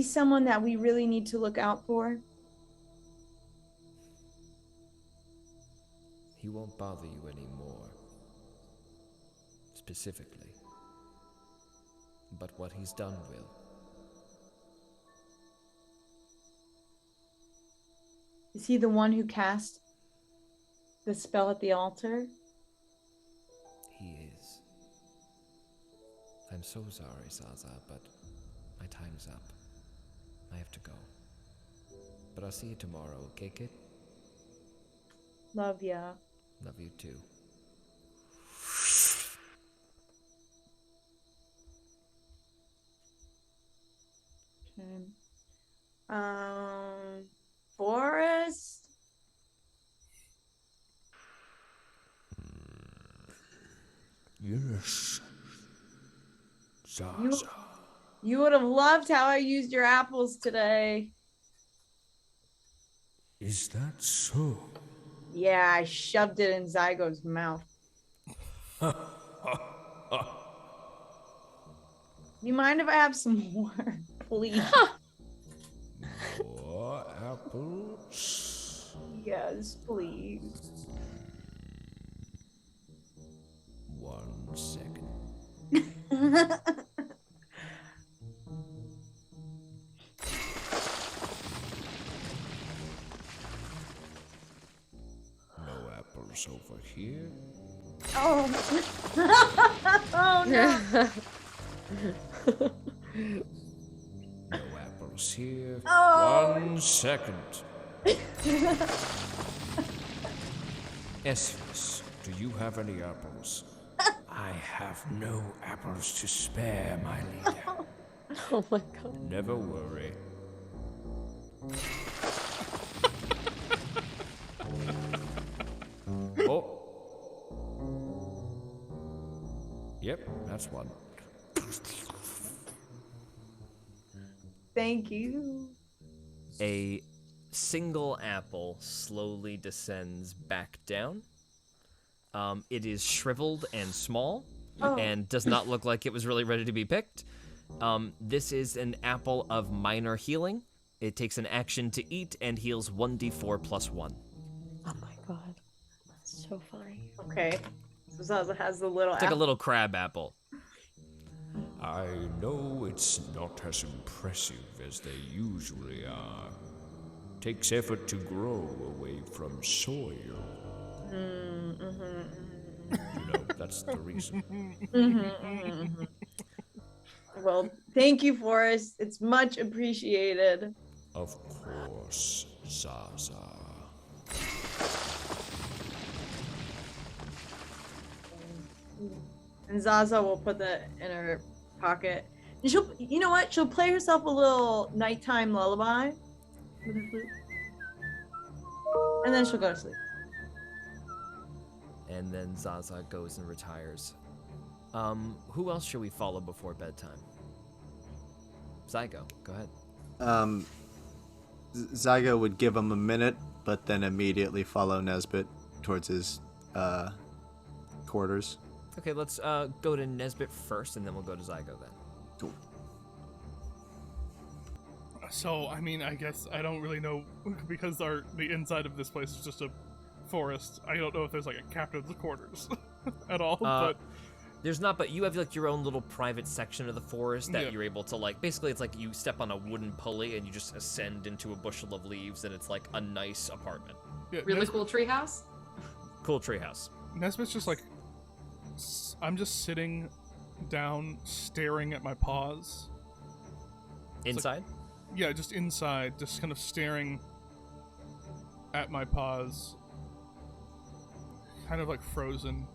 someone that we really need to look out for? He won't bother you anymore. Specifically. But what he's done will. Is he the one who cast the spell at the altar? He is. I'm so sorry, Zaza, but my time's up. I have to go. But I'll see you tomorrow, okay, kid? Love ya. Love you too. Okay. Forest? Yes. Zaza. You would have loved how I used your apples today. Is that so? Yeah, I shoved it in Zygo's mouth. You mind if I have some more, please? More apples? Yes, please. 1 second. No apples over here. Oh. Oh no. No apples here. Oh. 1 second. Esphus, do you have any apples? I have no apples to spare, my leader. Oh my god. Never worry. Oh. Yep, that's one. Thank you. A single apple slowly descends back down. It is shriveled and small, and does not look like it was really ready to be picked. This is an apple of minor healing. It takes an action to eat and heals 1d4 plus 1. Oh my god. That's so funny. Okay. So Zaza has the little It's like a little crab apple. I know it's not as impressive as they usually are. Takes effort to grow away from soil. You know, that's the reason. Well, thank you, Forrest. It's much appreciated. Of course, Zaza. And Zaza will put that in her pocket. And she'll, you know what? She'll play herself a little nighttime lullaby with her flute. And then she'll go to sleep. And then Zaza goes and retires. Who else should we follow before bedtime? Zygo, go ahead. Zygo would give him a minute, but then immediately follow Nesbit towards his quarters. Okay, let's go to Nesbit first, and then we'll go to Zygo then. Cool. So, I mean, I guess I don't really know, because the inside of this place is just a forest. I don't know if there's like a captain's quarters at all, but... There's not, but you have like your own little private section of the forest that Yeah. you're able to like, basically it's like you step on a wooden pulley and you just ascend into a bushel of leaves and it's like a nice apartment. Yeah, Really cool treehouse. Cool treehouse. Nesbit's just like, I'm just sitting down, staring at my paws. Inside? Yeah, just inside, just kind of staring at my paws. Kind of like frozen.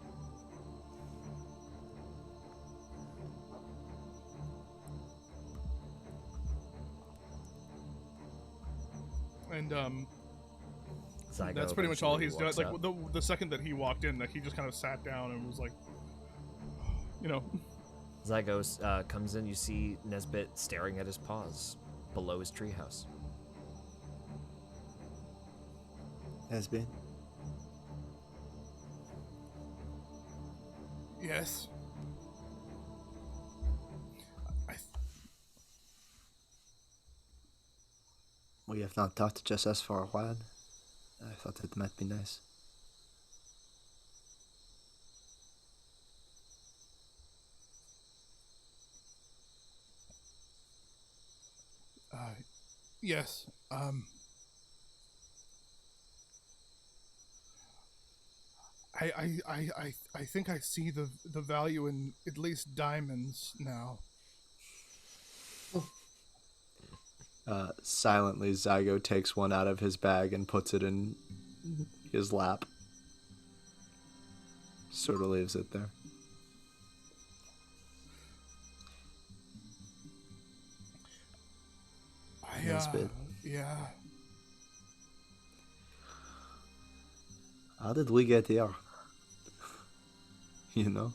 And Zygo that's pretty much all he's done. eventually Like walks up. the second that he walked in, like he just kind of sat down and was like, you know. Zygo comes in, you see Nesbit staring at his paws below his treehouse. Nesbit? Yes. We have not talked to just us for a while. I thought it might be nice. Yes. I think I see the value in at least diamonds now. Silently, Zygo takes one out of his bag and puts it in his lap. Sort of leaves it there. Nesbit. Yeah. How did we get here? You know?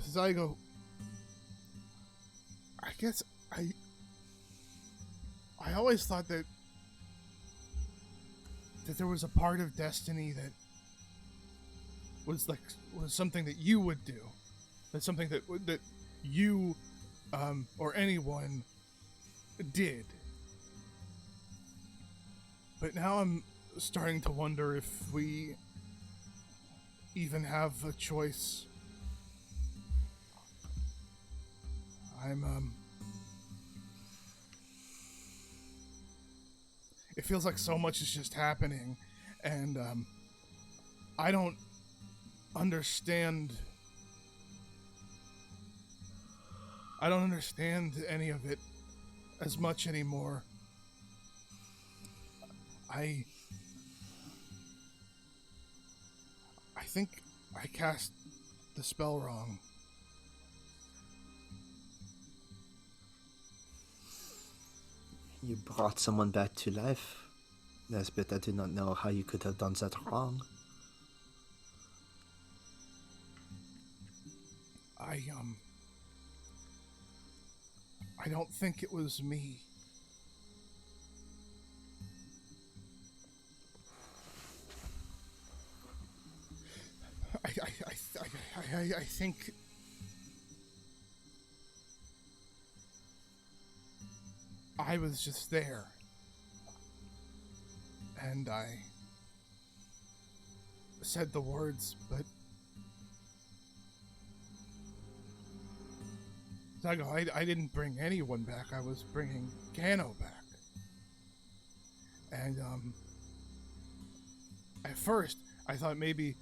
Zygo, I guess I always thought that there was a part of destiny that was something that you would do. That's something that you or anyone did. But now I'm starting to wonder if we even have a choice. It feels like so much is just happening, and I don't understand. I don't understand any of it as much anymore. I think I cast the spell wrong. You brought someone back to life. Nesbit, I did not know how you could have done that wrong. I don't think it was me. I think I was just there, and I said the words, but Zago, I didn't bring anyone back. I was bringing Gano back, and at first I thought maybe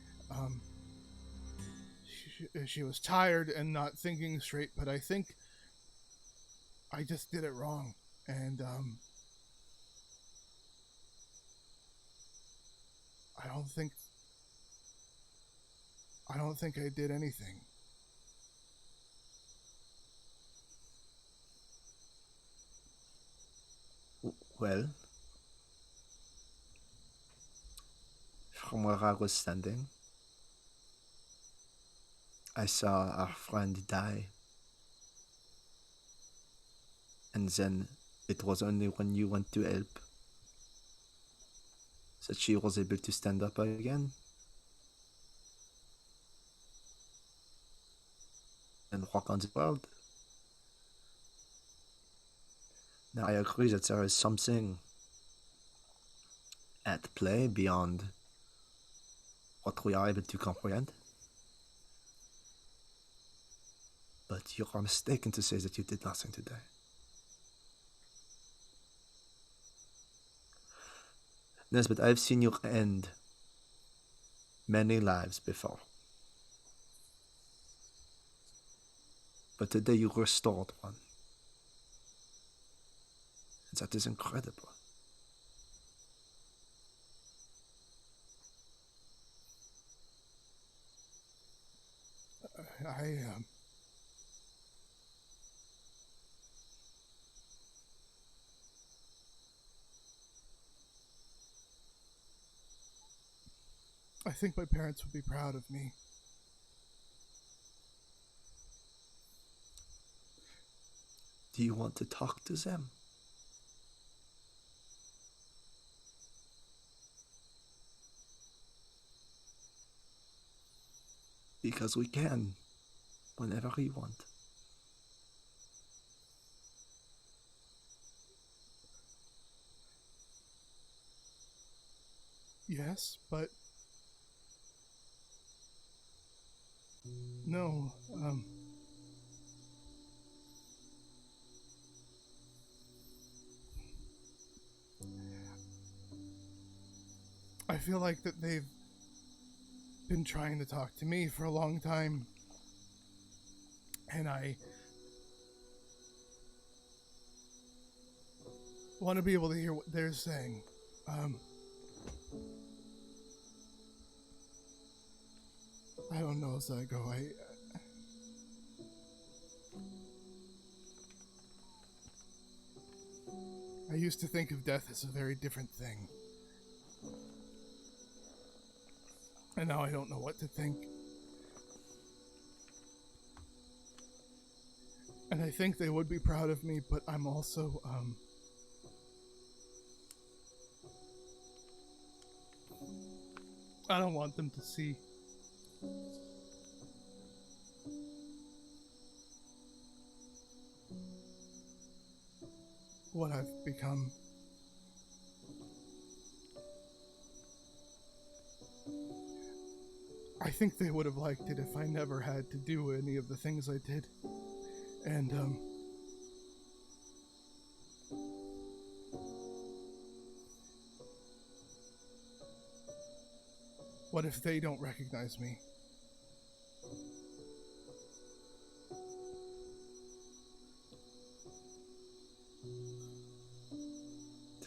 she was tired and not thinking straight, but I think I just did it wrong, and I don't think I did anything. Well, from where I was standing, I saw our friend die. And then it was only when you went to help that she was able to stand up again and walk on the world. Now, I agree that there is something at play beyond what we are able to comprehend. But you are mistaken to say that you did nothing today. Nesbit, I've seen you end many lives before. But today you restored one. And that is incredible. I think my parents would be proud of me. Do you want to talk to them? Because we can, whenever we want. Yes, but no, I feel like that they've been trying to talk to me for a long time, and I want to be able to hear what they're saying. I don't know, Zygo. I used to think of death as a very different thing. And now I don't know what to think. And I think they would be proud of me, but I'm also, I don't want them to see what I've become. I think they would have liked it if I never had to do any of the things I did. And, what if they don't recognize me?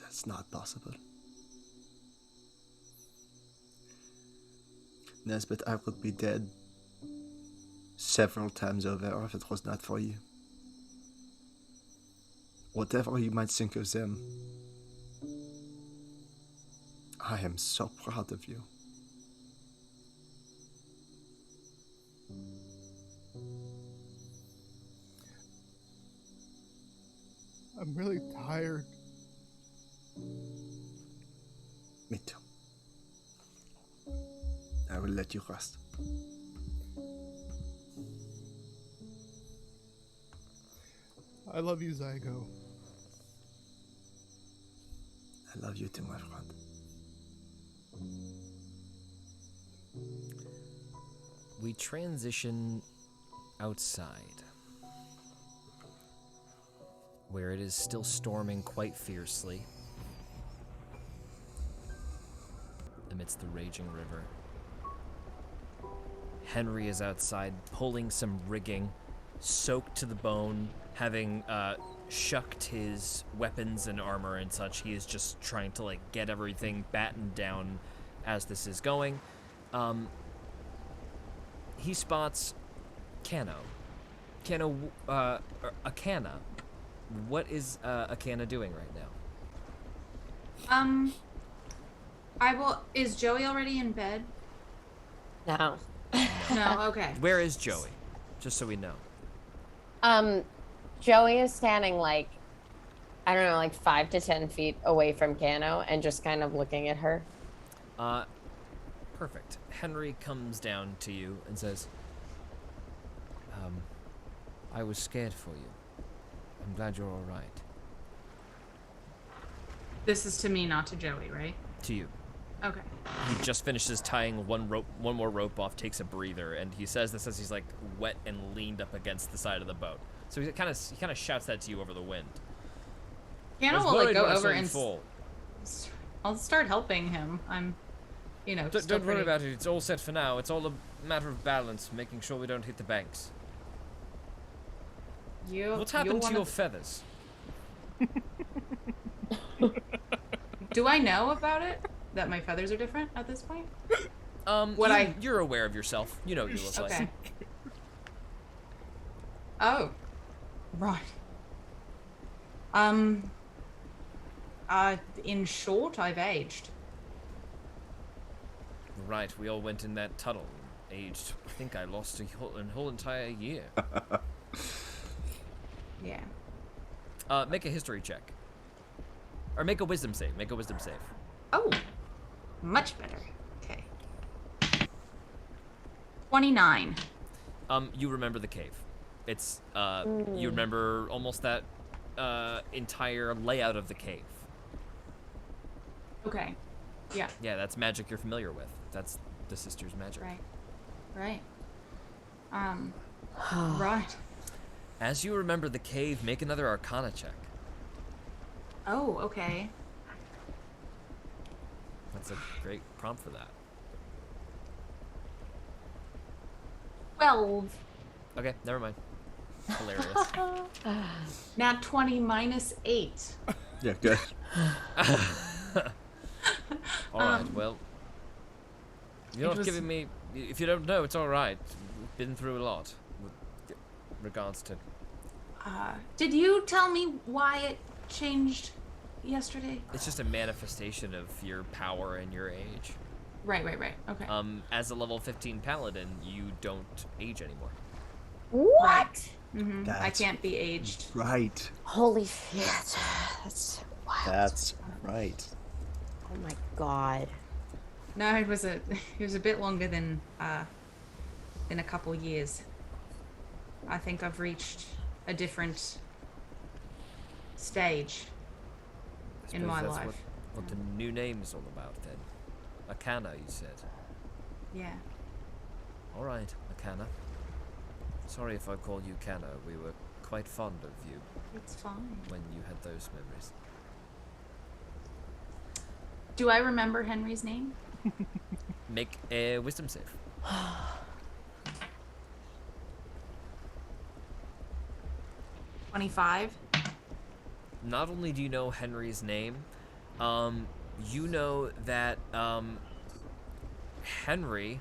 That's not possible. Nesbit, I would be dead several times over if it was not for you. Whatever you might think of them, I am so proud of you. I'm really tired. Me too. I will let you rest. I love you, Zygo. I love you too, my friend. We transition outside, where it is still storming quite fiercely amidst the raging river. Henry is outside pulling some rigging, soaked to the bone, having shucked his weapons and armor and such. He is just trying to like get everything battened down as this is going. He spots Acana. Acana. What is Acana doing right now? Is Joey already in bed? No. No, okay. Where is Joey? Just so we know. Joey is standing like, I don't know, like 5 to 10 feet away from Kano and just kind of looking at her. Perfect. Henry comes down to you and says, I was scared for you. I'm glad you're all right. This is to me, not to Joey, right? To you. Okay. He just finishes tying one more rope off, takes a breather, and he says this as he's like wet and leaned up against the side of the boat. So he kind of shouts that to you over the wind. Hannah will like go over and fall. I'll start helping him. I'm, Don't worry about it. It's all set for now. It's all a matter of balance, making sure we don't hit the banks. What's happened to your feathers? Do I know about it? That my feathers are different at this point? You're aware of yourself. You know what you look like. Okay. Oh. Right. In short, I've aged. Right, we all went in that tunnel. Aged. I think I lost a whole entire year. Yeah. Make a history check. Or make a wisdom save. Make a wisdom save. Oh. Much better. Okay. 29. You remember the cave. It's, you remember almost that, entire layout of the cave. Okay. Yeah. Yeah, that's magic you're familiar with. That's the sister's magic. Right. Right. As you remember the cave, make another Arcana check. Oh, okay. That's a great prompt for that. 12. Okay, never mind. Hilarious. Nat 20 minus 8. Yeah, good. Alright, well. You're not giving me... If you don't know, it's alright. We've been through a lot. With regards to... Did you tell me why it changed yesterday? It's just a manifestation of your power and your age. Right. Okay. As a level 15 paladin, you don't age anymore. What? Right. Mm-hmm. I can't be aged. Right. Holy shit. That's wild. That's right. Oh my god. No, it was a bit longer than a couple years. I think I've reached a different stage in my That's life. what the new name is all about, then. Acana, you said. Yeah. Alright, Acana. Sorry if I called you Canna. We were quite fond of you It's fine. when you had those memories. Do I remember Henry's name? Make a wisdom save. 25. Not only do you know Henry's name, you know that Henry...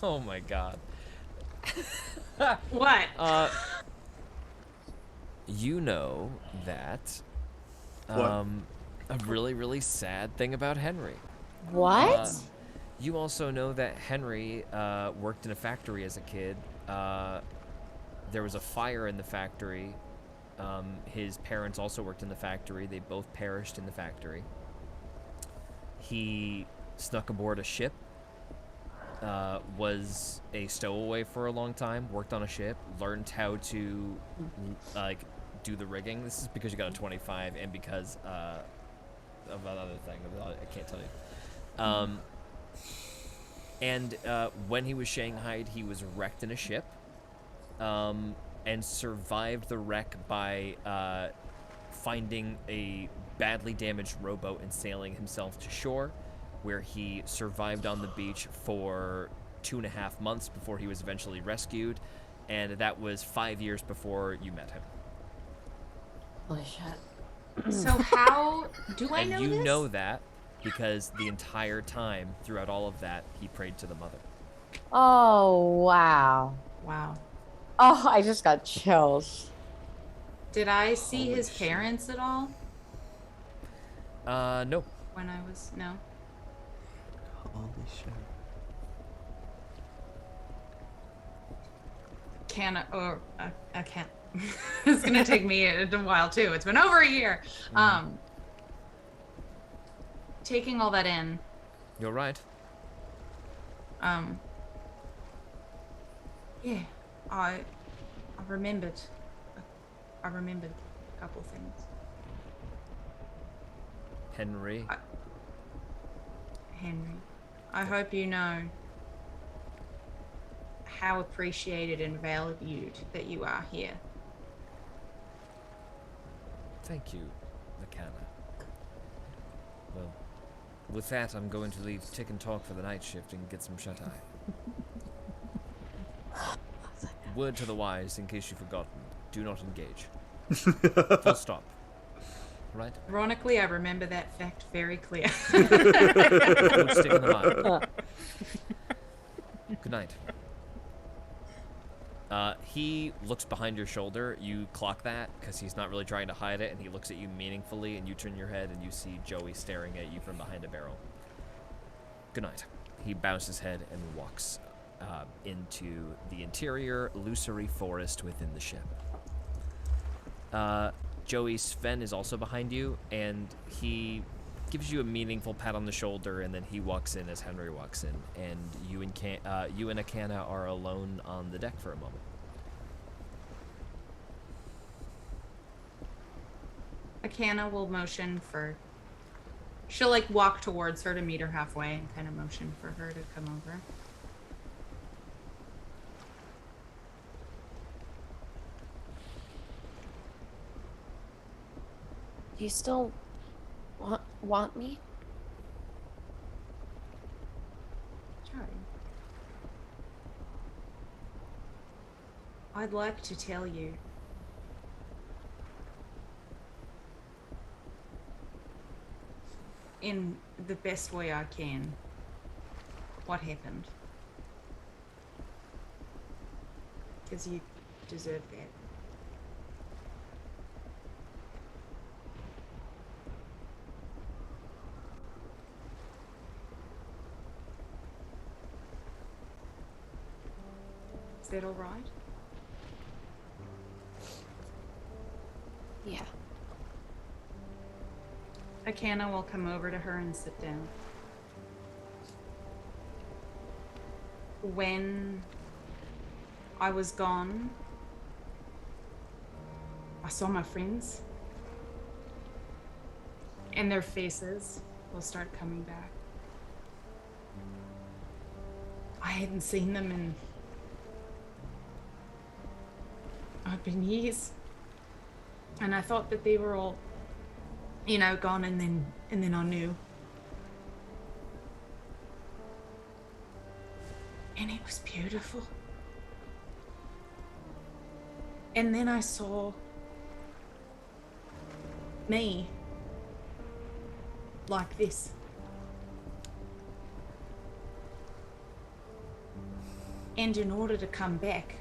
Oh my god. What? You know that What? a really, really sad thing about Henry. What? You also know that Henry worked in a factory as a kid. There was a fire in the factory. His parents also worked in the factory. They both perished in the factory. He snuck aboard a ship, was a stowaway for a long time, worked on a ship, learned how to do the rigging. This is because you got a 25 and because of another thing I can't tell you. And when he was shanghaied, he was wrecked in a ship, and survived the wreck by finding a badly damaged rowboat and sailing himself to shore, where he survived on the beach for 2.5 months before he was eventually rescued, and that was 5 years before you met him. Holy shit. So how do I And know you this? know that because the entire time throughout all of that, he prayed to the mother. Oh, wow. Wow. Oh, I just got chills. Did I see Holy his shit. parents at all No. when I was no? Holy shit. I can't. It's gonna take me a while too. It's been over a year. Taking all that in, You're right. yeah, I remembered. I remembered a couple things. Henry. Henry, I hope you know how appreciated and valued that you are here. Thank you, Acana. Well, with that, I'm going to leave Tick and Talk for the night shift and get some shut-eye. Word to the wise, in case you've forgotten, do not engage. Full stop. Right? Ironically, I remember that fact very clear. Don't stick in the mud. Good night. He looks behind your shoulder. You clock that because he's not really trying to hide it, and he looks at you meaningfully, and you turn your head and you see Joey staring at you from behind a barrel. Good night. He bows his head and walks into the interior illusory forest within the ship. Joey, Sven is also behind you, and he gives you a meaningful pat on the shoulder, and then he walks in as Henry walks in, and you and Acana are alone on the deck for a moment. Acana will motion for. She'll like walk towards her to meet her halfway and kind of motion for her to come over. Do you still want me? Joey. I'd like to tell you in the best way I can what happened. Because you deserve that. Is that all right? Yeah. Acana will come over to her and sit down. When I was gone, I saw my friends, and their faces will start coming back. I hadn't seen them in been years, and I thought that they were all, gone, and then I knew, and it was beautiful. And then I saw me like this. And in order to come back,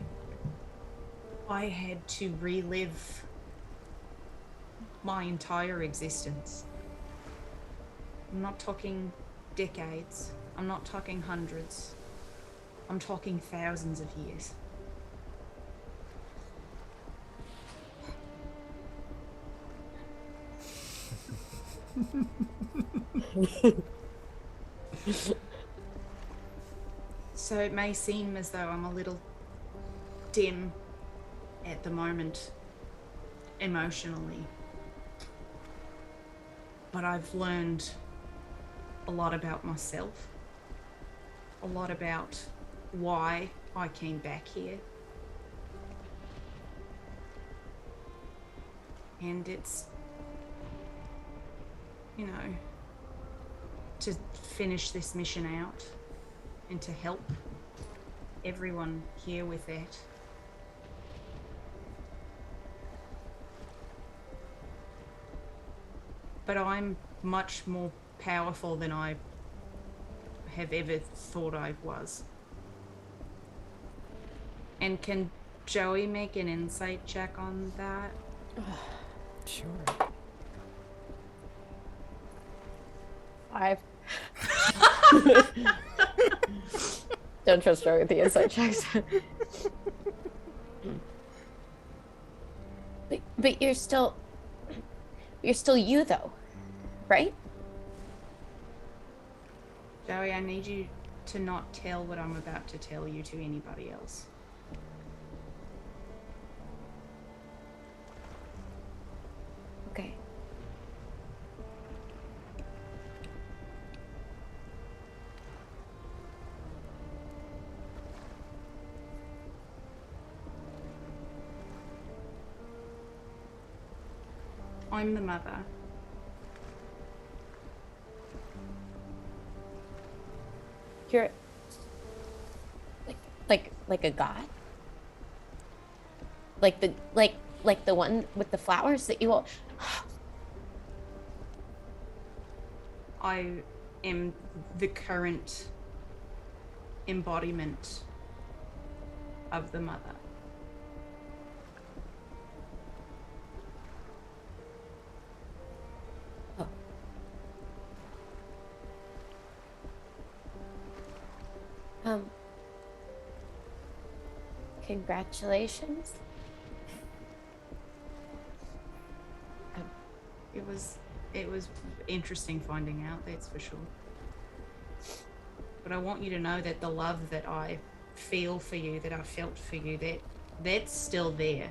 I had to relive my entire existence. I'm not talking decades. I'm not talking hundreds. I'm talking thousands of years. So it may seem as though I'm a little dim at the moment, emotionally. But I've learned a lot about myself, a lot about why I came back here. And it's, you know, to finish this mission out and to help everyone here with that. But I'm much more powerful than I have ever thought I was. And can Joey make an insight check on that? Sure. 5. Don't trust her with the inside checks. but you're still you though, right? Joey, I need you to not tell what I'm about to tell you to anybody else. Okay. I'm the mother. You're like a god? Like the one with the flowers that you all I am the current embodiment of the mother. Oh. Congratulations. It was interesting finding out, that's for sure. But I want you to know that the love that I feel for you, that I felt for you, that's still there.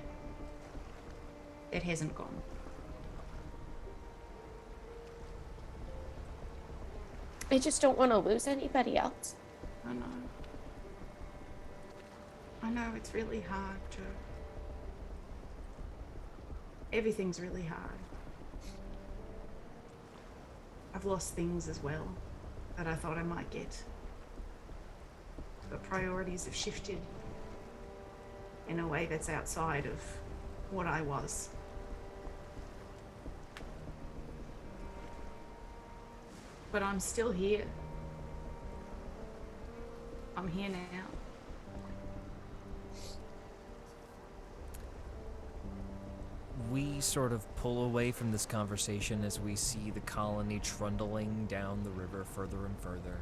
That hasn't gone. I just don't want to lose anybody else. I know. I know, it's really hard, Joe. Everything's really hard. I've lost things as well that I thought I might get. But priorities have shifted in a way that's outside of what I was. But I'm still here. I'm here now. We sort of pull away from this conversation as we see the colony trundling down the river further and further.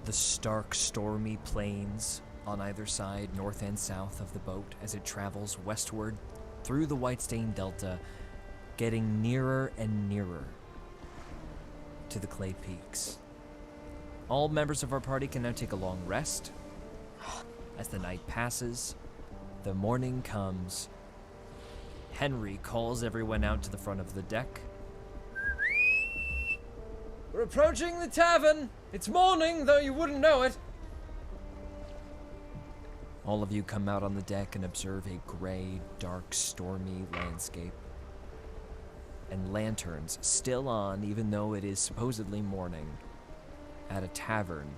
The stark, stormy plains on either side, north and south of the boat, as it travels westward through the Whitestain Delta, getting nearer and nearer to the Clay Peaks. All members of our party can now take a long rest. As the night passes, the morning comes. Henry calls everyone out to the front of the deck. We're approaching the tavern. It's morning, though you wouldn't know it. All of you come out on the deck and observe a gray, dark, stormy landscape. And lanterns still on, even though it is supposedly morning, at a tavern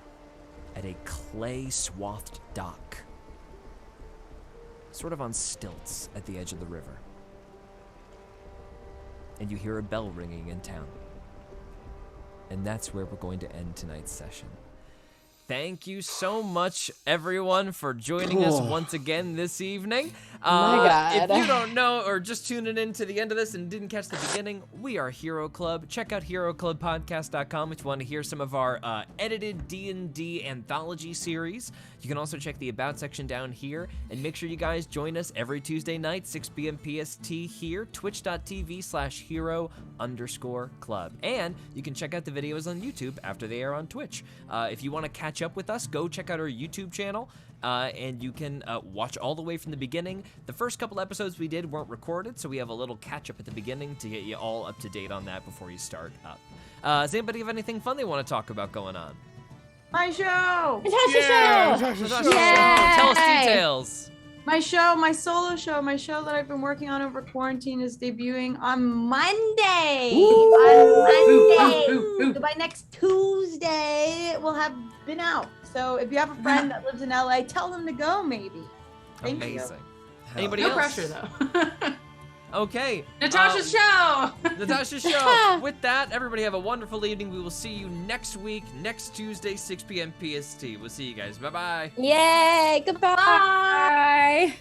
at a clay-swathed dock, sort of on stilts at the edge of the river. And you hear a bell ringing in town. And that's where we're going to end tonight's session. Thank you so much, everyone, for joining us once again this evening. My God. If you don't know or just tuning in to the end of this and didn't catch the beginning, we are Hero Club. Check out HeroClubPodcast.com if you want to hear some of our edited D&D anthology series. You can also check the About section down here, and make sure you guys join us every Tuesday night, 6 p.m. PST here, twitch.tv/hero_club. And you can check out the videos on YouTube after they air on Twitch. If you want to catch up with us, go check out our YouTube channel. And you can watch all the way from the beginning. The first couple episodes we did weren't recorded, so we have a little catch-up at the beginning to get you all up to date on that before you start up. Does anybody have anything fun they want to talk about going on? My show! Natasha Show! Tell us details. My show, my solo show, my show that I've been working on over quarantine is debuting on Monday. So by next Tuesday, it will have been out. So if you have a friend that lives in LA, tell them to go, maybe. Thank you. Amazing. Anybody No else? pressure, though. Okay. Natasha's show! Natasha's show. With that, everybody have a wonderful evening. We will see you next week, next Tuesday, 6 p.m. PST. We'll see you guys. Bye-bye. Yay! Goodbye!